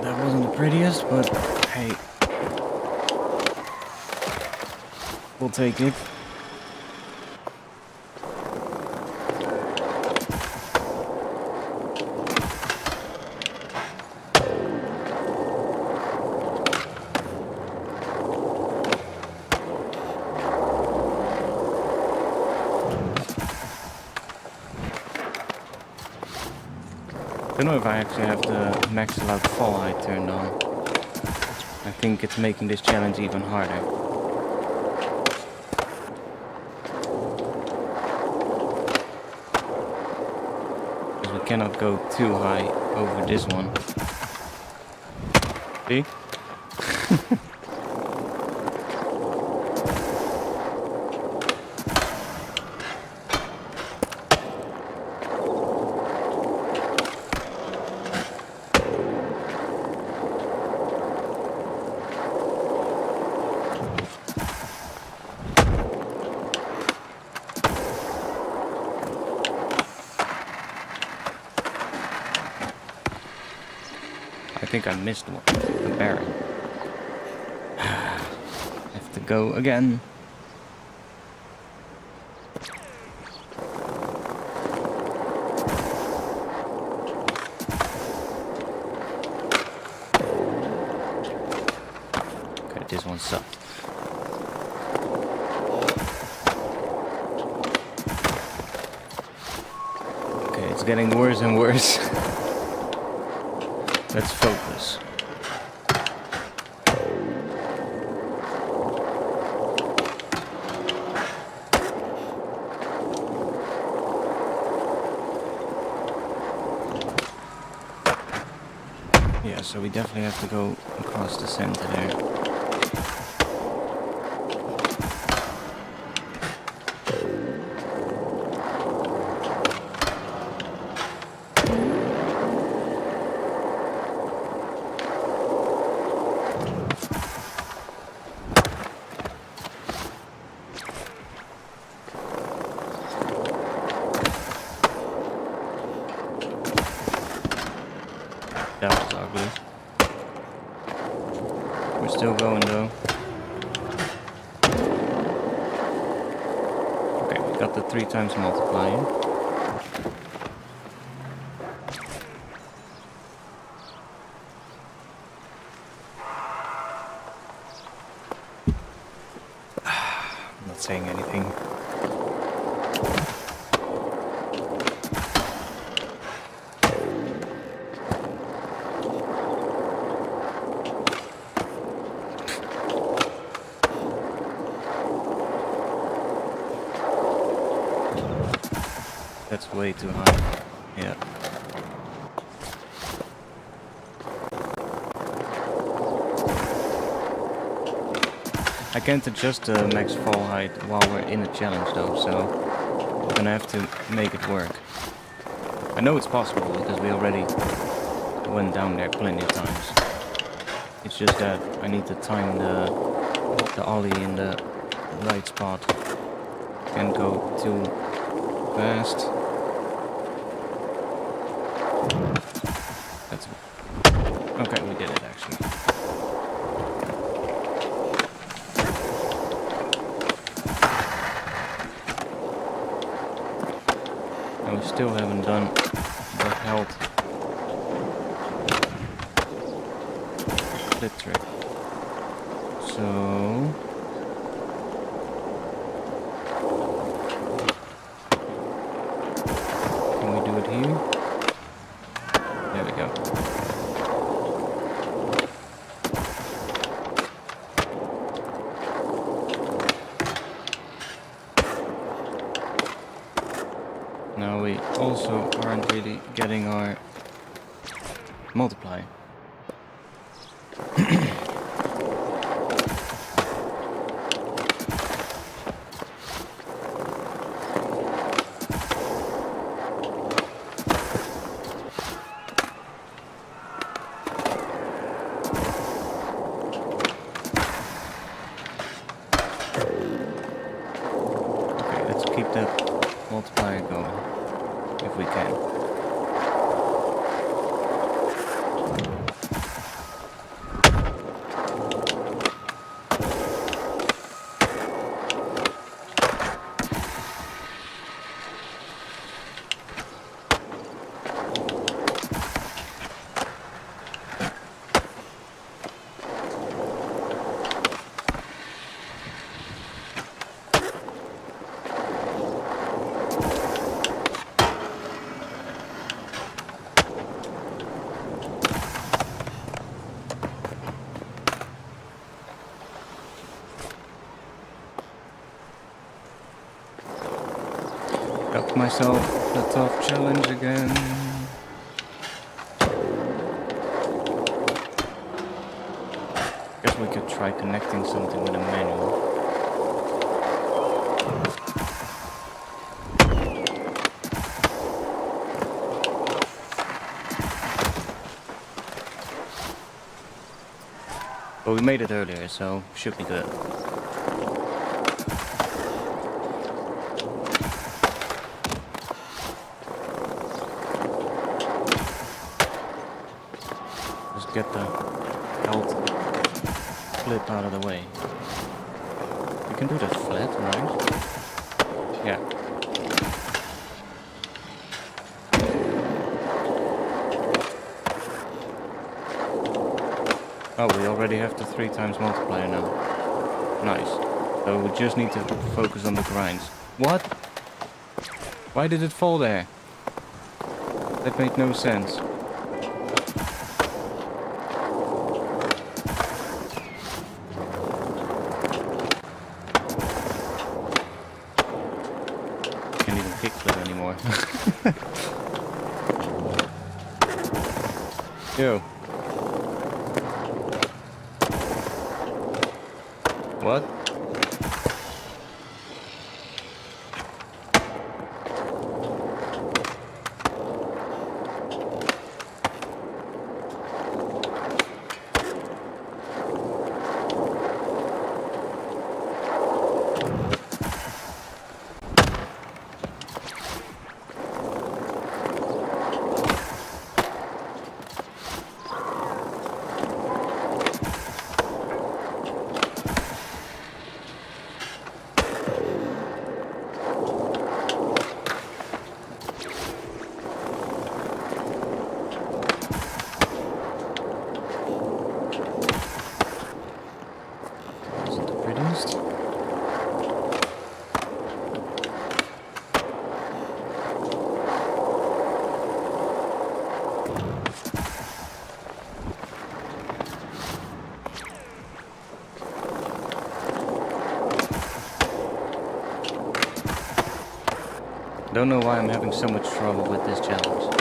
That wasn't the prettiest, but hey. We'll take it. I don't know if I actually have the max allowed fall height turned on. I think it's making this challenge even harder. Because we cannot go too high over this one. See? I think I missed one. The barrel. Have to go again. Okay, this one sucked. Okay, it's getting worse and worse. Let's focus. Yeah, so we definitely have to go across the center there. That was ugly. We're still going though. Okay, we got the 3 times multiplier. I'm not saying anything. That's way too high. Yeah. I can't adjust the max fall height while we're in a challenge though, so we're gonna have to make it work. I know it's possible because we already went down there plenty of times. It's just that I need to time the ollie in the right spot. Can't go too fast. That's okay. We did it actually. And we still haven't done the health flip trick. So can we do it here? There we go. Now we also aren't really getting our multiply. the multiplier going, if we can. Got myself a tough challenge again. Guess we could try connecting something with a manual. But we made it earlier, so should be good. Get the health flip out of the way. You can do that flat, right? Yeah. Oh, we already have the 3 times multiplier now. Nice. So we just need to focus on the grinds. What? Why did it fall there? That made no sense. Yo. What? Don't know why I'm having so much trouble with this challenge.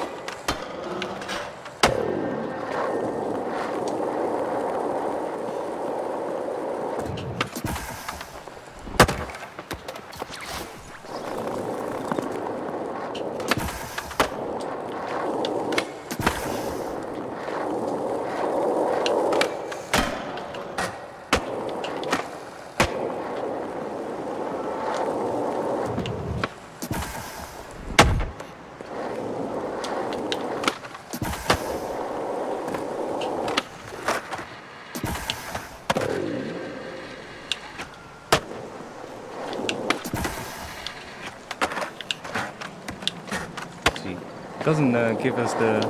It doesn't give us the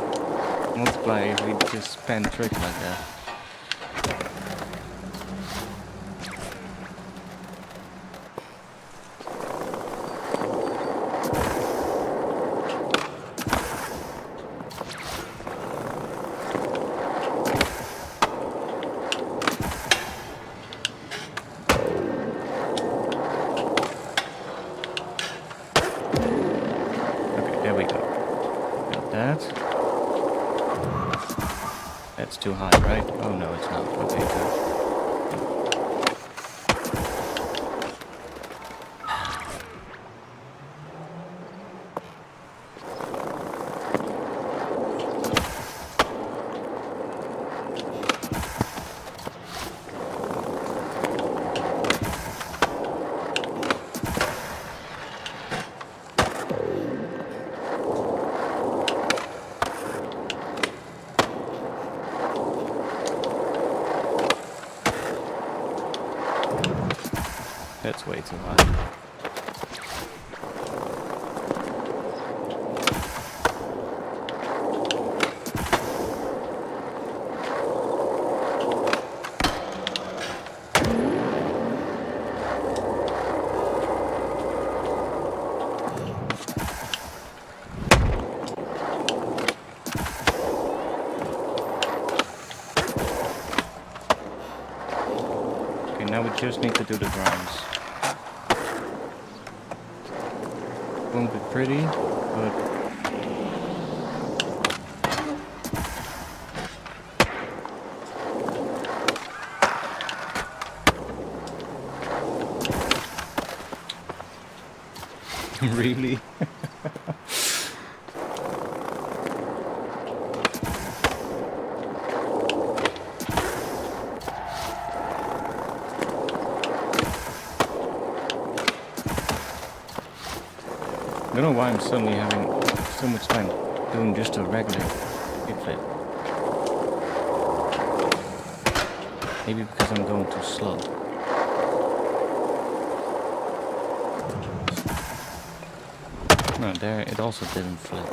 multiplier if we just spam tricks like that. That's too high, right? Oh no, it's not. Okay, good. That's way too high. Okay, now we just need to do the drums. Won't be pretty, but really? I don't know why I'm suddenly having so much time doing just a regular kickflip. Maybe because I'm going too slow. No, there it also didn't flip.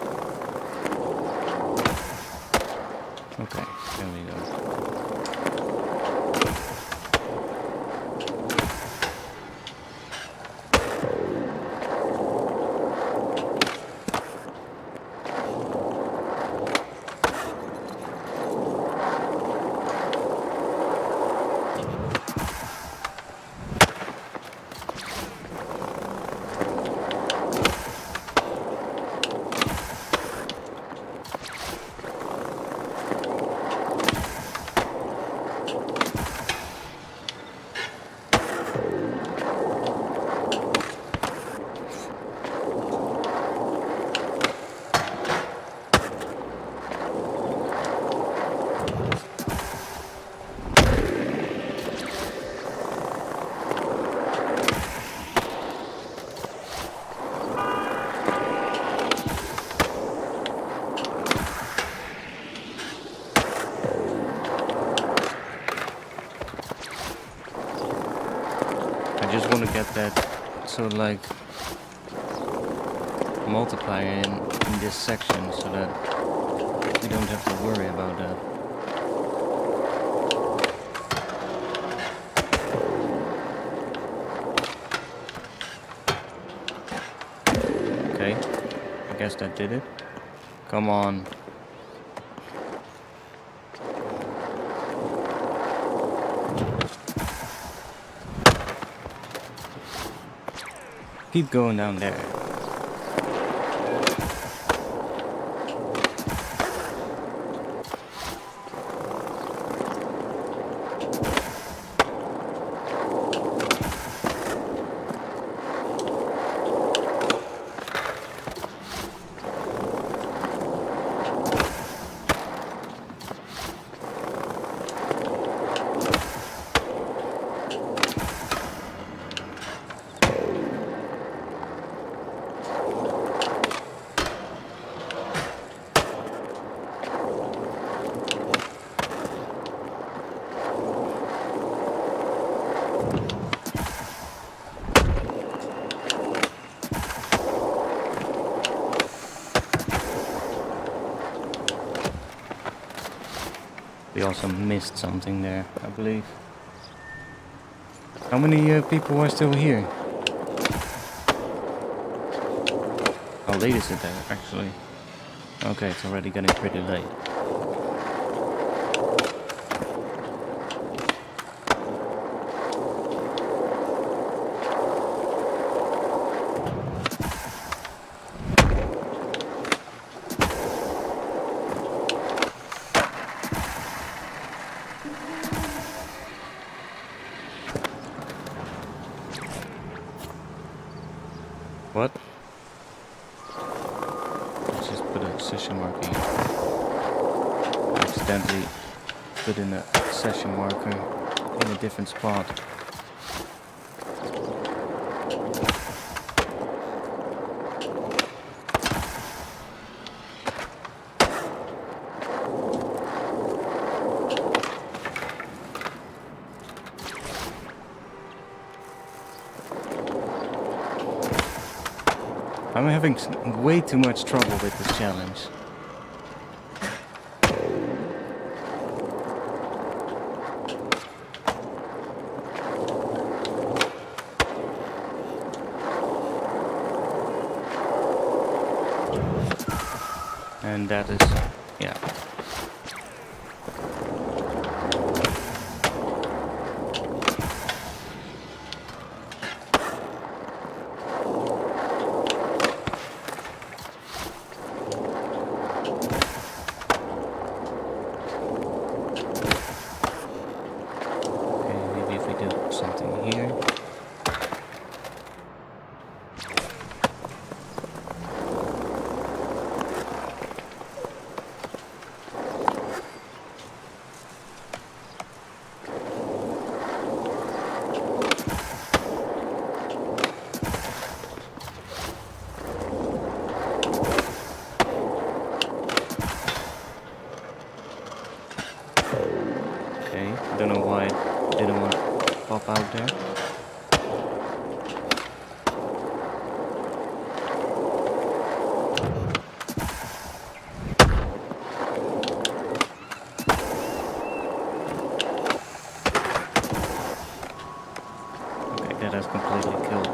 Okay, there we go. I just want to get that sort of like multiplier in this section so that we don't have to worry about that. Okay, I guess that did it. Come on. Keep going down there. We also missed something there, I believe. How many people are still here? How late is it there, actually? Okay, it's already getting pretty late. What? Let's just put a session marker here. I accidentally put in a session marker in a different spot. I'm having way too much trouble with this challenge. And that is, yeah. Don't know why it didn't want to pop out there. Okay, that has completely killed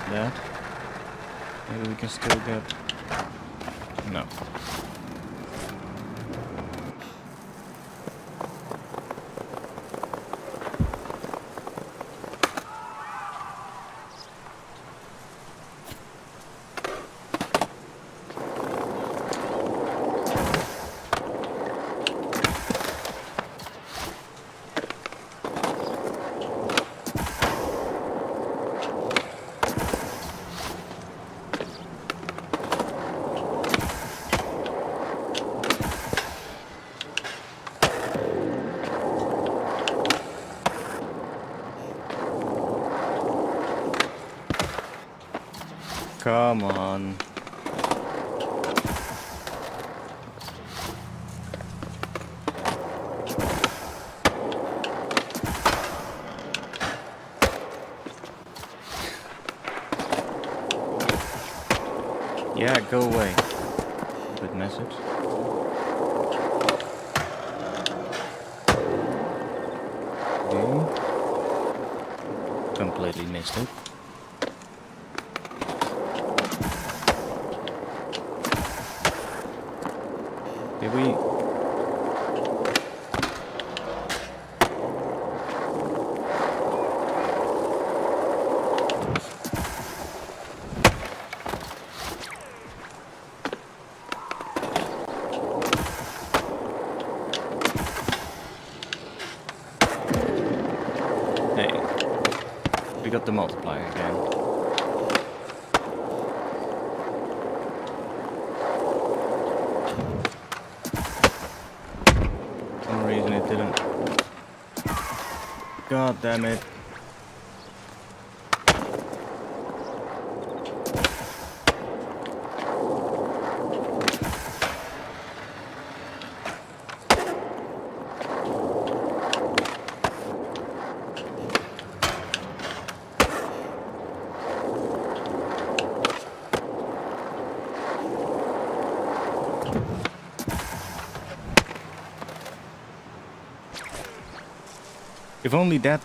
that. Maybe we can still get... No. Come on. Yeah, go away. Good message. Okay. Completely missed it. Did we? Hey, we got the multiplier again. It didn't. God damn it. If only that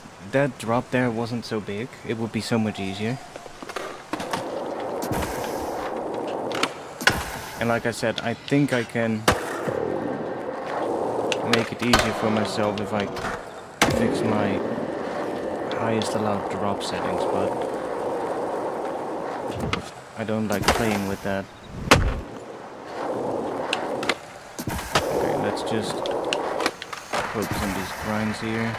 drop there wasn't so big, it would be so much easier. And like I said, I think I can make it easier for myself if I fix my highest allowed drop settings, but I don't like playing with that. Okay, let's just focus on these grinds here.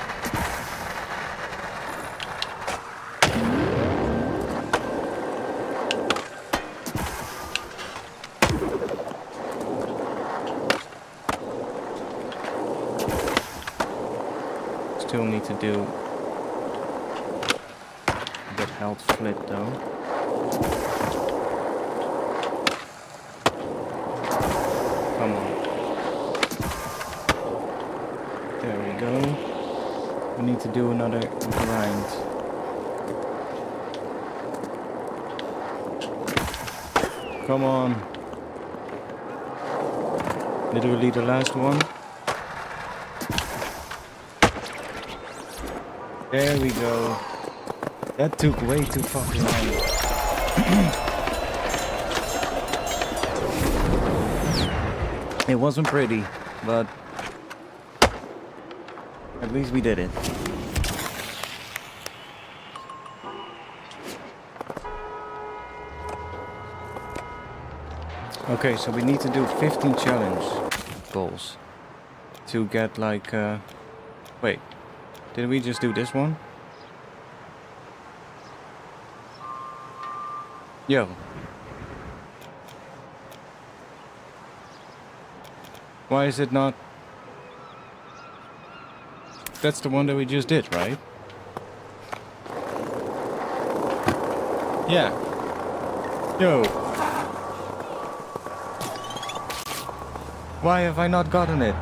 Still need to do that health flip though. Come on. There we go. We need to do another grind. Come on. Literally the last one. There we go. That took way too fucking long. It wasn't pretty, but at least we did it. Okay, so we need to do 15 challenge goals to get like, wait, did we just do this one? Yo. Why is it not? That's the one that we just did, right? Yeah. Yo. Why have I not gotten it?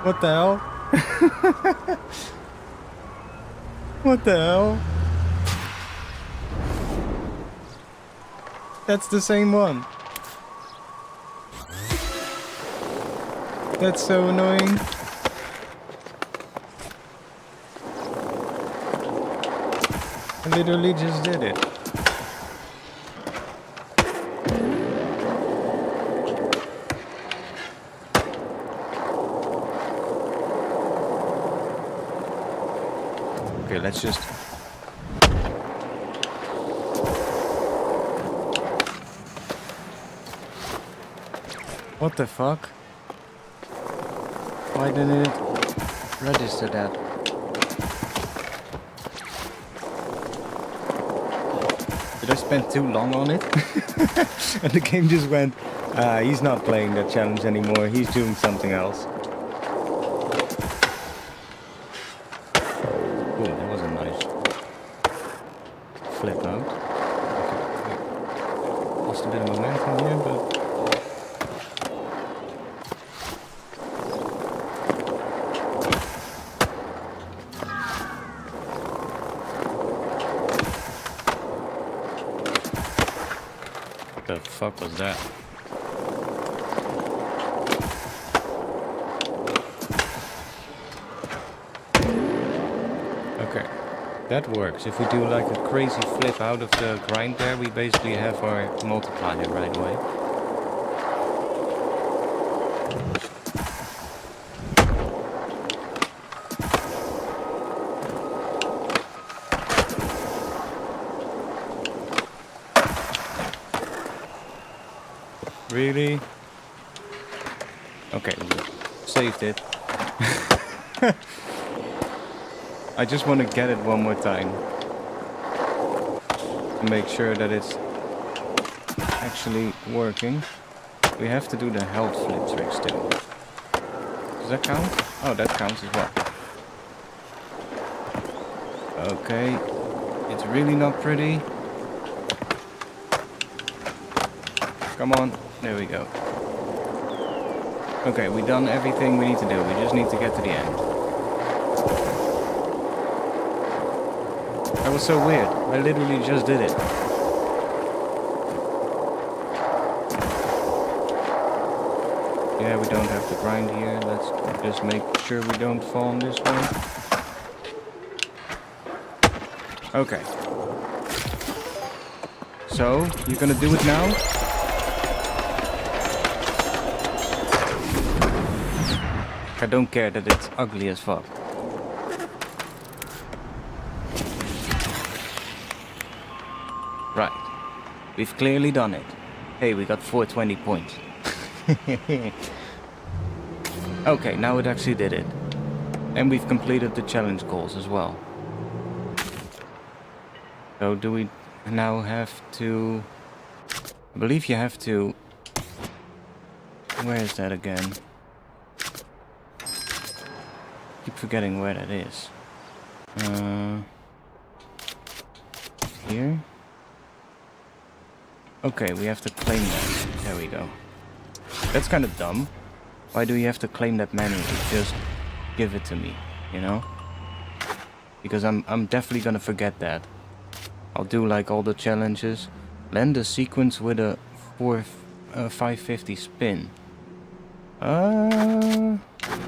What the hell? What the hell? That's the same one. That's so annoying. I literally just did it. Okay, let's just... What the fuck? Why didn't it register that? Did I spend too long on it? And the game just went, he's not playing that challenge anymore, he's doing something else. Ooh, that was a nice flip out. Okay. Lost a bit of momentum here, but... What the fuck was that? Okay, that works. If we do like a crazy flip out of the grind there, we basically have our multiplier right away. Really? Okay, saved it. I just want to get it one more time. To make sure that it's actually working. We have to do the health flip tricks too. Does that count? Oh, that counts as well. Okay. It's really not pretty. Come on. There we go. Okay, we've done everything we need to do. We just need to get to the end. That was so weird. I literally just did it. Yeah, we don't have to grind here. Let's just make sure we don't fall on this one. Okay. So, you're gonna do it now? I don't care that it's ugly as fuck. Right. We've clearly done it. Hey, we got 420 points. Okay, now it actually did it. And we've completed the challenge goals as well. So do we now have to... I believe you have to... Where is that again? Keep forgetting where that is. Here? Okay, we have to claim that. There we go. That's kind of dumb. Why do you have to claim that manually? Just give it to me, you know? Because I'm definitely gonna forget that. I'll do like all the challenges. Land a sequence with a 550 spin.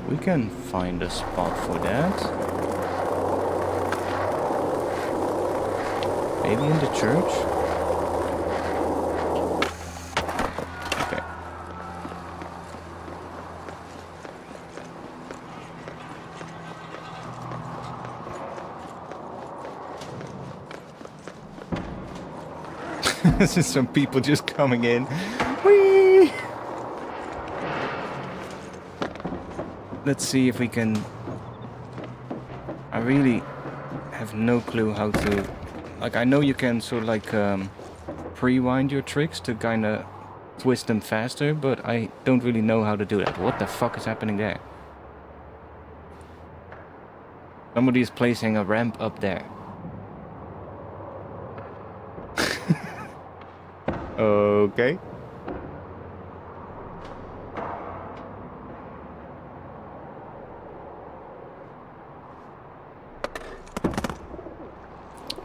We can find a spot for that. Maybe in the church? Okay. This is some people just coming in. Whee! Let's see if we can... I really have no clue how to... Like, I know you can sort of like pre-wind your tricks to kind of twist them faster, but I don't really know how to do that. What the fuck is happening there? Somebody is placing a ramp up there. Okay.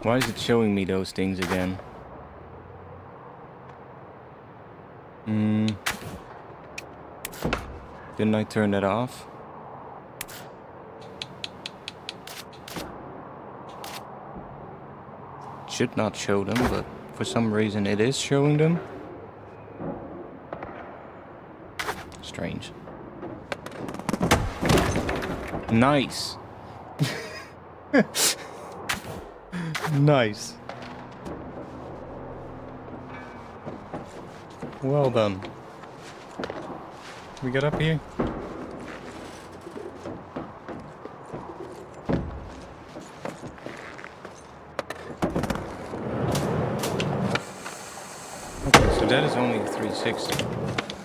Why is it showing me those things again? Didn't I turn that off? Should not show them, but for some reason it is showing them. Strange. Nice. Nice. Well done. We got up here? Okay, so that is only a 360.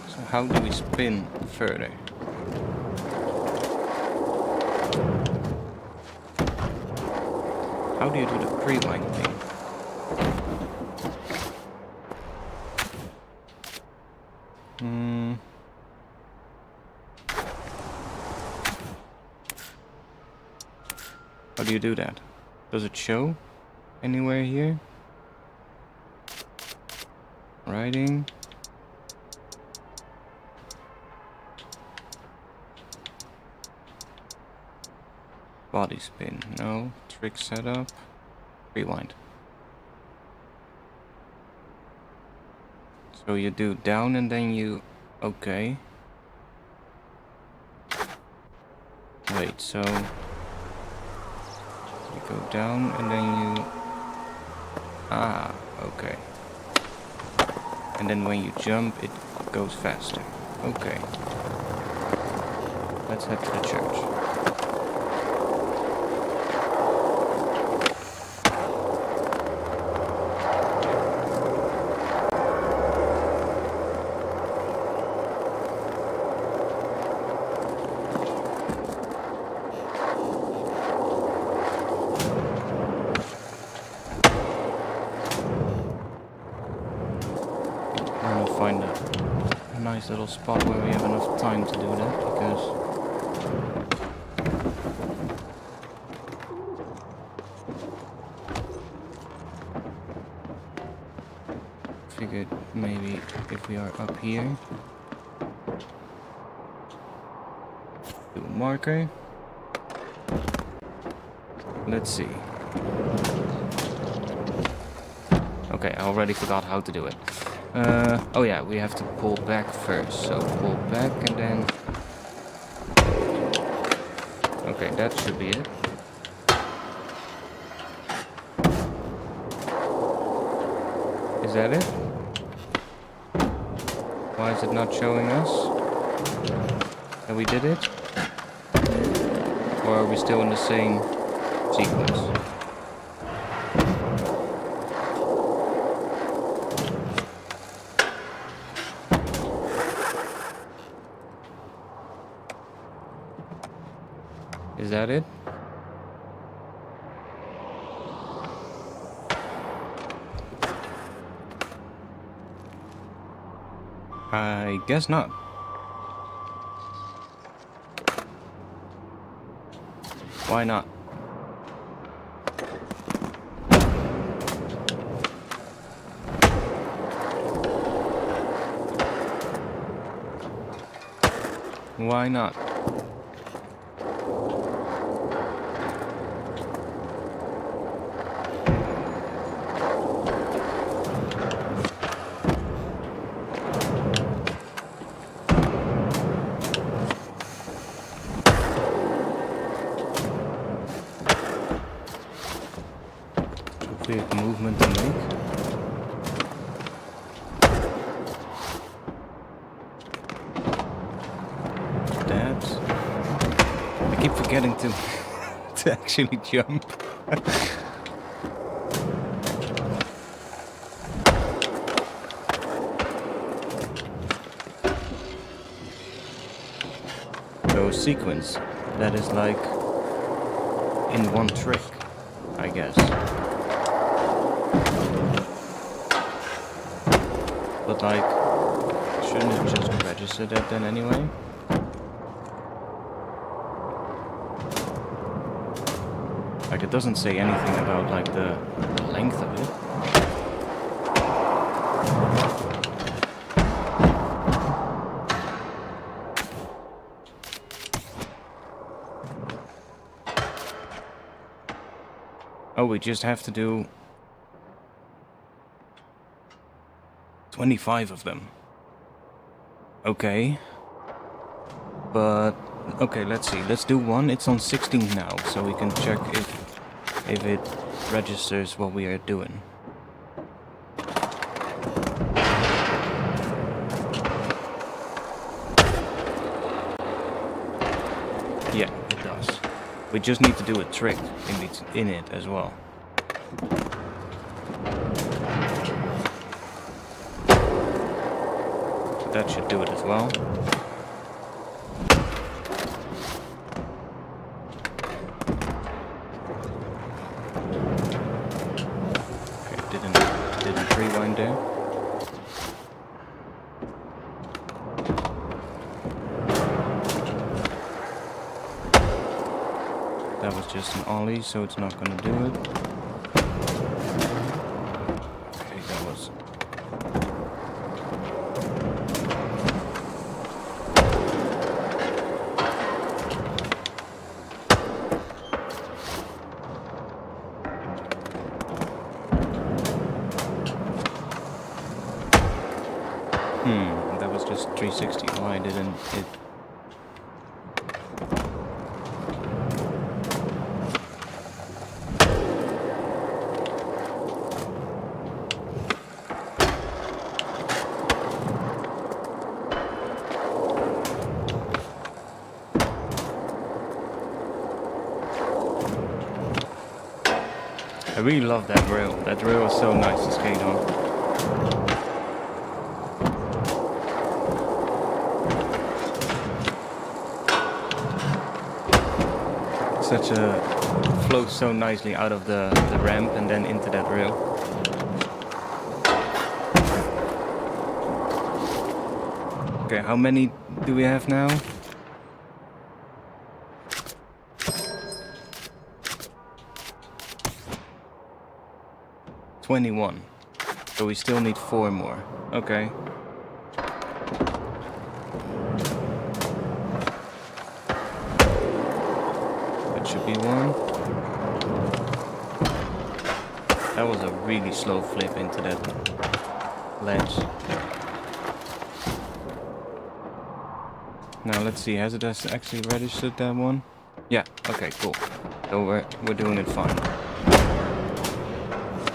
So how do we spin further? How do you do the pre-line thing? How do you do that? Does it show anywhere here? Writing. Body spin, no. Trick setup. Rewind. So you do down and then you... Okay. Wait, so... You go down and then you... Ah, okay. And then when you jump, it goes faster. Okay. Let's head to the church. Find a nice little spot where we have enough time to do that, because figured maybe if we are up here, do a marker. Let's see. Okay, I already forgot how to do it. Oh yeah, we have to pull back first. So pull back and then... Okay, that should be it. Is that it? Why is it not showing us that we did it? Or are we still in the same sequence? Is that it? I guess not. Why not? Why not? Weird movement to make. That. I keep forgetting to to actually jump. So sequence. That is like in one trick, I guess. But like, shouldn't it just register that then anyway? Like, it doesn't say anything about like the length of it. Oh, we just have to do 25 of them. Okay. But okay, let's see. Let's do one. It's on 16 now, so we can check if it registers what we are doing. Yeah, it does. We just need to do a trick in it as well. That should do it as well. Okay, didn't rewind there. That was just an ollie, so it's not gonna do it. Okay, that was. That was just 360. Why didn't it? I really love that rail. That rail is so nice to skate on. Such a flows so nicely out of the ramp and then into that rail. Okay, how many do we have now? $21. So we still need 4 more. Okay. Should be one. That was a really slow flip into that ledge. Now let's see, has it actually registered that one? Yeah, okay, cool. So we're doing it fine.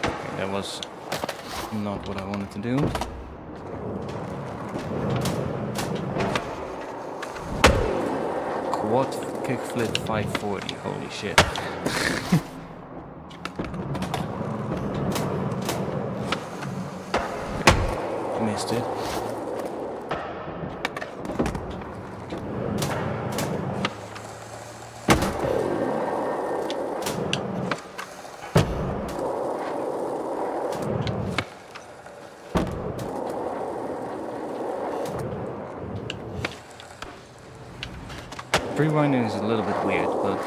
Okay, that was not what I wanted to do. Quad kickflip 540, holy shit. Missed it. Rewinding is a little bit weird, but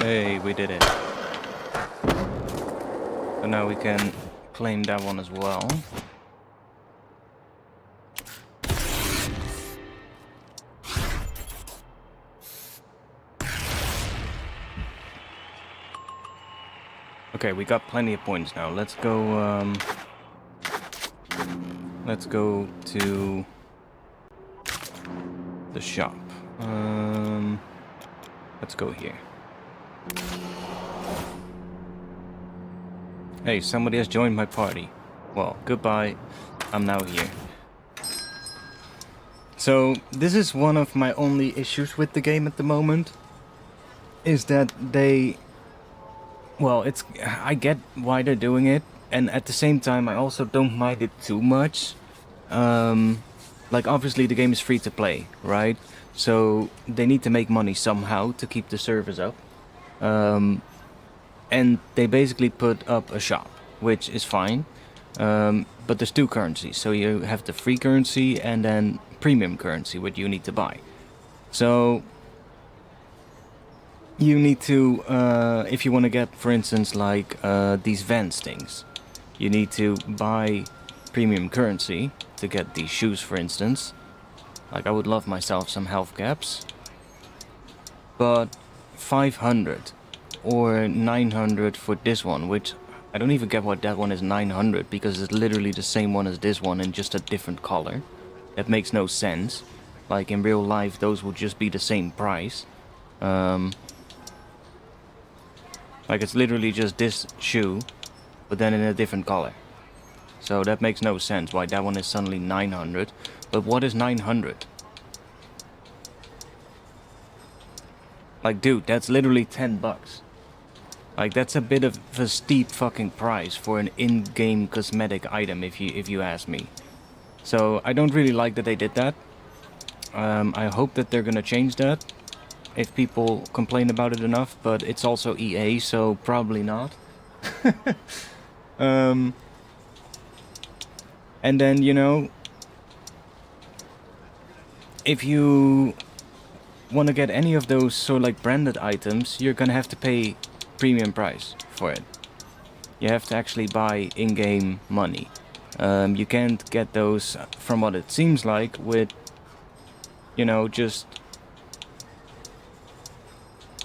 hey, we did it. So now we can claim that one as well. Okay, we got plenty of points now. Let's go to the shop. Let's go here. Hey, somebody has joined my party. Well, goodbye. I'm now here. So, this is one of my only issues with the game at the moment. Is that they... Well, I get why they're doing it. And at the same time, I also don't mind it too much. Like, obviously the game is free to play, right? So, they need to make money somehow to keep the servers up. And they basically put up a shop, which is fine. But there's two currencies. So you have the free currency and then premium currency, which you need to buy. So you need to, if you want to get, for instance, like these Vans things, you need to buy premium currency to get these shoes, for instance. Like, I would love myself some health caps. But 500 or 900 for this one, which I don't even get why that one is 900, because it's literally the same one as this one in just a different color. That makes no sense. Like, in real life, those would just be the same price. Like, it's literally just this shoe, but then in a different color. So that makes no sense why that one is suddenly 900. But what is 900? Like, dude, that's literally 10 bucks. Like, that's a bit of a steep fucking price for an in-game cosmetic item, if you ask me. So I don't really like that they did that. I hope that they're gonna change that if people complain about it enough, but it's also EA, so probably not. And then, you know, if you want to get any of those sort of like branded items, you're gonna have to pay premium price for it. You have to actually buy in-game money. You can't get those, from what it seems like, with, you know, just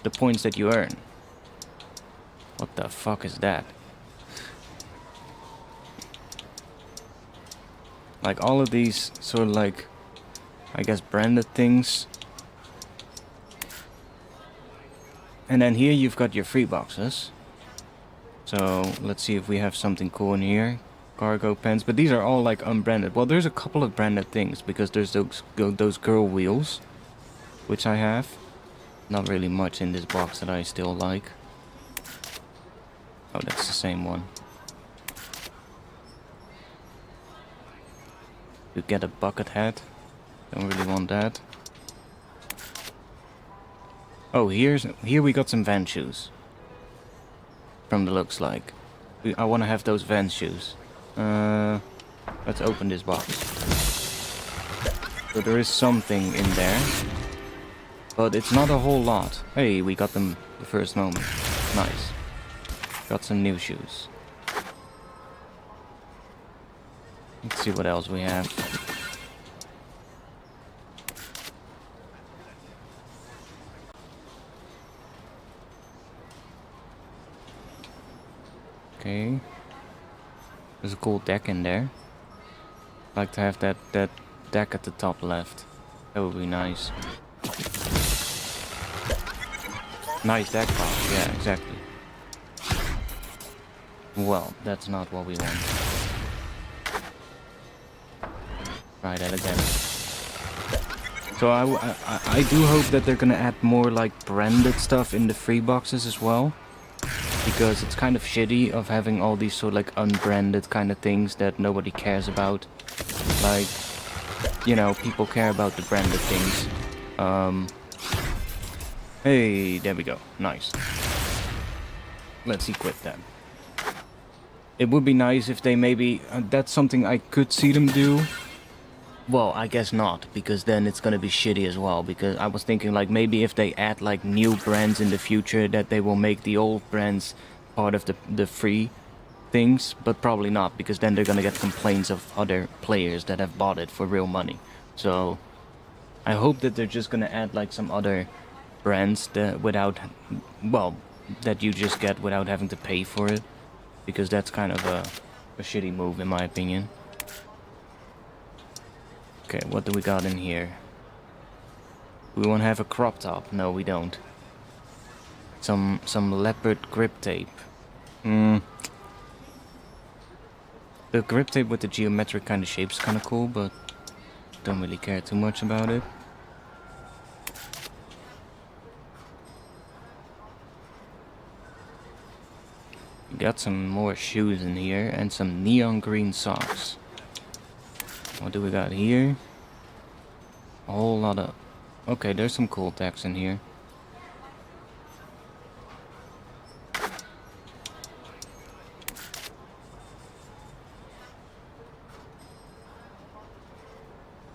the points that you earn. What the fuck is that? Like, all of these sort of like, I guess, branded things. And then here you've got your free boxes. So let's see if we have something cool in here. Cargo pants, but these are all like unbranded. Well, there's a couple of branded things, because there's those girl wheels, which I have. Not really much in this box that I still like. Oh, that's the same one. You get a bucket hat. Don't really want that. Oh, here we got some Van shoes. From the looks like. I want to have those Van shoes. Let's open this box. So there is something in there. But it's not a whole lot. Hey, we got them the first moment. Nice. Got some new shoes. Let's see what else we have. Okay. There's a cool deck in there. I'd like to have that deck at the top left. That would be nice. Nice deck box, yeah, exactly. Well, that's not what we want. Try that again. So I do hope that they're gonna add more like branded stuff in the free boxes as well. Because it's kind of shitty of having all these sort of like unbranded kind of things that nobody cares about. Like, you know, people care about the branded things. Hey, there we go. Nice. Let's equip that. It would be nice if they maybe... that's something I could see them do. Well, I guess not, because then it's gonna be shitty as well. Because I was thinking, like, maybe if they add like new brands in the future, that they will make the old brands part of the free things, but probably not, because then they're gonna get complaints of other players that have bought it for real money. So I hope that they're just gonna add like some other brands that that you just get without having to pay for it, because that's kind of a shitty move in my opinion. Okay, what do we got in here? Do we want to have a crop top? No, we don't. Some leopard grip tape. The grip tape with the geometric kind of shape is kind of cool, but don't really care too much about it. We got some more shoes in here and some neon green socks. What do we got here? A whole lot of... Okay, there's some cool tags in here.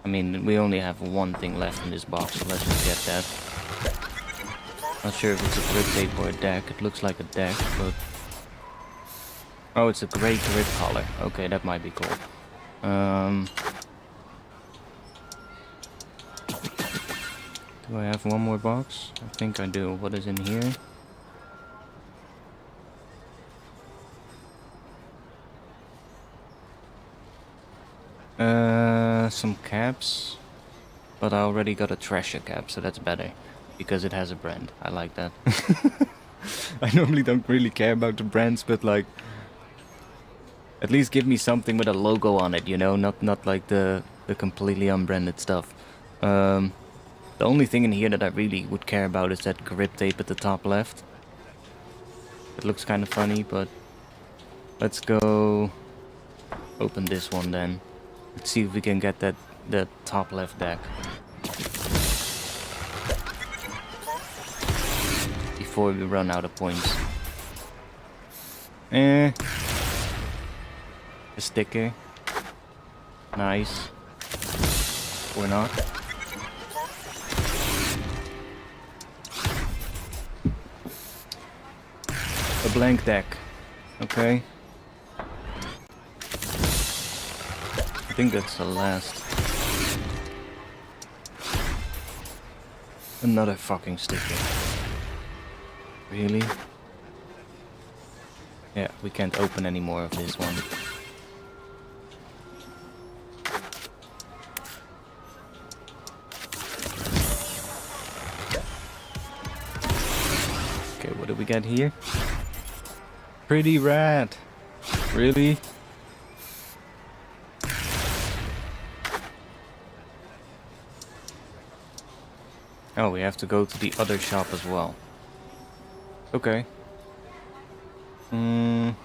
I mean, we only have one thing left in this box, so let's just get that. Not sure if it's a grip tape or a deck. It looks like a deck, but... Oh, it's a gray grip collar. Okay, that might be cool. Do I have one more box? I think I do. What is in here? Some caps. But I already got a Treasure cap, so that's better. Because it has a brand. I like that. I normally don't really care about the brands, but like... At least give me something with a logo on it, you know? Not like the completely unbranded stuff. The only thing in here that I really would care about is that grip tape at the top left. It looks kind of funny, but... Let's go... Open this one then. Let's see if we can get that top left deck. Before we run out of points. A sticker. Nice. Or not. A blank deck. Okay. I think that's the last. Another fucking sticker. Really? Yeah, we can't open any more of this one. Okay, what do we get here? Pretty rat. Really? Oh, we have to go to the other shop as well. Okay. We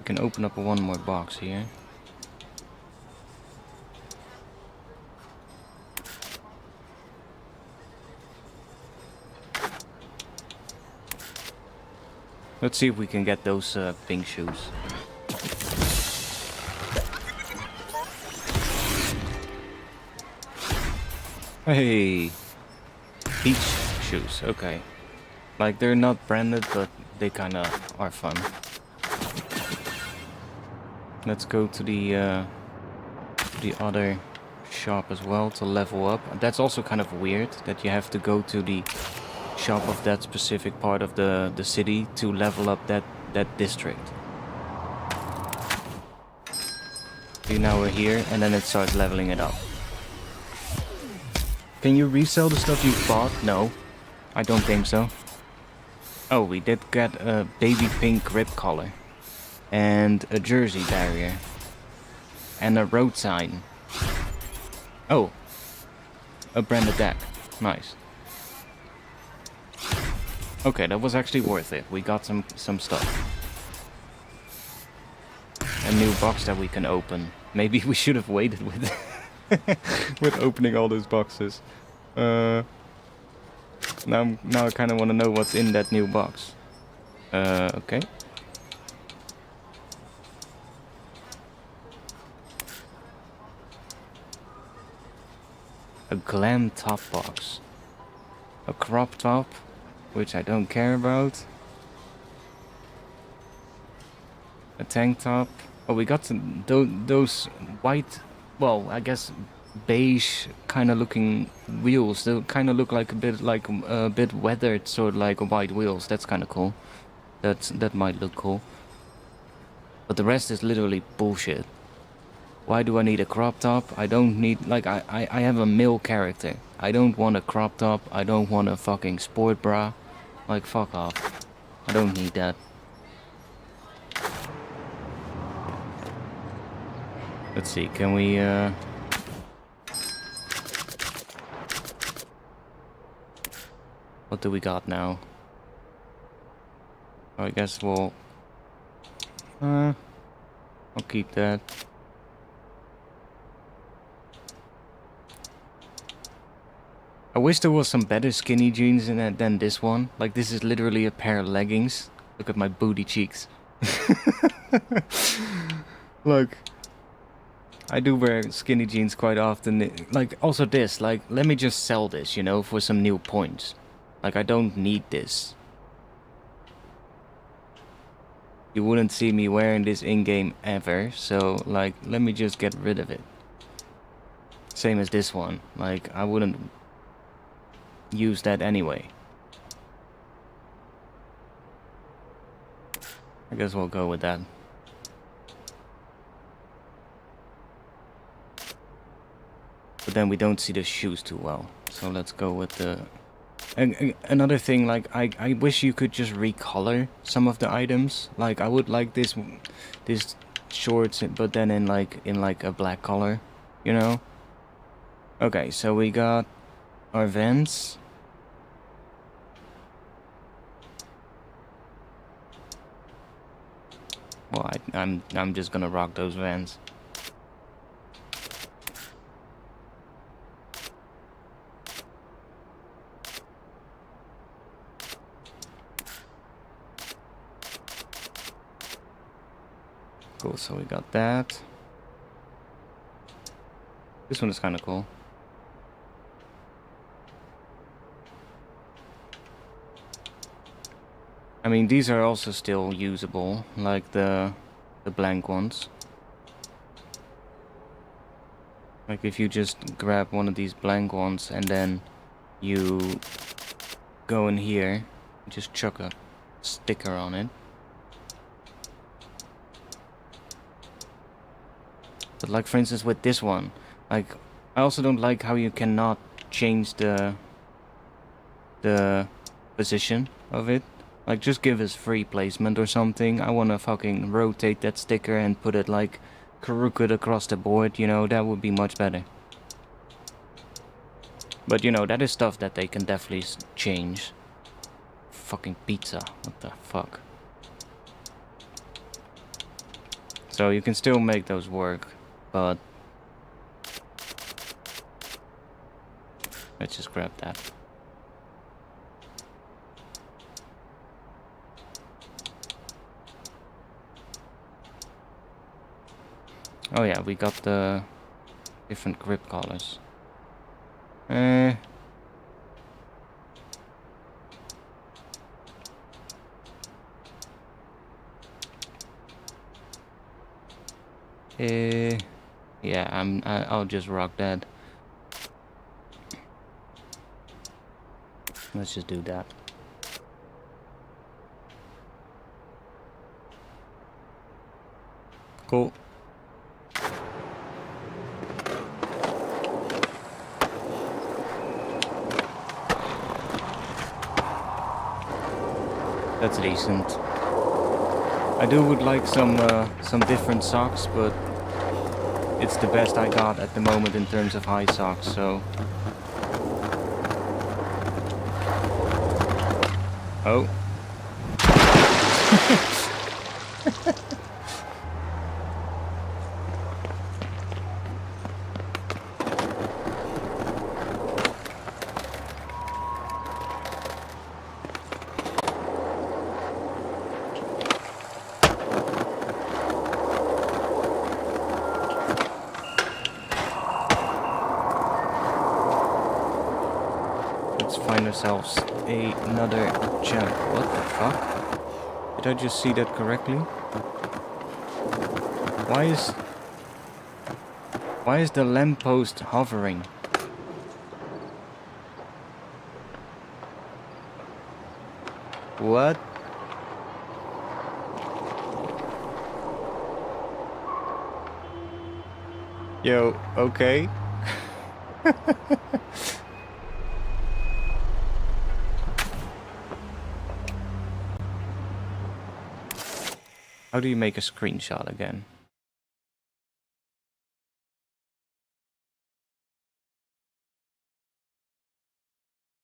can open up one more box here. Let's see if we can get those pink shoes. Hey! Peach shoes, okay. Like, they're not branded, but they kinda are fun. Let's go to the other shop as well to level up. That's also kind of weird, that you have to go to the shop of that specific part of the city to level up that district. See, now we're here, and then it starts leveling it up. Can you resell the stuff you've bought? No, I don't think so. Oh, we did get a baby pink grip collar. And a jersey barrier. And a road sign. Oh, a branded deck. Nice. Okay, that was actually worth it. We got some stuff. A new box that we can open. Maybe we should have waited with with opening all those boxes. Now I kind of want to know what's in that new box. Okay. A glam top box. A crop top, which I don't care about. A tank top. Oh, we got those white, well, I guess beige kind of looking wheels. They kind of look like a bit weathered, sort of like white wheels. That's kind of cool. That might look cool. But the rest is literally bullshit. Why do I need a crop top? I don't need, like, I have a male character. I don't want a crop top. I don't want a fucking sport bra. Like, fuck off. I don't need that. Let's see, can we, what do we got now? I guess we'll... I'll keep that. I wish there was some better skinny jeans in it than this one. Like, this is literally a pair of leggings. Look at my booty cheeks. Look. I do wear skinny jeans quite often. Like, also this. Like, let me just sell this, you know, for some new points. Like, I don't need this. You wouldn't see me wearing this in-game ever. So, like, let me just get rid of it. Same as this one. Like, I wouldn't use that anyway. I guess we'll go with that. But then we don't see the shoes too well. So let's go with the... Another thing, like, I wish you could just recolor some of the items. Like, I would like this shorts, but then in like a black color, you know? Okay, so we got our vents. Well, I'm just gonna rock those vents. Cool, so we got that. This one is kind of cool. I mean, these are also still usable, like the blank ones. Like if you just grab one of these blank ones and then you go in here, just chuck a sticker on it. But like for instance with this one, like I also don't like how you cannot change the position of it. Like just give us free placement or something. I wanna fucking rotate that sticker and put it like crooked across the board, you know, that would be much better. But you know, that is stuff that they can definitely change. Fucking pizza, what the fuck. So you can still make those work, but let's just grab that. Oh yeah, we got the different grip colors. Yeah, I'll just rock that. Let's just do that. Cool. That's decent. I would like some different socks, but it's the best I got at the moment in terms of high socks, so... Oh. Find ourselves another jump. What the fuck? Did I just see that correctly? Why is the lamppost hovering? What? Yo, okay. How do you make a screenshot again?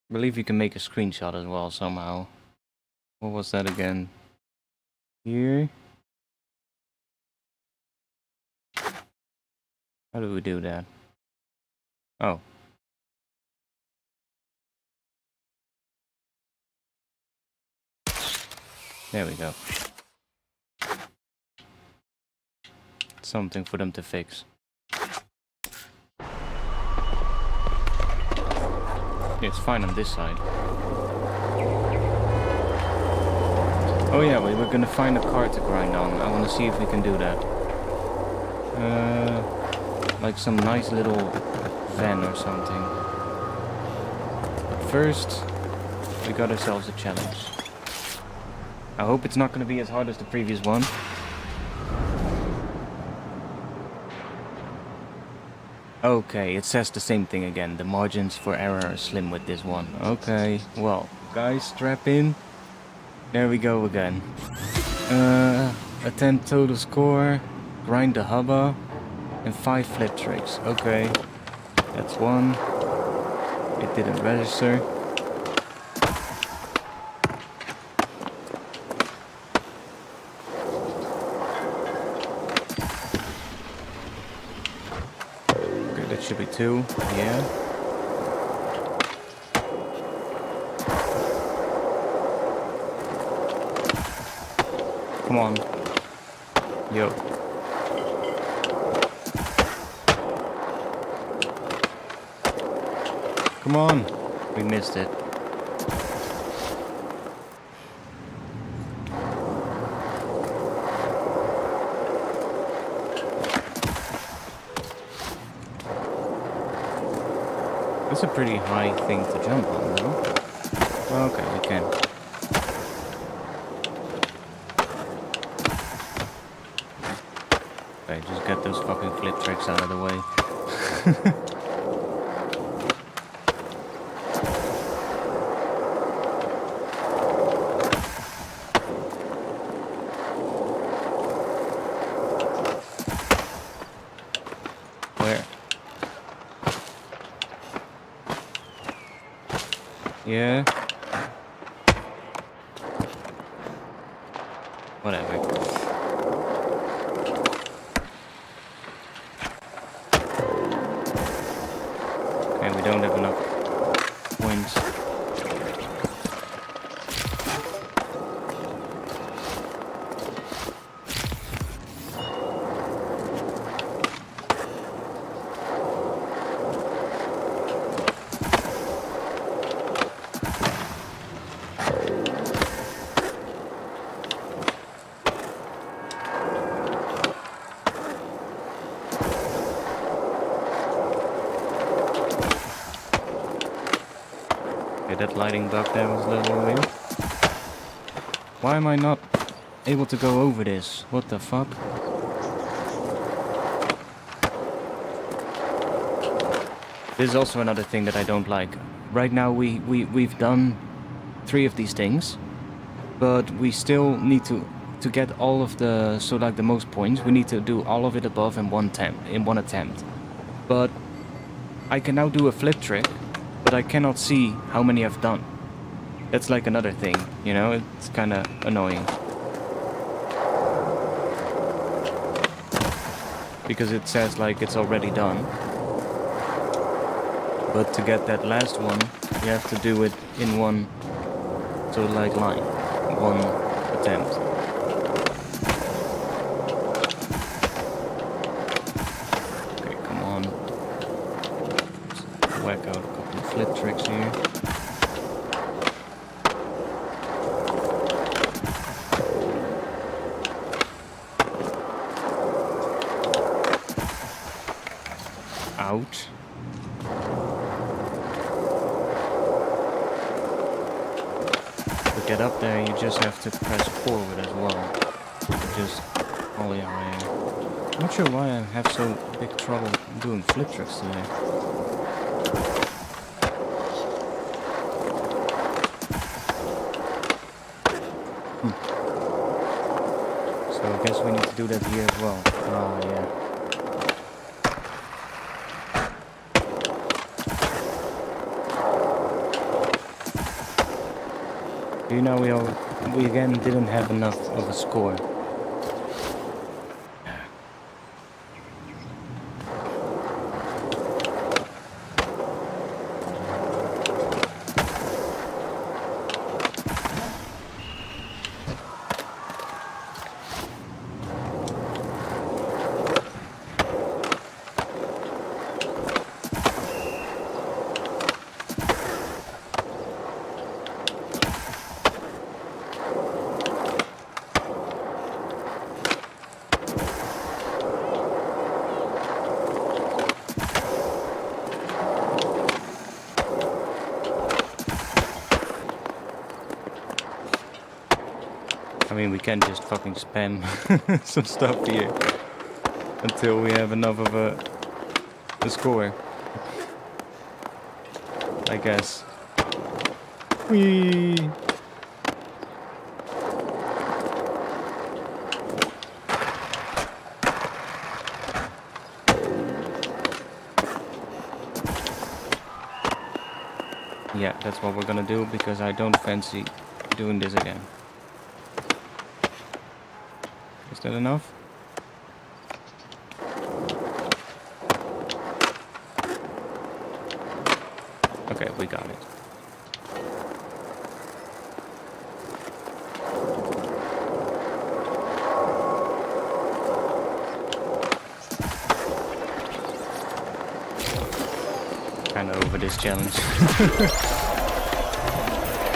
I believe you can make a screenshot as well somehow. What was that again? Here? How do we do that? Oh. There we go. Something for them to fix. It's fine on this side. Oh yeah, we were gonna find a car to grind on. I wanna see if we can do that. Like some nice little van or something. But first, we got ourselves a challenge. I hope it's not gonna be as hard as the previous one. Okay, it says the same thing again. The margins for error are slim with this one. Okay, well, guys, strap in. There we go again. Attempt total score, grind the hubba, and 5 flip tricks. Okay, that's one. It didn't register. Should be 2, yeah. Come on. Yo. Come on. We missed it. That's a pretty high thing to jump on, though. Okay, we can. Okay, just get those fucking flip tricks out of the way. Where? Yeah. Whatever. Okay, we don't have enough points. That lighting bug there was a little weird. Why am I not able to go over this? What the fuck? This is also another thing that I don't like. Right now we've done 3 of these things, but we still need to get all of the, so like the most points, we need to do all of it above in one attempt. But I can now do a flip trick, but I cannot see how many I've done. That's like another thing, you know, it's kinda annoying. Because it says like it's already done. But to get that last one, you have to do it in one, sort of like line, one attempt. Okay, come on. Just whack out a couple of flip tricks here. Ouch. To get up there, you just have to press forward as well. Just, oh yeah. I'm not sure why I have so big trouble doing flip tricks today. So I guess we need to do that here as well. Ah, yeah. You know, we again didn't have enough of a score. I mean, we can't just fucking spam some stuff here until we have enough of a score, I guess. Whee! Yeah, that's what we're gonna do because I don't fancy doing this again. Is that enough? Okay, we got it. Kinda over this challenge.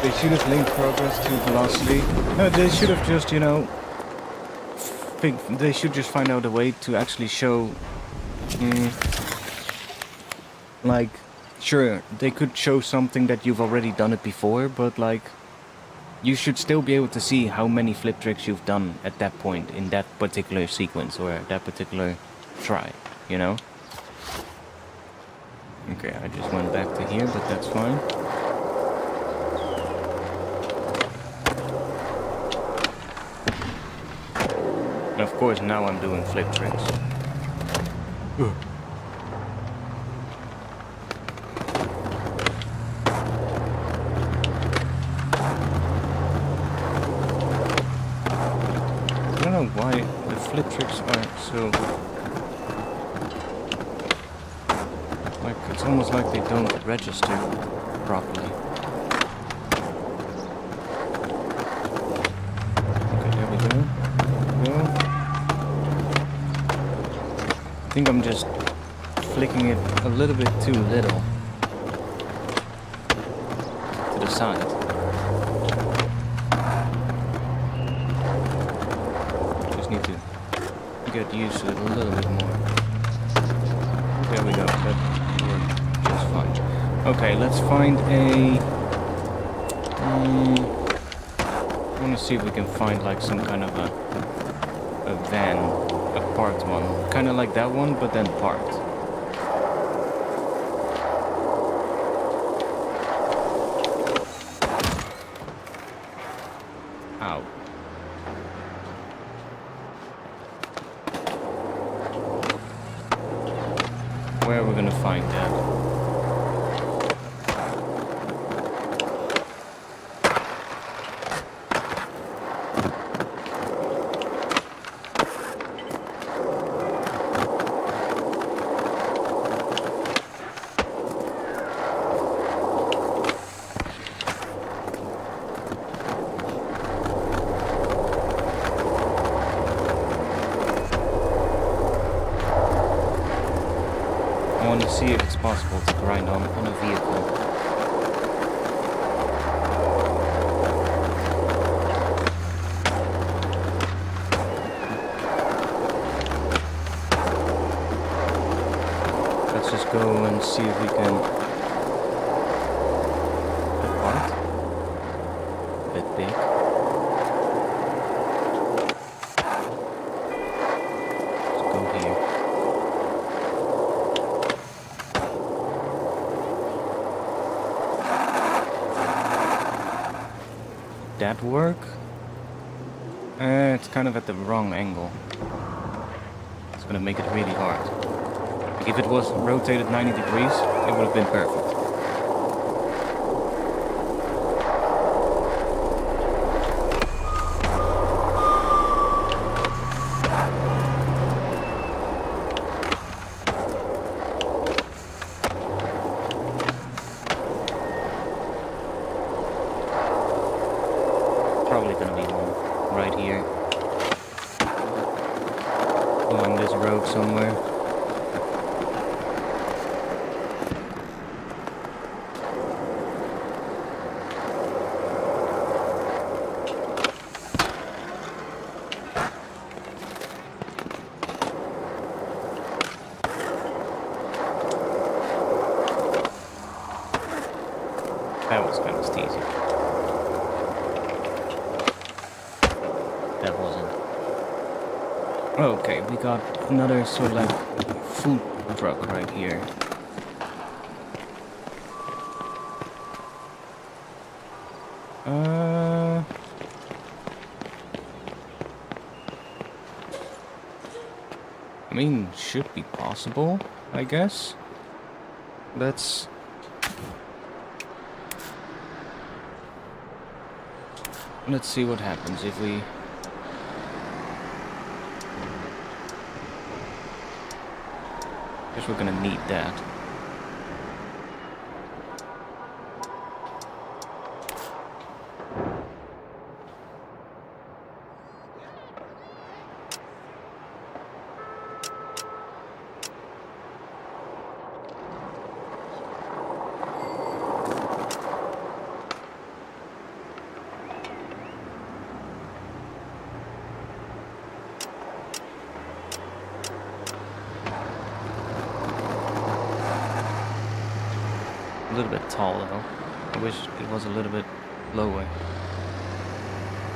They should have linked progress to velocity. No, they should have just, you know, they should just find out a way to actually show, like, sure, they could show something that you've already done it before, but like, you should still be able to see how many flip tricks you've done at that point in that particular sequence or that particular try, you know? Okay, I just went back to here, but that's fine. And of course, now I'm doing flip tricks. Ugh. I don't know why the flip tricks are so... like, it's almost like they don't register properly. Okay, there we go. I think I'm just flicking it a little bit too little to the side. Just need to get used to it a little bit more. There we go, that worked just fine. Okay, let's find a... I want to see if we can find like some kind of a van, a parked one. Kind of like that one, but then parked. Ow. Where are we gonna find that? I want to see if it's possible to grind on a vehicle. Let's just see if we can apart a bit big. Let's go here. That work? It's kind of at the wrong angle. It's gonna make it really hard. Like if it was rotated 90 degrees, it would have been perfect. Probably gonna be one right here. Along this road somewhere. That was kind of steezy. That wasn't. Okay, we got another sort of like food truck right here. I mean, should be possible, I guess. Let's see what happens if we... Guess we're gonna need that. A little bit tall though. I wish it was a little bit lower.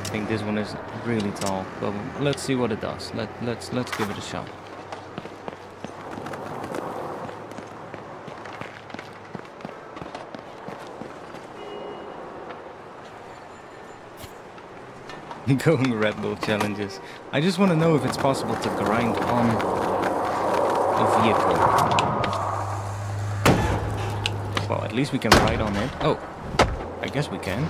I think this one is really tall, but let's see what it does. Let's give it a shot. Going Red Bull challenges. I just want to know if it's possible to grind on a vehicle. Well, at least we can ride on it. Oh, I guess we can.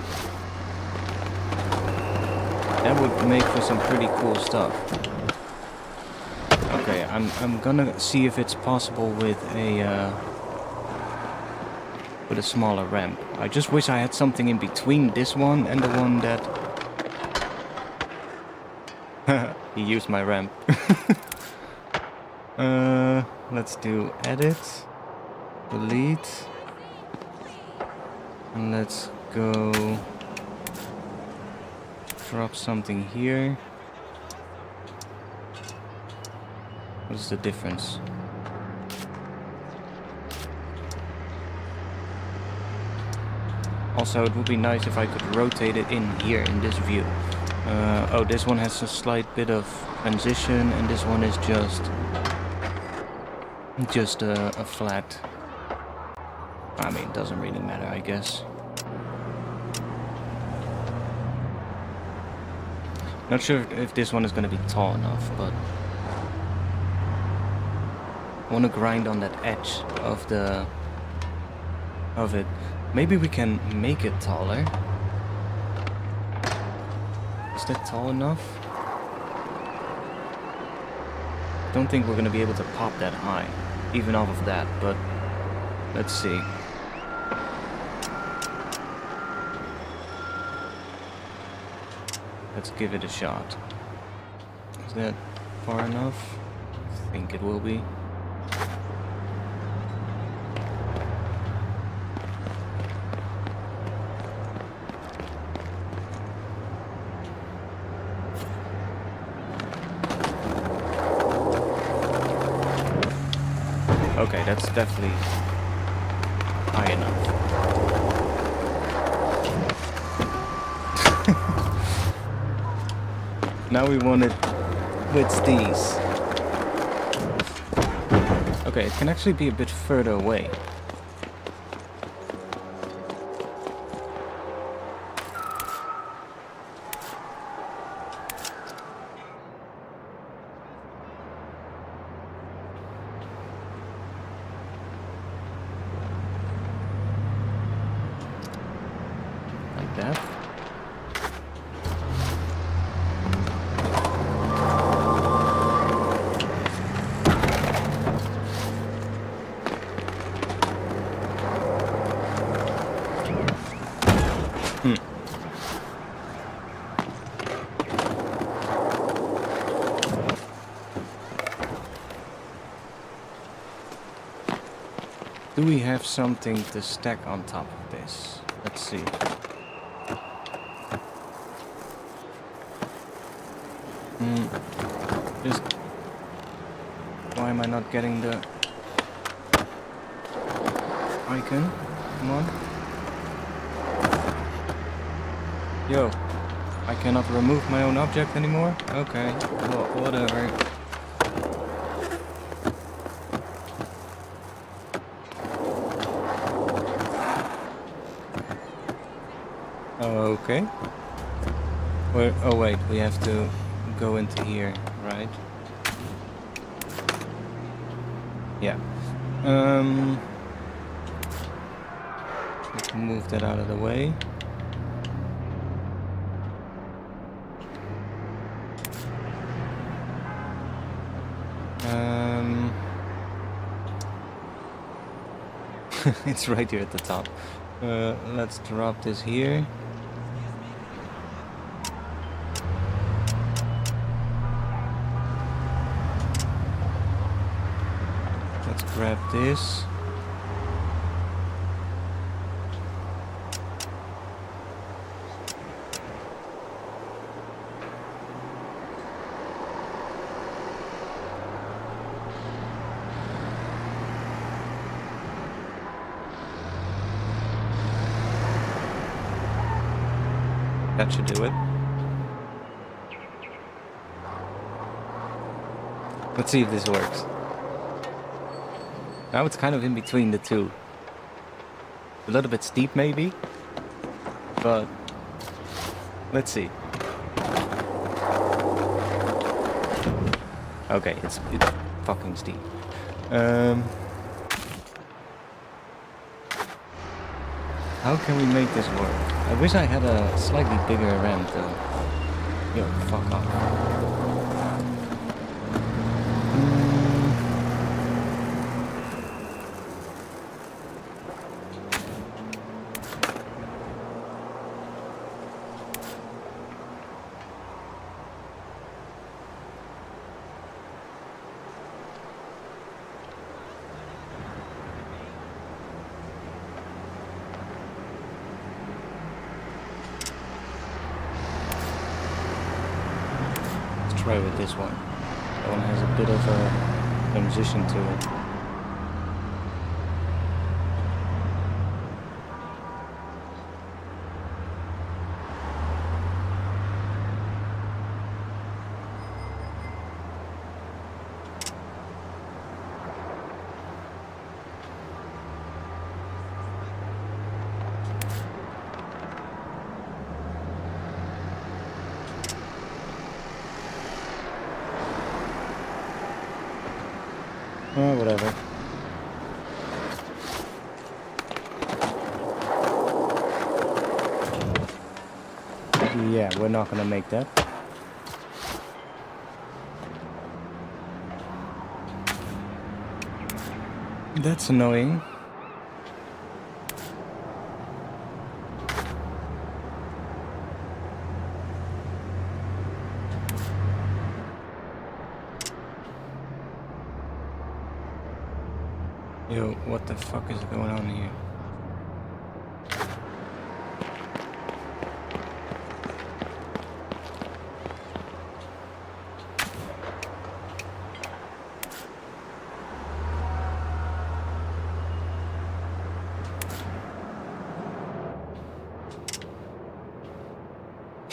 That would make for some pretty cool stuff. Okay, I'm gonna see if it's possible with a smaller ramp. I just wish I had something in between this one and the one that... He used my ramp. Let's do edit, delete. And let's go drop something here. What is the difference? Also, it would be nice if I could rotate it in here in this view. Oh, this one has a slight bit of transition, and this one is just a flat. I mean, it doesn't really matter, I guess. Not sure if this one is going to be tall enough, but I want to grind on that edge of it. Maybe we can make it taller. Is that tall enough? Don't think we're going to be able to pop that high, even off of that, but let's see. Let's give it a shot. Is that far enough? I think it will be. Okay, that's definitely high enough. Now we want it with these. Okay, it can actually be a bit further away. Like that. Do we have something to stack on top of this? Let's see. Just... Why am I not getting the icon? Come on. Yo. I cannot remove my own object anymore? Okay. Well, whatever. Okay. Oh wait, we have to go into here, right? Yeah. We can move that out of the way. It's right here at the top. Let's drop this here. Let's grab this. That should do it. Let's see if this works. Now it's kind of in between the two. A little bit steep maybe, but let's see. Okay, it's fucking steep. How can we make this work? I wish I had a slightly bigger ramp though. Yo, fuck off. Try with this one. That one has a bit of a transition to it. Oh, whatever. Yeah, we're not gonna make that. That's annoying. Yo, what the fuck is going on here?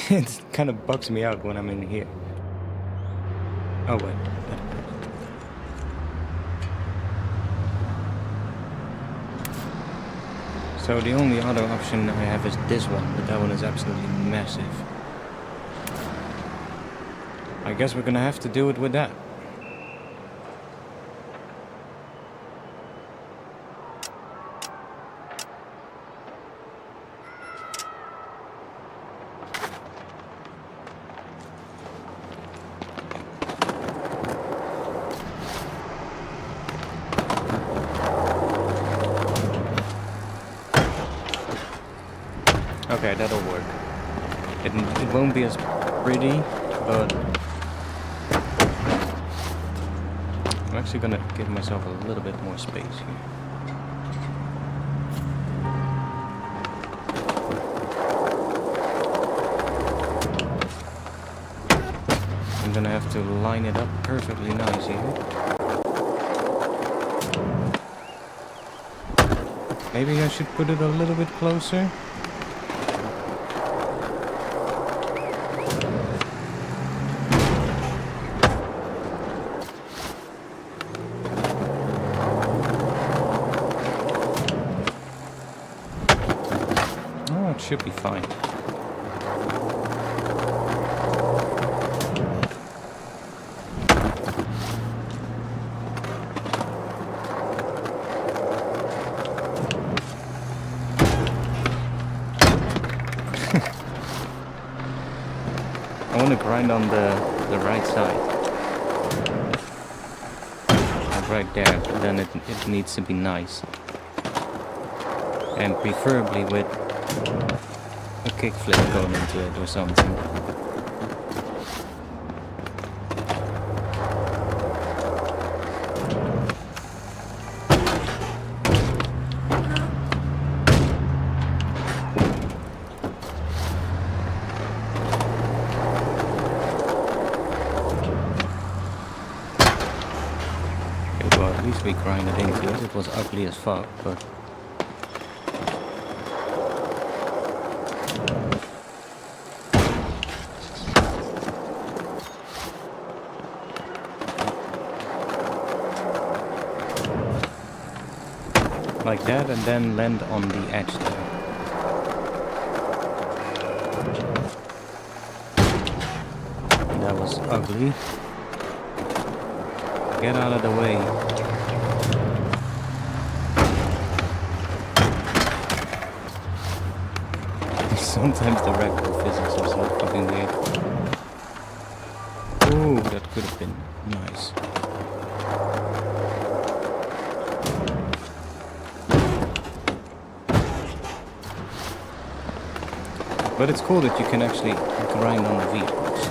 It kind of bugs me out when I'm in here. Oh wait. So the only other option I have is this one, but that one is absolutely massive. I guess we're gonna have to do it with that. Okay, that'll work. It won't be as pretty, but I'm actually gonna give myself a little bit more space here. I'm gonna have to line it up perfectly nice here. Maybe I should put it a little bit closer. Should be fine. I want to grind on the right side. Like right there, but then it needs to be nice. And preferably with a kickflip going into it or something. Okay, well, at least we grinded into it. It was ugly as fuck, but like that, and then land on the edge there. That was ugly. Get out of the way. Sometimes the ragdoll physics are so fucking weird. Ooh, that could have been nice. But it's cool that you can actually grind on the vehicles.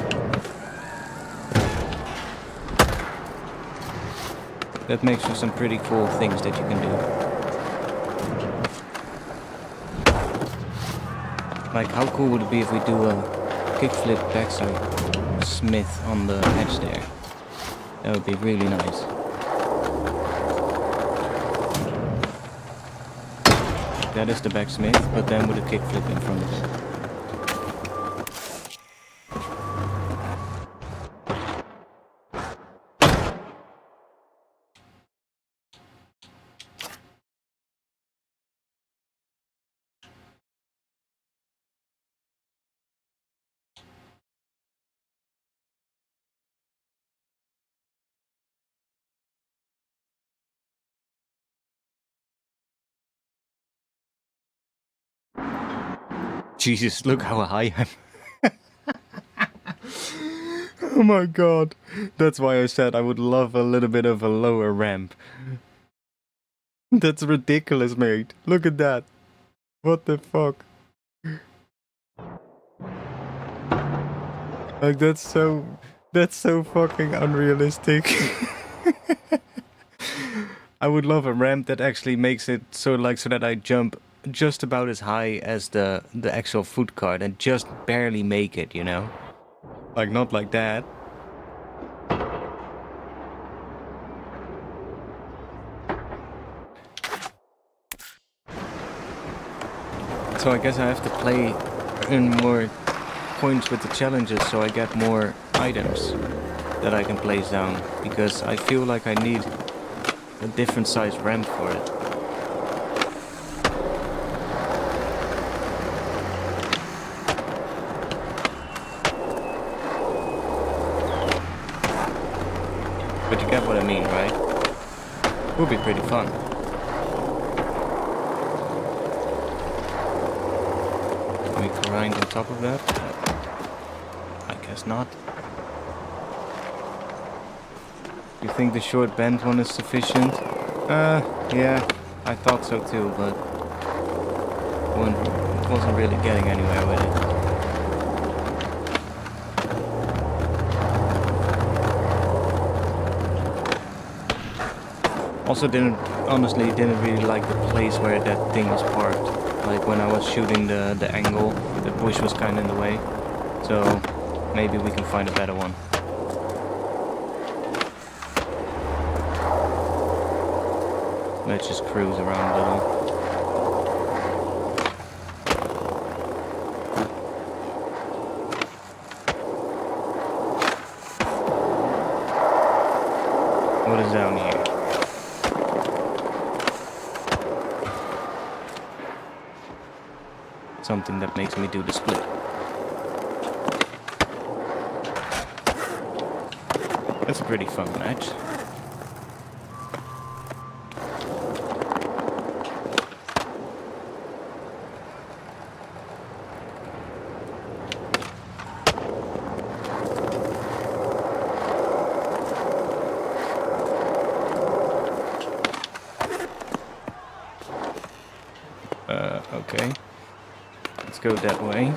That makes for some pretty cool things that you can do. Like, how cool would it be if we do a kickflip backside smith on the edge there? That would be really nice. That is the backsmith, but then with a kickflip in front of it. Jesus, look how high I'm. Oh my god. That's why I said I would love a little bit of a lower ramp. That's ridiculous, mate. Look at that. What the fuck? Like, that's so fucking unrealistic. I would love a ramp that actually makes it so that I jump just about as high as the actual food cart and just barely make it, you know? Like, not like that. So I guess I have to play in more points with the challenges so I get more items that I can place down, because I feel like I need a different size ramp for it. But you get what I mean, right? Would be pretty fun. Can we grind on top of that? I guess not. You think the short bend one is sufficient? Yeah, I thought so too, but wasn't really getting anywhere with it. Also honestly didn't really like the place where that thing was parked. Like when I was shooting the angle, the bush was kinda in the way. So maybe we can find a better one. Let's just cruise around a little. What is down here? Something that makes me do the split. That's a pretty fun match. Okay. Let's go that way.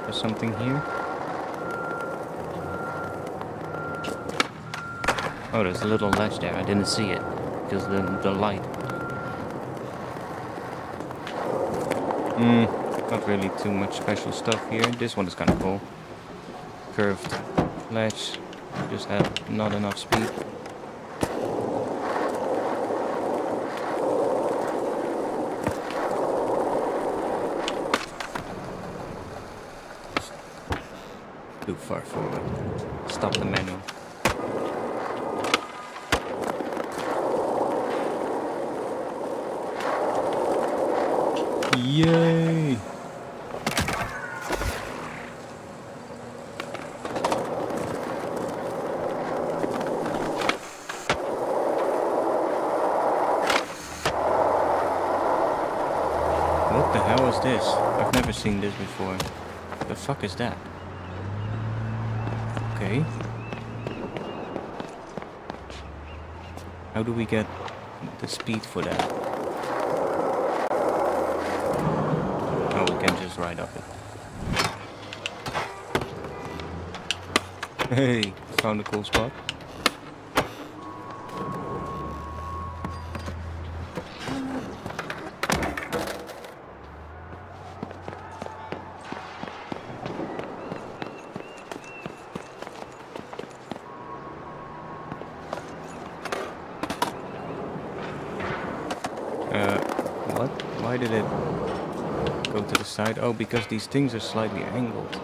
There's something here. Oh, there's a little ledge there. I didn't see it because the light. Not really too much special stuff here. This one is kind of cool. Curved ledge. Just had not enough speed. Too far forward. Stop the menu. Yay! What the hell is this? I've never seen this before. The fuck is that? Okay. How do we get the speed for that? Oh, we can just ride up it. Hey, found a cool spot. What? Why did it go to the side? Oh, because these things are slightly angled.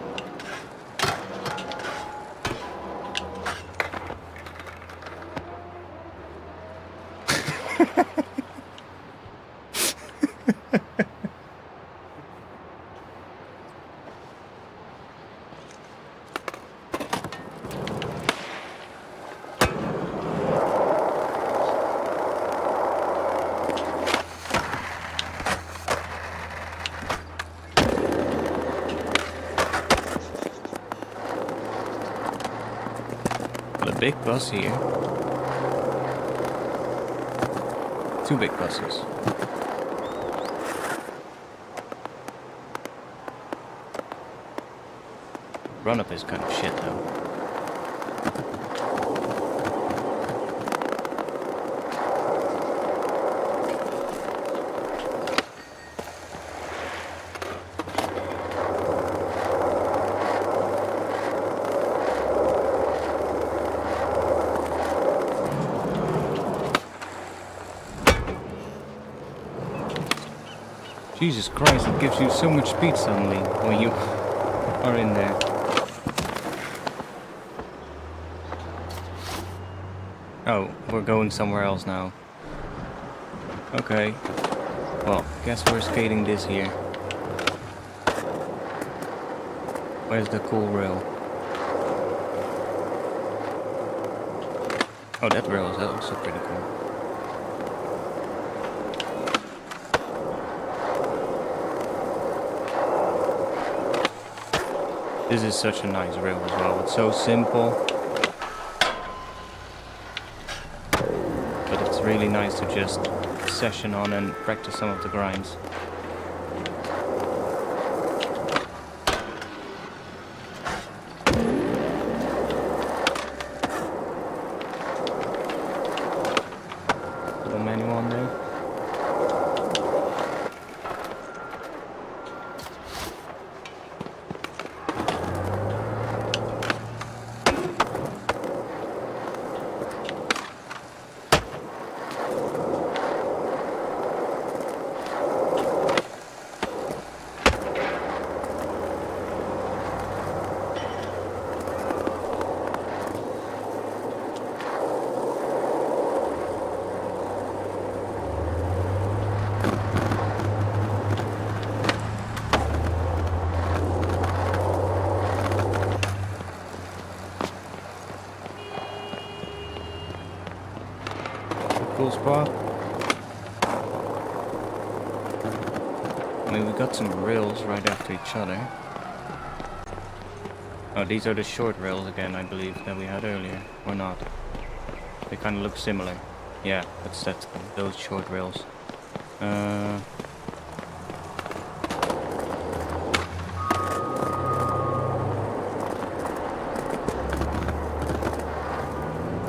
Big bus here. 2 big buses. Run up is kind of shit though. Jesus Christ, it gives you so much speed suddenly when you are in there. Oh, we're going somewhere else now. Okay. Well, guess we're skating this here. Where's the cool rail? Oh, that rail is also pretty cool. This is such a nice rail as well. It's so simple. But it's really nice to just session on and practice some of the grinds. Little menu on there. Cool spot. I mean, we got some rails right after each other. Oh, these are the short rails again, I believe, that we had earlier. Or not. They kind of look similar. Yeah, that's those short rails.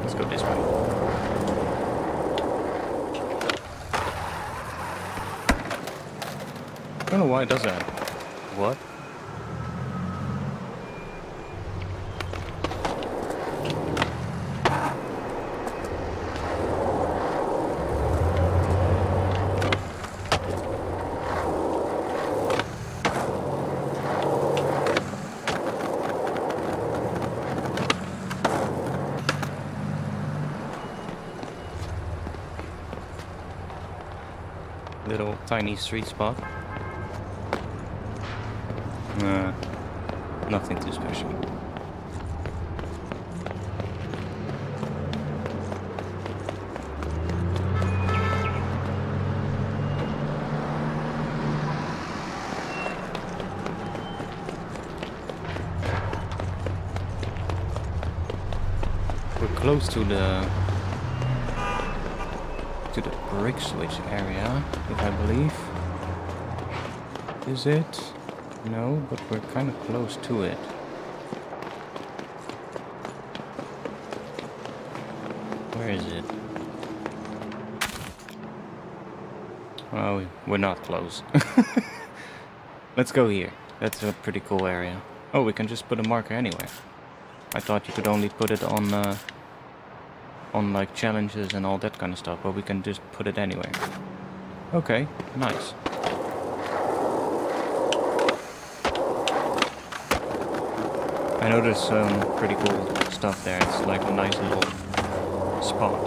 Let's go this way. I don't know why it does that. What? Little tiny street spot. Nothing too special. We're close to the brick switch area, if I believe. Is it? No, but we're kind of close to it. Where is it? Oh, we're not close. Let's go here. That's a pretty cool area. Oh, we can just put a marker anywhere. I thought you could only put it on like challenges and all that kind of stuff, but we can just put it anywhere. Okay, nice. I know there's some pretty cool stuff there. It's like a nice little spot.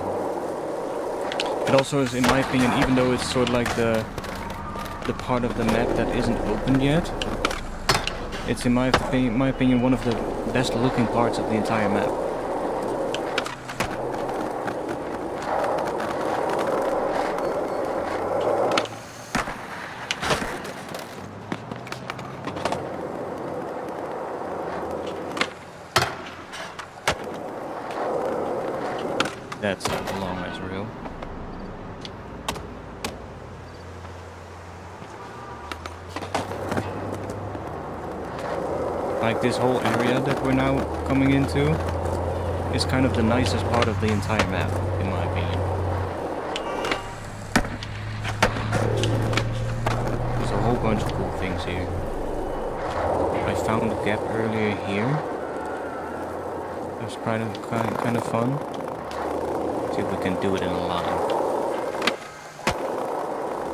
It also is, in my opinion, even though it's sort of like the part of the map that isn't opened yet, it's in my opinion one of the best looking parts of the entire map. That's a long as real. Like this whole area that we're now coming into is kind of the nicest part of the entire map, in my opinion. There's a whole bunch of cool things here. I found a gap earlier here. It was kind of fun. See if we can do it in a line.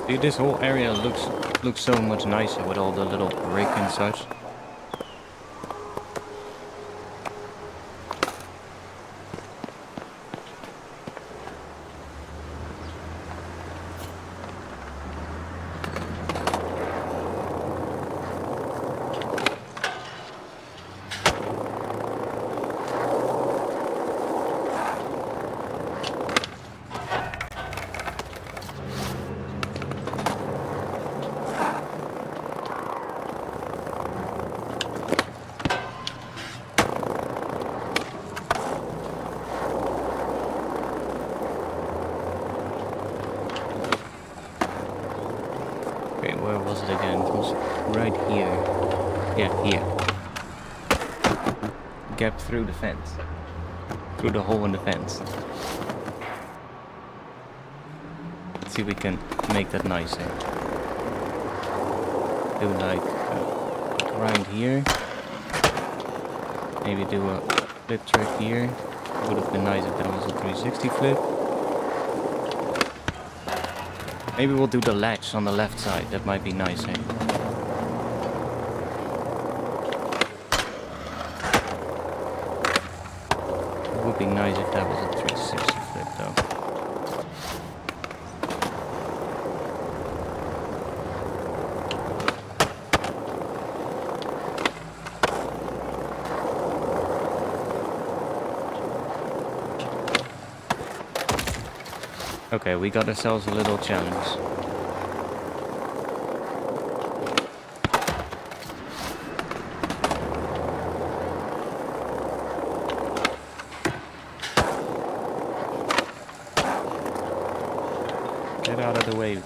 See, this whole area looks Looks so much nicer with all the little brick and such. Okay, where was it again? It was right here. Yeah, here. Gap through the fence. Through the hole in the fence. Let's see if we can make that nicer. Do like a grind here. Maybe do a flip track here. Would have been nice if that was a 360 flip. Maybe we'll do the latch on the left side. That might be nicer. It would be nice if that was a 360 flip though. Okay, we got ourselves a little challenge. Get out of the way.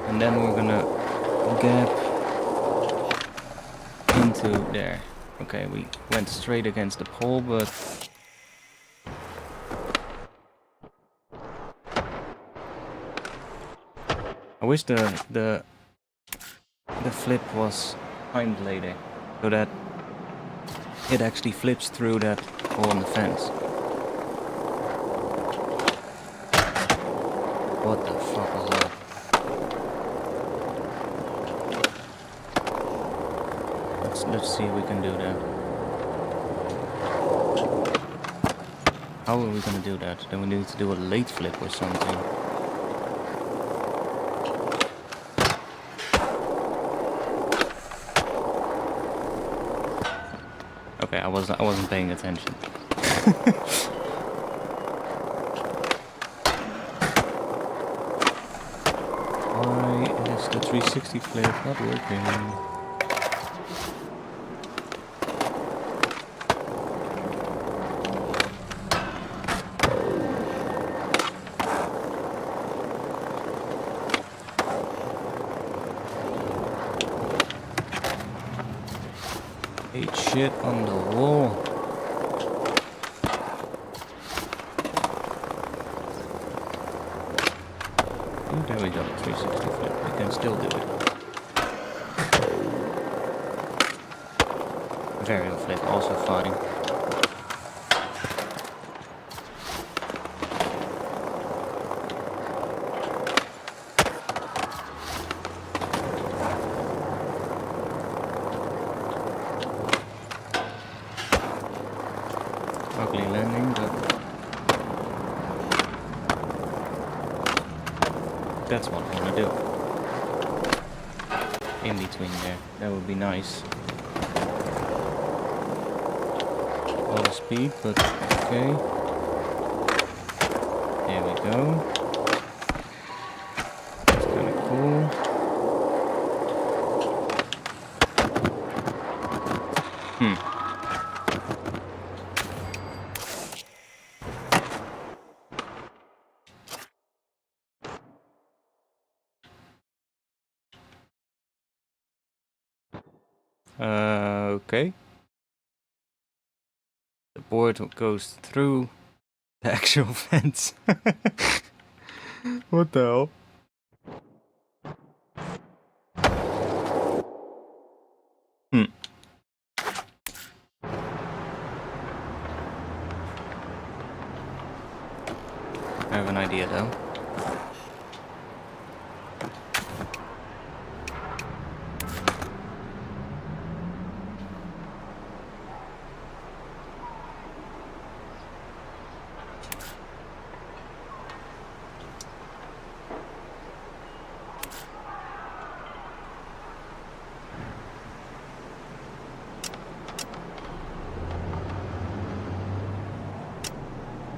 And then we're gonna gap into there. Okay, we went straight against the pole, but I wish the flip was timed later, so that it actually flips through that hole in the fence. What the fuck was that? Let's see if we can do that. How are we gonna do that? Then we need to do a late flip or something. Okay, I wasn't paying attention. Why is the 360 flip not working? Ate shit on the wall. Ooh, there we go, 360 flip. We can still do it. Varial flip, also fine. Ugly landing, but that's what I want to do. In between there, that would be nice. A lot of speed, but okay. There we go. That's kind of cool. Okay. The board goes through the actual fence. What the hell? I have an idea though.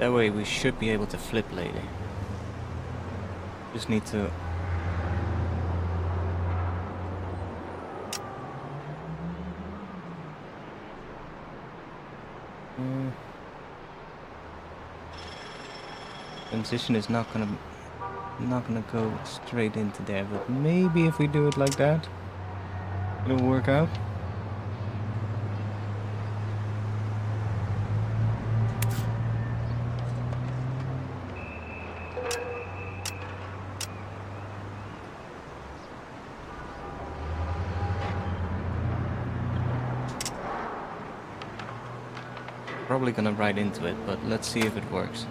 That way we should be able to flip later. Just need to... Transition is not gonna go straight into there, but maybe if we do it like that, it'll work out. Probably gonna write into it, but let's see if it works.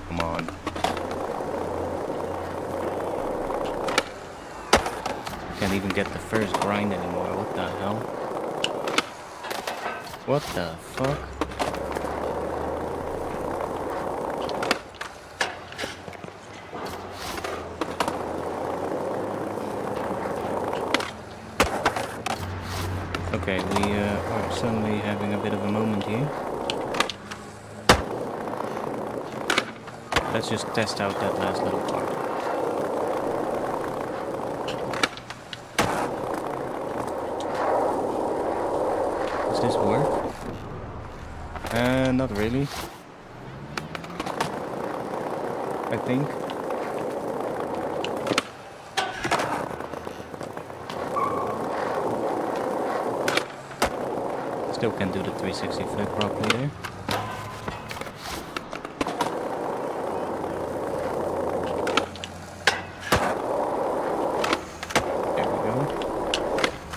Come on. Can't even get the first grind anymore. What the hell? What the fuck? Okay, we are suddenly having a bit of a moment here. Let's just test out that last little part. Does this work? Not really. I think. Still can't do the 360 flip properly there. There we go.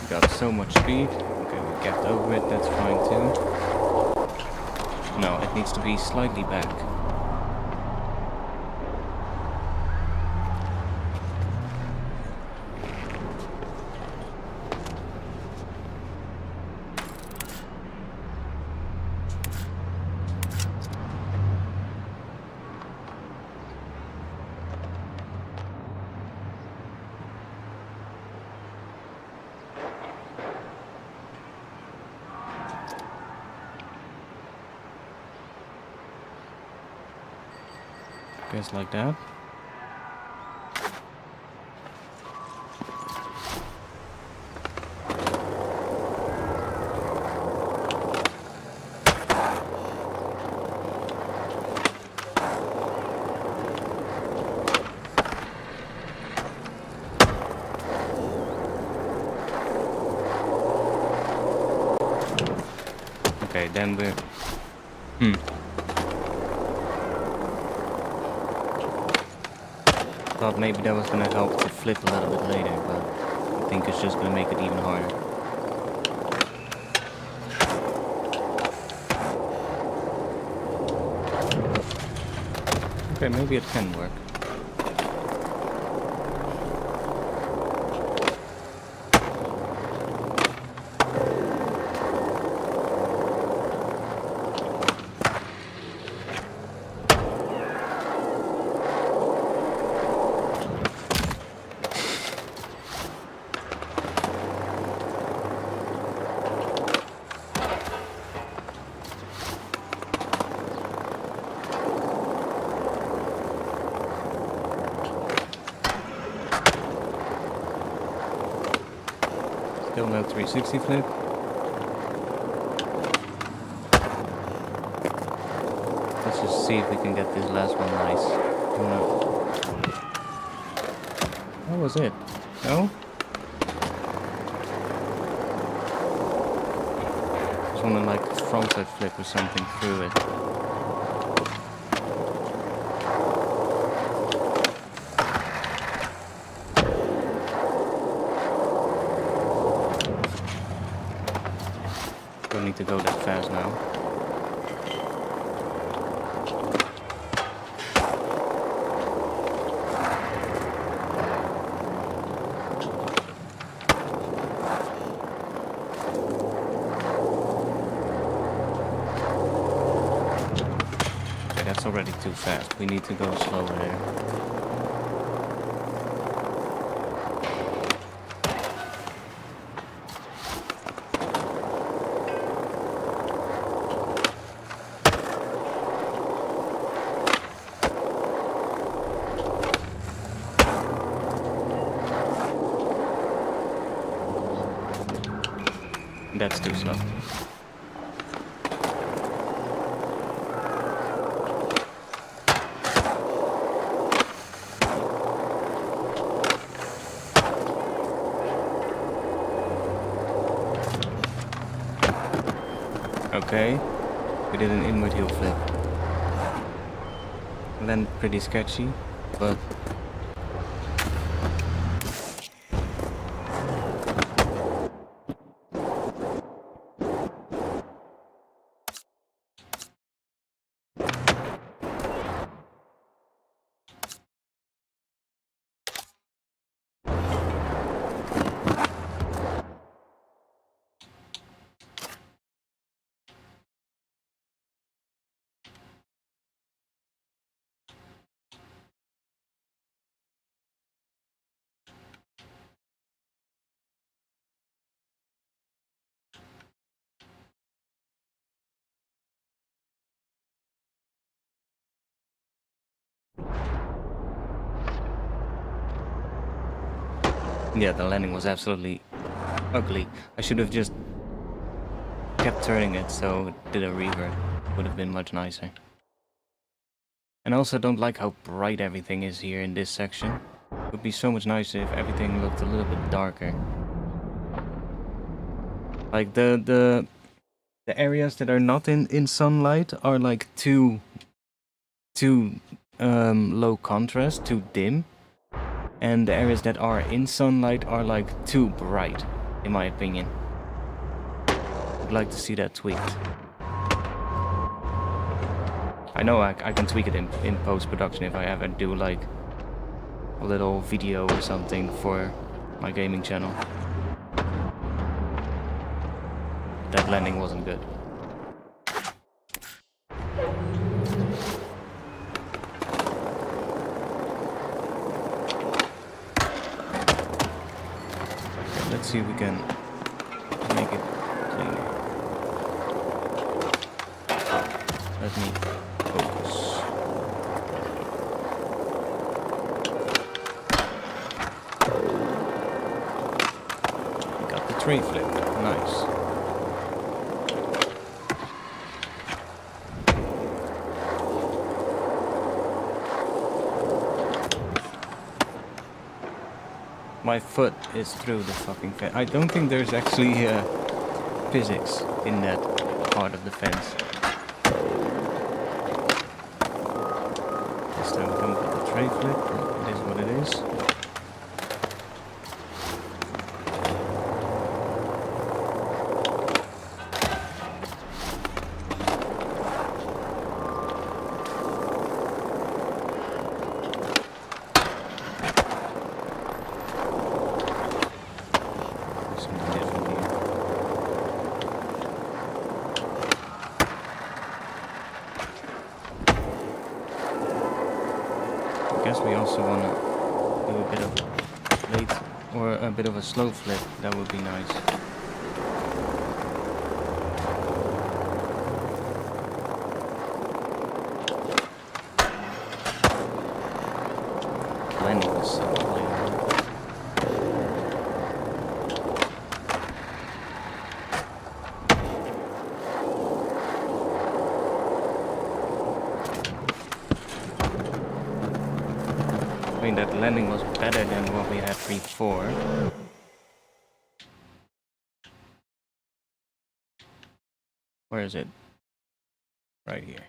We got so much speed. Okay, we kept over it, that's fine too. No, it needs to be slightly back. Guess like that. Okay, then we're... Thought maybe that was gonna help to flip a little bit later, but I think it's just gonna make it even harder. Okay, maybe it can work. Still no 360 flip. Let's just see if we can get this last one nice. That was it. No? Just wanna like frontside flip or something through it. Don't need to go that fast now. That's already too fast. We need to go slower there. That's too slow. Okay, we did an inward heel flip. Then pretty sketchy, but yeah, the landing was absolutely ugly. I should have just kept turning it so it did a revert. Would have been much nicer. And I also don't like how bright everything is here in this section. It would be so much nicer if everything looked a little bit darker. Like the areas that are not in sunlight are like too low contrast, too dim. And the areas that are in sunlight are like too bright, in my opinion. I'd like to see that tweaked. I know I can tweak it in post-production if I ever do like a little video or something for my gaming channel. That landing wasn't good. Let's see if we can make it cleaner. Let me focus. We got the tray flip. Nice. My foot is through the fucking fence. I don't think there's actually physics in that part of the fence. This time we come with the tray flip. It is what it is. We also want to do a bit of late or a bit of a slow flip. That would be nice. Landing is so clear. I mean, that landing was better than what we had before. Where is it? Right here.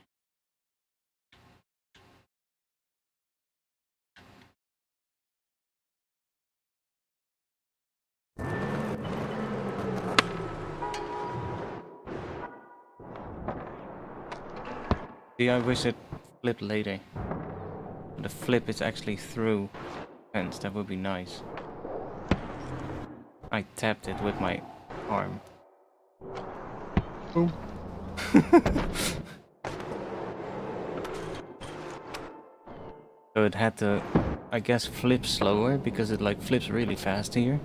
See, I wish it flipped later. The flip is actually through fence. That would be nice. I tapped it with my arm. Boom. So it had to, I guess, flip slower because it like flips really fast here.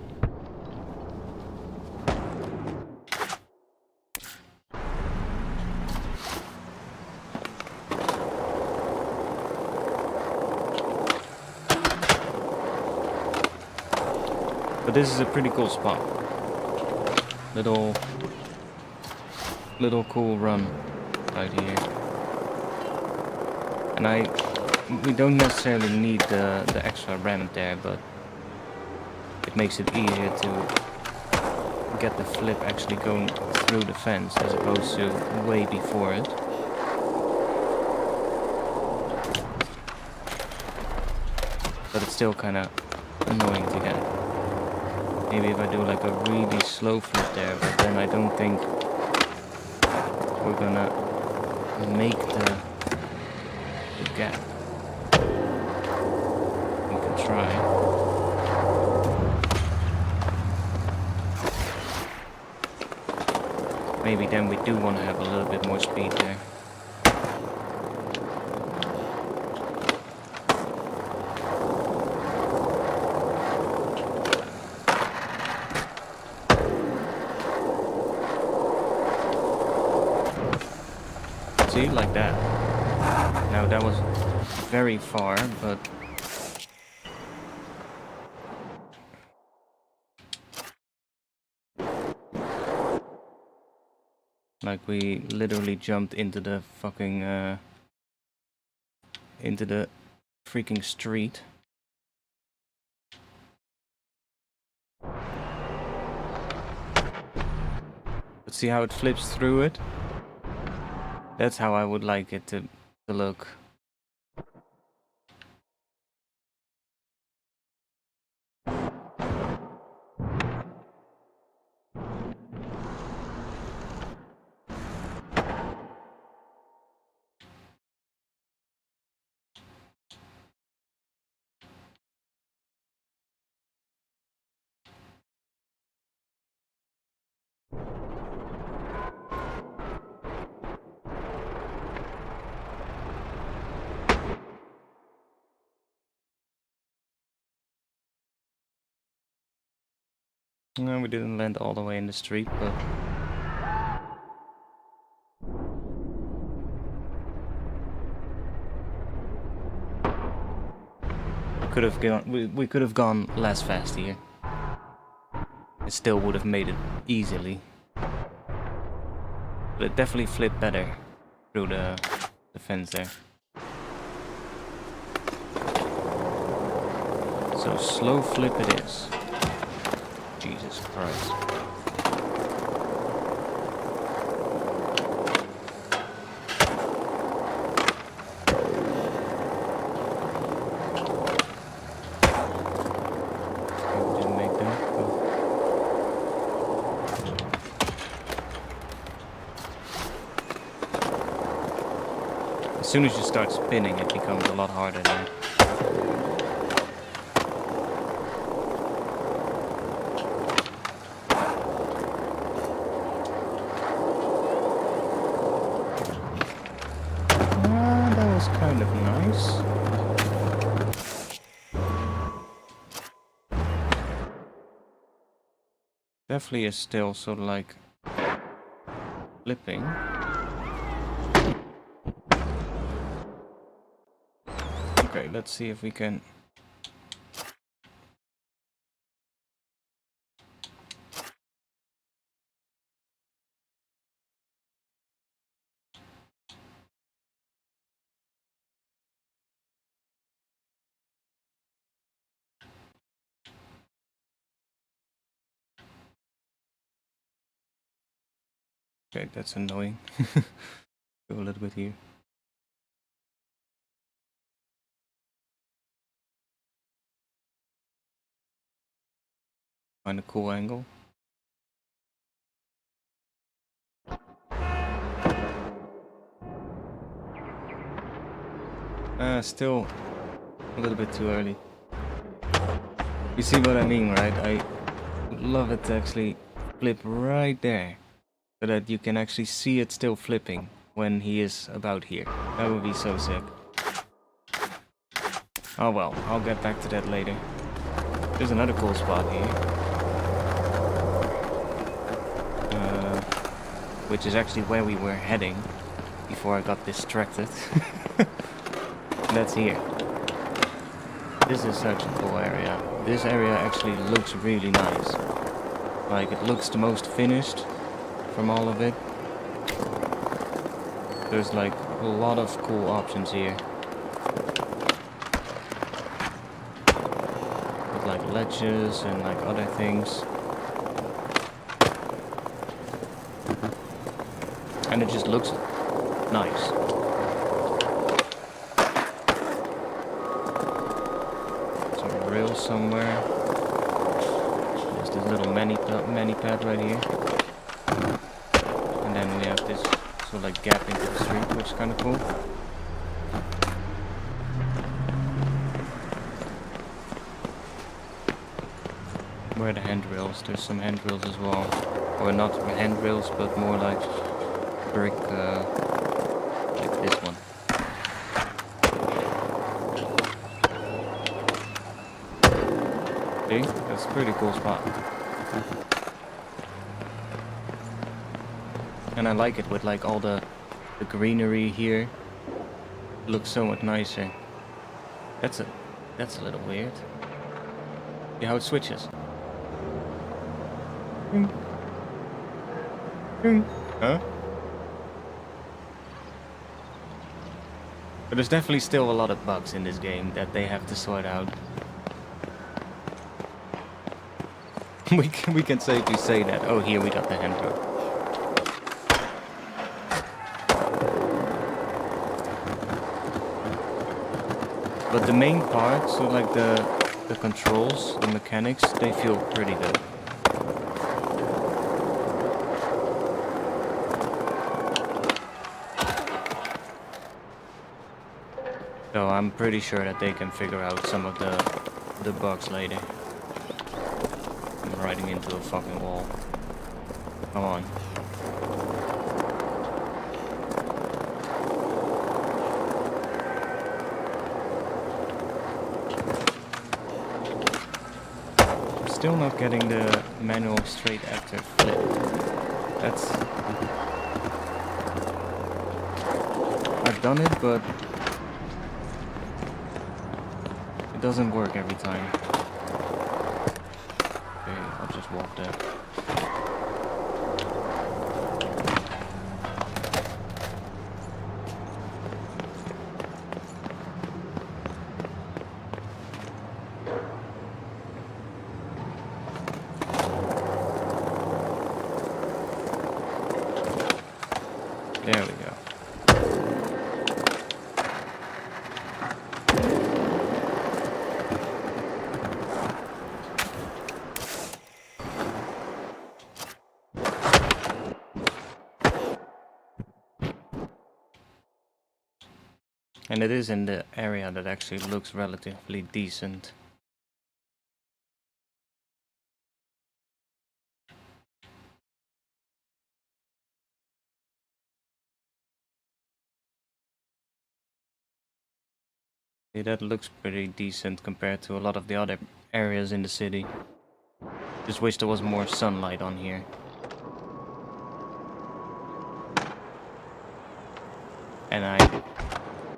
But this is a pretty cool spot. Little cool run right here. And we don't necessarily need the extra ramp there, but it makes it easier to get the flip actually going through the fence as opposed to way before it. But it's still kind of annoying to get. Maybe if I do like a really slow flip there, but then I don't think we're gonna make the gap. We can try. Maybe then we do want to have a little bit more speed there. See, like that. Now that was very far, but like we literally jumped into the fucking into the freaking street. But see how it flips through it? That's how I would like it to look. No, we didn't land all the way in the street, but we could have gone less fast here. It still would have made it easily. But it definitely flipped better through the fence there. So slow flip it is. Jesus Christ. As soon as you start spinning, it becomes a lot harder then. That was kind of nice. Definitely is still sort of like flipping. Okay, let's see if we can. Okay, that's annoying. Go a little bit here. Find a cool angle. Still a little bit too early. You see what I mean, right? I would love it to actually flip right there, so that you can actually see it still flipping when he is about here. That would be so sick. Oh well, I'll get back to that later. There's another cool spot here. Which is actually where we were heading before I got distracted. That's here. This is such a cool area. This area actually looks really nice. Like, it looks the most finished from all of it. There's like a lot of cool options here. With like ledges and like other things. And it just looks nice. Some rails somewhere. There's this little mani pad right here. And then we have this sort of like gap into the street, which is kind of cool. Where are the handrails? There's some handrails as well. Or not handrails, but more like brick, like this one. See? That's a pretty cool spot. And I like it with like all the greenery here. It looks so much nicer. That's a little weird. See how it switches? Huh? But there's definitely still a lot of bugs in this game that they have to sort out. we can safely say that. Oh, here we got the handrail. But the main part, so like the controls, the mechanics, they feel pretty good. So I'm pretty sure that they can figure out some of the bugs later. I'm riding into a fucking wall. Come on. I'm still not getting the manual straight after flip. That's... I've done it, but it doesn't work every time. Okay, I'll just walk there. There we go. And it is in the area that actually looks relatively decent. Yeah, that looks pretty decent compared to a lot of the other areas in the city. Just wish there was more sunlight on here. And I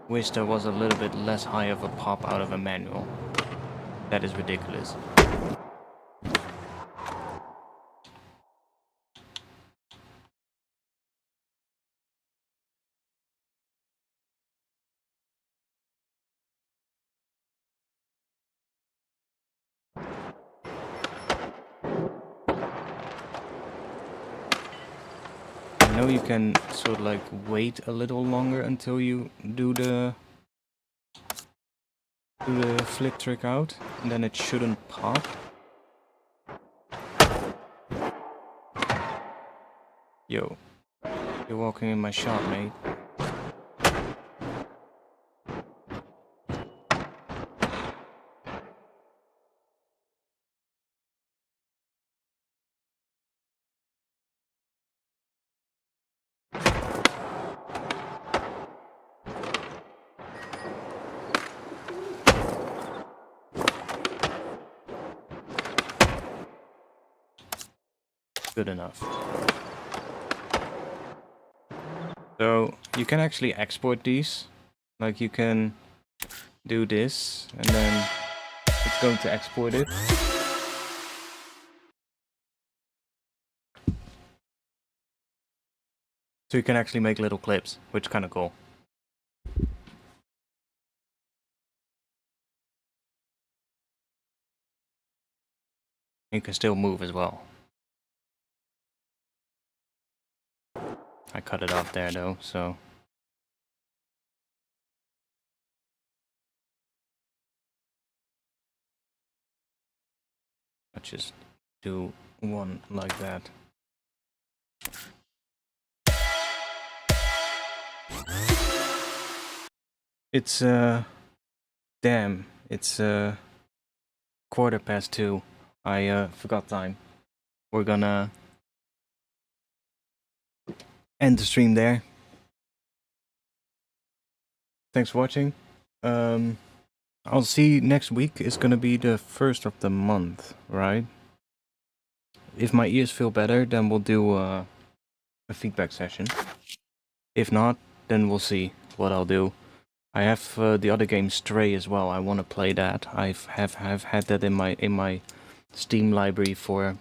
wish there was a little bit less high of a pop out of a manual. That is ridiculous. I know you can sort of like wait a little longer until you do the flip trick out, and then it shouldn't pop. Yo, you're walking in my shot, mate. good enough. So you can actually export these. Like you can do this and then it's going to export it. So you can actually make little clips, which is kind of cool. You can still move as well. I cut it off there though, so. Let's just do one like that. It's damn, it's 2:15. I forgot time. We're gonna end the stream there. Thanks for watching. I'll see next week is gonna be the 1st of the month, right? If my ears feel better, then we'll do a feedback session. If not, then we'll see what I'll do. I have the other game Stray as well. I want to play that. I've had that in my Steam library for a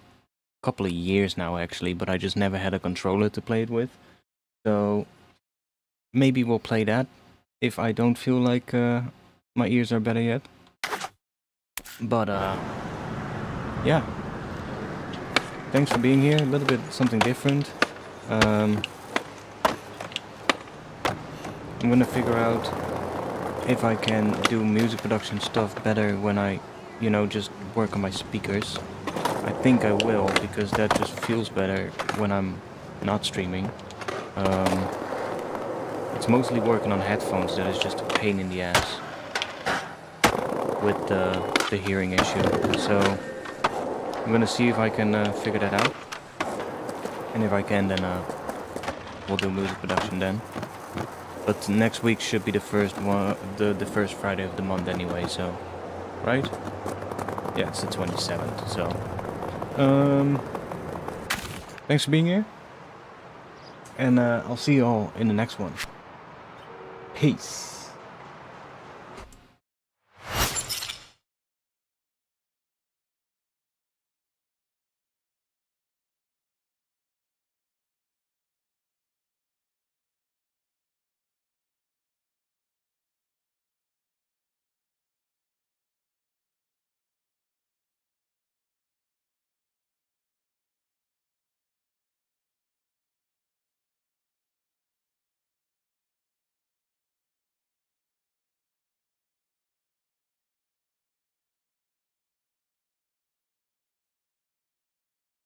couple of years now actually, but I just never had a controller to play it with. So maybe we'll play that if I don't feel like my ears are better yet. But yeah. Thanks for being here. A little bit something different. I'm gonna figure out if I can do music production stuff better when I, you know, just work on my speakers. I think I will, because that just feels better when I'm not streaming. It's mostly working on headphones that is just a pain in the ass with the hearing issue. So I'm gonna see if I can figure that out. And if I can, then we'll do music production then. But next week should be the first one, the first Friday of the month anyway. So, right? Yeah, it's the 27th. So, thanks for being here, and I'll see you all in the next one. Peace.